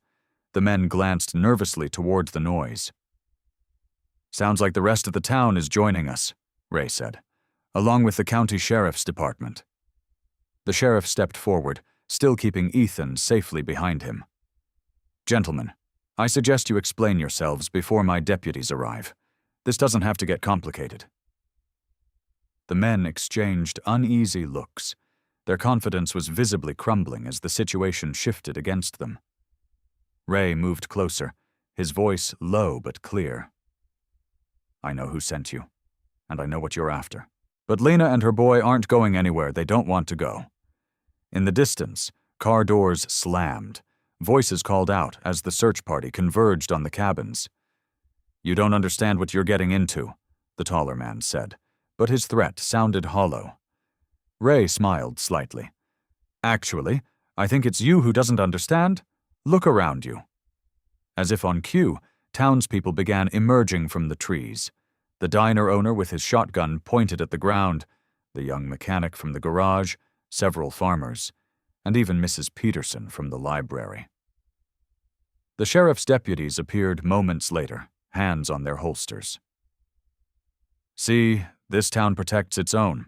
The men glanced nervously toward the noise. "Sounds like the rest of the town is joining us," Ray said, "along with the county sheriff's department." The sheriff stepped forward, still keeping Ethan safely behind him. "Gentlemen, I suggest you explain yourselves before my deputies arrive. This doesn't have to get complicated." The men exchanged uneasy looks. Their confidence was visibly crumbling as the situation shifted against them. Ray moved closer, his voice low but clear. I know who sent you, and I know what you're after. But Lena and her boy aren't going anywhere they don't want to go. In the distance, car doors slammed. Voices called out as the search party converged on the cabins. You don't understand what you're getting into, the taller man said, but his threat sounded hollow. Ray smiled slightly. Actually, I think it's you who doesn't understand. Look around you. As if on cue, townspeople began emerging from the trees. The diner owner with his shotgun pointed at the ground, the young mechanic from the garage, several farmers, and even Mrs. Peterson from the library. The sheriff's deputies appeared moments later, hands on their holsters. See, this town protects its own,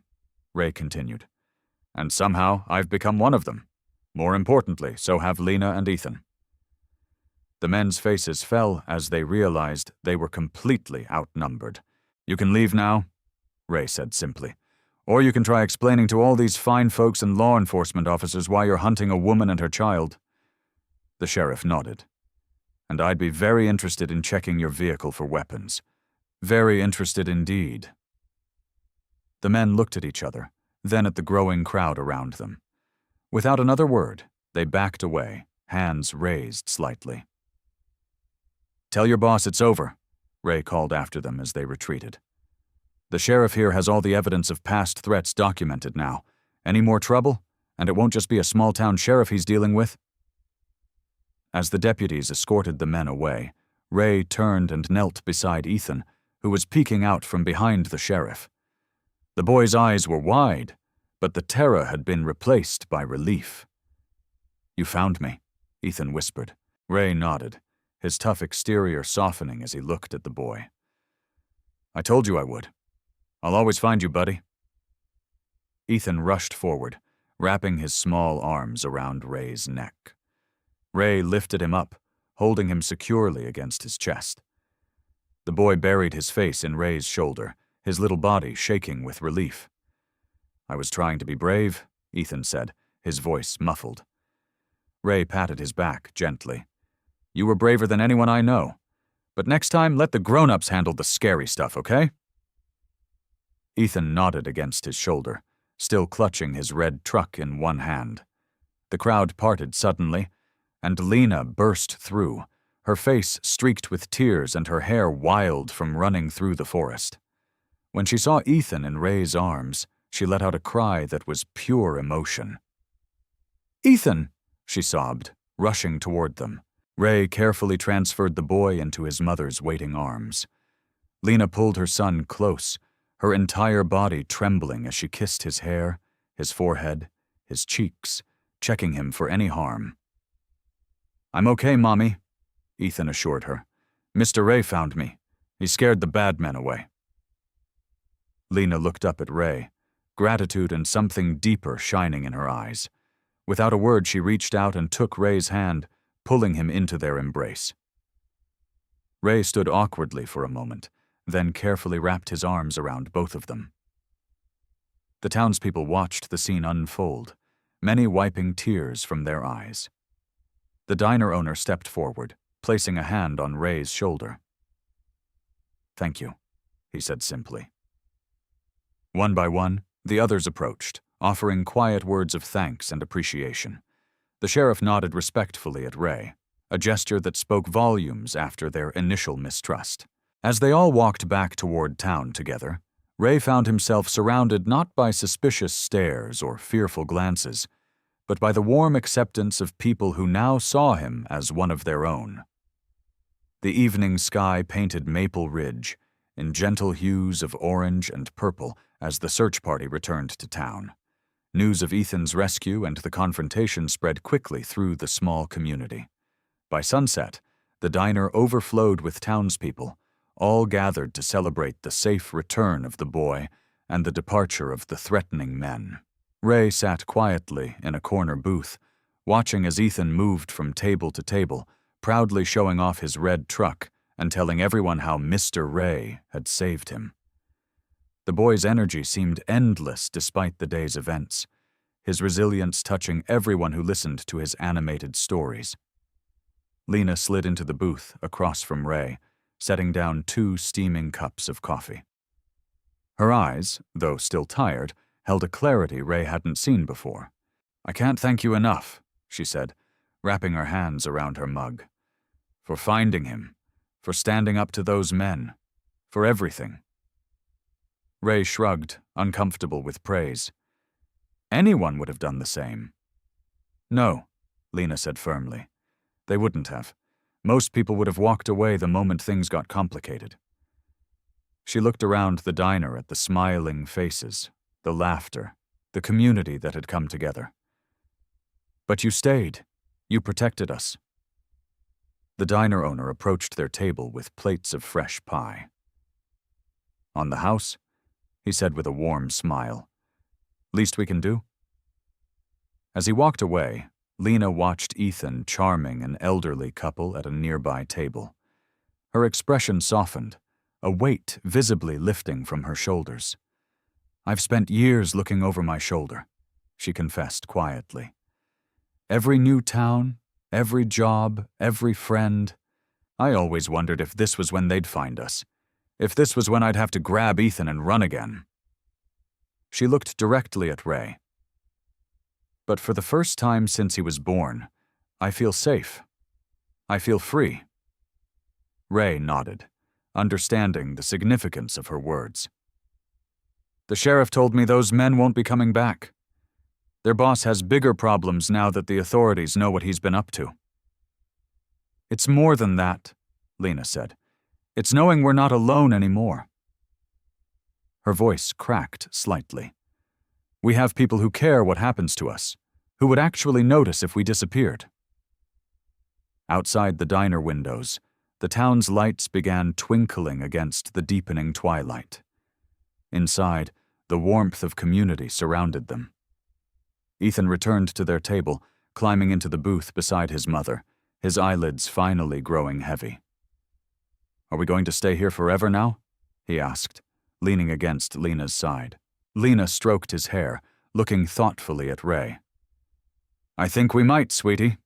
Ray continued. And somehow I've become one of them. More importantly, so have Lena and Ethan. The men's faces fell as they realized they were completely outnumbered. You can leave now, Ray said simply. Or you can try explaining to all these fine folks and law enforcement officers why you're hunting a woman and her child. The sheriff nodded. And I'd be very interested in checking your vehicle for weapons. Very interested indeed. The men looked at each other, then at the growing crowd around them. Without another word, they backed away, hands raised slightly. Tell your boss it's over, Ray called after them as they retreated. The sheriff here has all the evidence of past threats documented now. Any more trouble? And it won't just be a small-town sheriff he's dealing with. As the deputies escorted the men away, Ray turned and knelt beside Ethan, who was peeking out from behind the sheriff. The boy's eyes were wide, but the terror had been replaced by relief. You found me, Ethan whispered. Ray nodded, his tough exterior softening as he looked at the boy. I told you I would. I'll always find you, buddy. Ethan rushed forward, wrapping his small arms around Ray's neck. Ray lifted him up, holding him securely against his chest. The boy buried his face in Ray's shoulder, his little body shaking with relief. I was trying to be brave, Ethan said, his voice muffled. Ray patted his back gently. You were braver than anyone I know. But next time, let the grown-ups handle the scary stuff, okay? Ethan nodded against his shoulder, still clutching his red truck in one hand. The crowd parted suddenly, and Lena burst through, her face streaked with tears and her hair wild from running through the forest. When she saw Ethan in Ray's arms, she let out a cry that was pure emotion. Ethan, she sobbed, rushing toward them. Ray carefully transferred the boy into his mother's waiting arms. Lena pulled her son close, her entire body trembling as she kissed his hair, his forehead, his cheeks, checking him for any harm. I'm okay, Mommy, Ethan assured her. Mr. Ray found me. He scared the bad men away. Lena looked up at Ray, gratitude and something deeper shining in her eyes. Without a word, she reached out and took Ray's hand, pulling him into their embrace. Ray stood awkwardly for a moment, then carefully wrapped his arms around both of them. The townspeople watched the scene unfold, many wiping tears from their eyes. The diner owner stepped forward, placing a hand on Ray's shoulder. Thank you, he said simply. One by one, the others approached, offering quiet words of thanks and appreciation. The sheriff nodded respectfully at Ray, a gesture that spoke volumes after their initial mistrust. As they all walked back toward town together, Ray found himself surrounded not by suspicious stares or fearful glances, but by the warm acceptance of people who now saw him as one of their own. The evening sky painted Maple Ridge in gentle hues of orange and purple as the search party returned to town. News of Ethan's rescue and the confrontation spread quickly through the small community. By sunset, the diner overflowed with townspeople, all gathered to celebrate the safe return of the boy and the departure of the threatening men. Ray sat quietly in a corner booth, watching as Ethan moved from table to table, proudly showing off his red truck and telling everyone how Mr. Ray had saved him. The boy's energy seemed endless despite the day's events, his resilience touching everyone who listened to his animated stories. Lena slid into the booth across from Ray, setting down 2 steaming cups of coffee. Her eyes, though still tired, held a clarity Ray hadn't seen before. "I can't thank you enough," she said, wrapping her hands around her mug. "For finding him, for standing up to those men, for everything." Ray shrugged, uncomfortable with praise. "Anyone would have done the same." "No," Lena said firmly. "They wouldn't have. Most people would have walked away the moment things got complicated." She looked around the diner at the smiling faces, the laughter, the community that had come together. "But you stayed. You protected us." The diner owner approached their table with plates of fresh pie. "On the house?" he said with a warm smile. "Least we can do?" As he walked away, Lena watched Ethan charming an elderly couple at a nearby table. Her expression softened, a weight visibly lifting from her shoulders. "I've spent years looking over my shoulder," she confessed quietly. "Every new town, every job, every friend. I always wondered if this was when they'd find us. If this was when I'd have to grab Ethan and run again." She looked directly at Ray. "But for the first time since he was born, I feel safe. I feel free." Ray nodded, understanding the significance of her words. "The sheriff told me those men won't be coming back. Their boss has bigger problems now that the authorities know what he's been up to." "It's more than that," Lena said. "It's knowing we're not alone anymore." Her voice cracked slightly. "We have people who care what happens to us, who would actually notice if we disappeared." Outside the diner windows, the town's lights began twinkling against the deepening twilight. Inside, the warmth of community surrounded them. Ethan returned to their table, climbing into the booth beside his mother, his eyelids finally growing heavy. "Are we going to stay here forever now?" he asked, leaning against Lena's side. Lena stroked his hair, looking thoughtfully at Ray. "I think we might, sweetie.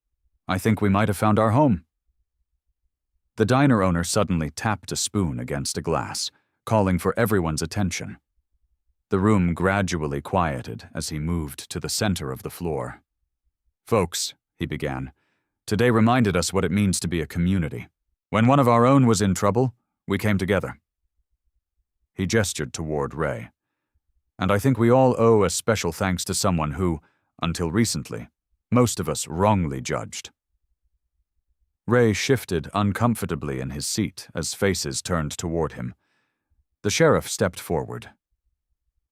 I think we might have found our home." The diner owner suddenly tapped a spoon against a glass, calling for everyone's attention. The room gradually quieted as he moved to the center of the floor. "Folks," he began, "today reminded us what it means to be a community. When one of our own was in trouble, we came together." He gestured toward Ray. "And I think we all owe a special thanks to someone who, until recently, most of us wrongly judged." Ray shifted uncomfortably in his seat as faces turned toward him. The sheriff stepped forward.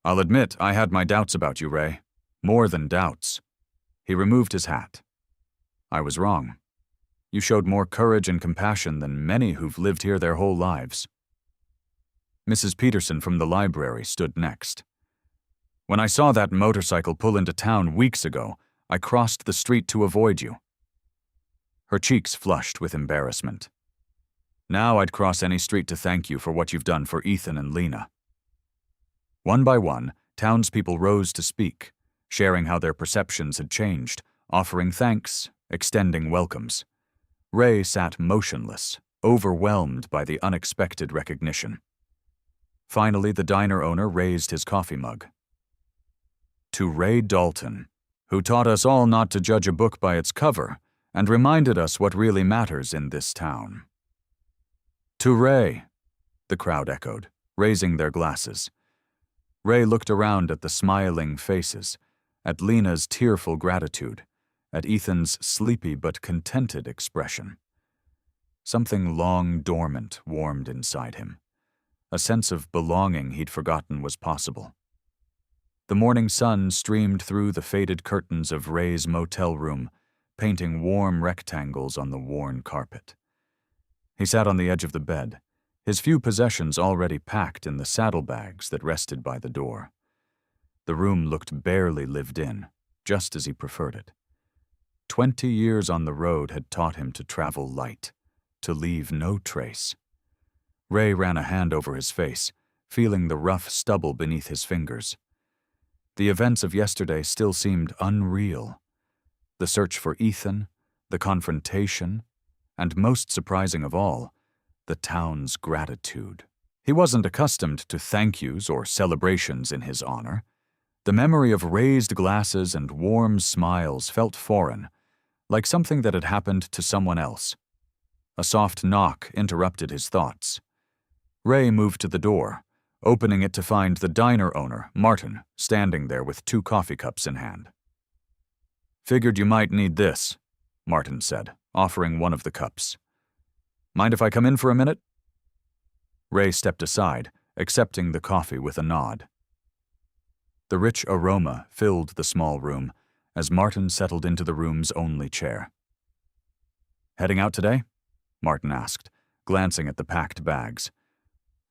"I'll admit I had my doubts about you, Ray. More than doubts." He removed his hat. "I was wrong. You showed more courage and compassion than many who've lived here their whole lives." Mrs. Peterson from the library stood next. "When I saw that motorcycle pull into town weeks ago, I crossed the street to avoid you." Her cheeks flushed with embarrassment. "Now I'd cross any street to thank you for what you've done for Ethan and Lena." One by one, townspeople rose to speak, sharing how their perceptions had changed, offering thanks, extending welcomes. Ray sat motionless, overwhelmed by the unexpected recognition. Finally, the diner owner raised his coffee mug. "To Ray Dalton, who taught us all not to judge a book by its cover and reminded us what really matters in this town." "To Ray," the crowd echoed, raising their glasses. Ray looked around at the smiling faces, at Lena's tearful gratitude, at Ethan's sleepy but contented expression. Something long dormant warmed inside him, a sense of belonging he'd forgotten was possible. The morning sun streamed through the faded curtains of Ray's motel room, painting warm rectangles on the worn carpet. He sat on the edge of the bed, his few possessions already packed in the saddlebags that rested by the door. The room looked barely lived in, just as he preferred it. 20 years on the road had taught him to travel light, to leave no trace. Ray ran a hand over his face, feeling the rough stubble beneath his fingers. The events of yesterday still seemed unreal. The search for Ethan, the confrontation, and most surprising of all, the town's gratitude. He wasn't accustomed to thank yous or celebrations in his honor. The memory of raised glasses and warm smiles felt foreign, like something that had happened to someone else. A soft knock interrupted his thoughts. Ray moved to the door, opening it to find the diner owner, Martin, standing there with 2 coffee cups in hand. "Figured you might need this," Martin said, offering one of the cups. "Mind if I come in for a minute?" Ray stepped aside, accepting the coffee with a nod. The rich aroma filled the small room as Martin settled into the room's only chair. "Heading out today?" Martin asked, glancing at the packed bags.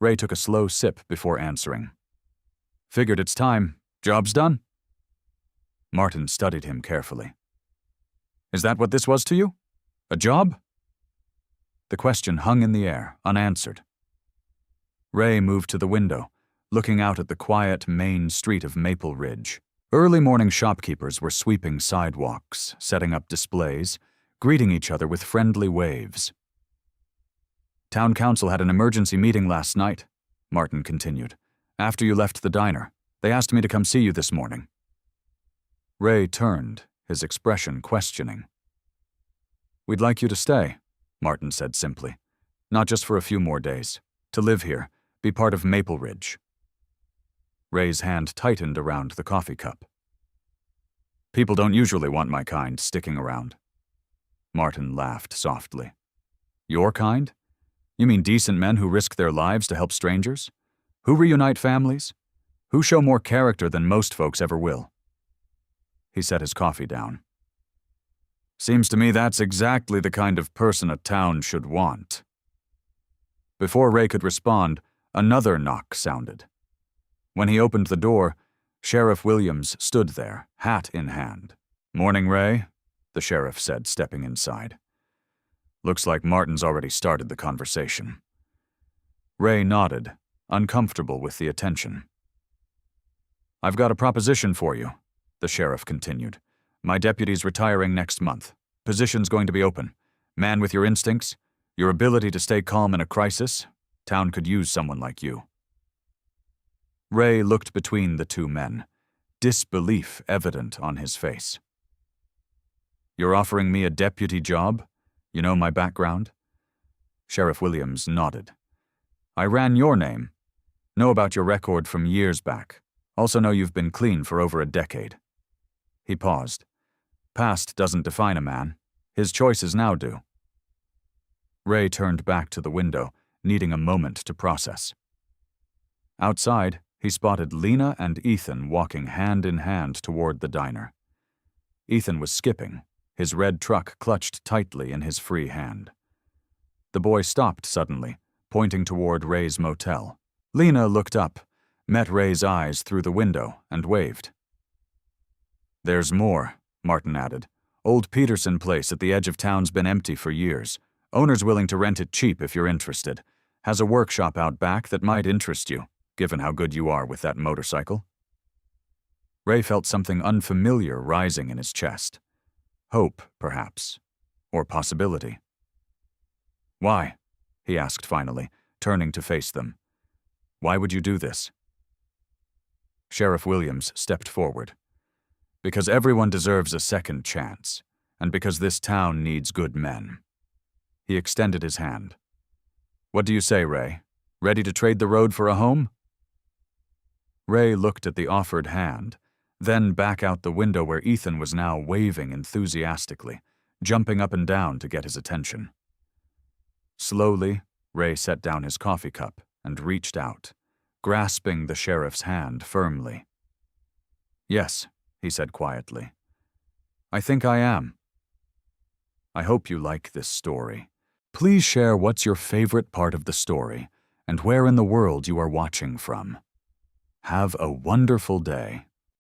Ray took a slow sip before answering. "Figured it's time. Job's done." Martin studied him carefully. "Is that what this was to you? A job?" The question hung in the air, unanswered. Ray moved to the window, looking out at the quiet main street of Maple Ridge. Early morning shopkeepers were sweeping sidewalks, setting up displays, greeting each other with friendly waves. "Town council had an emergency meeting last night," Martin continued. "After you left the diner, they asked me to come see you this morning." Ray turned, his expression questioning. "We'd like you to stay," Martin said simply. "Not just for a few more days. To live here, be part of Maple Ridge." Ray's hand tightened around the coffee cup. "People don't usually want my kind sticking around." Martin laughed softly. "Your kind? You mean decent men who risk their lives to help strangers? Who reunite families? Who show more character than most folks ever will?" He set his coffee down. "Seems to me that's exactly the kind of person a town should want." Before Ray could respond, another knock sounded. When he opened the door, Sheriff Williams stood there, hat in hand. "Morning, Ray," the sheriff said, stepping inside. "Looks like Martin's already started the conversation." Ray nodded, uncomfortable with the attention. "I've got a proposition for you," the sheriff continued. "My deputy's retiring next month. Position's going to be open. Man with your instincts, your ability to stay calm in a crisis. Town could use someone like you." Ray looked between the 2 men, disbelief evident on his face. "You're offering me a deputy job? You know my background?" Sheriff Williams nodded. "I ran your name. Know about your record from years back. Also know you've been clean for over a decade." He paused. "Past doesn't define a man. His choices now do." Ray turned back to the window, needing a moment to process. Outside, he spotted Lena and Ethan walking hand in hand toward the diner. Ethan was skipping, his red truck clutched tightly in his free hand. The boy stopped suddenly, pointing toward Ray's motel. Lena looked up, met Ray's eyes through the window, and waved. "There's more," Martin added. "Old Peterson Place at the edge of town's been empty for years. Owner's willing to rent it cheap if you're interested. Has a workshop out back that might interest you, given how good you are with that motorcycle." Ray felt something unfamiliar rising in his chest. Hope, perhaps. Or possibility. "Why?" he asked finally, turning to face them. "Why would you do this?" Sheriff Williams stepped forward. "Because everyone deserves a second chance, and because this town needs good men." He extended his hand. "What do you say, Ray? Ready to trade the road for a home?" Ray looked at the offered hand, then back out the window where Ethan was now waving enthusiastically, jumping up and down to get his attention. Slowly, Ray set down his coffee cup and reached out, grasping the sheriff's hand firmly. "Yes," he said quietly. "I think I am." I hope you like this story. Please share what's your favorite part of the story and where in the world you are watching from. Have a wonderful day.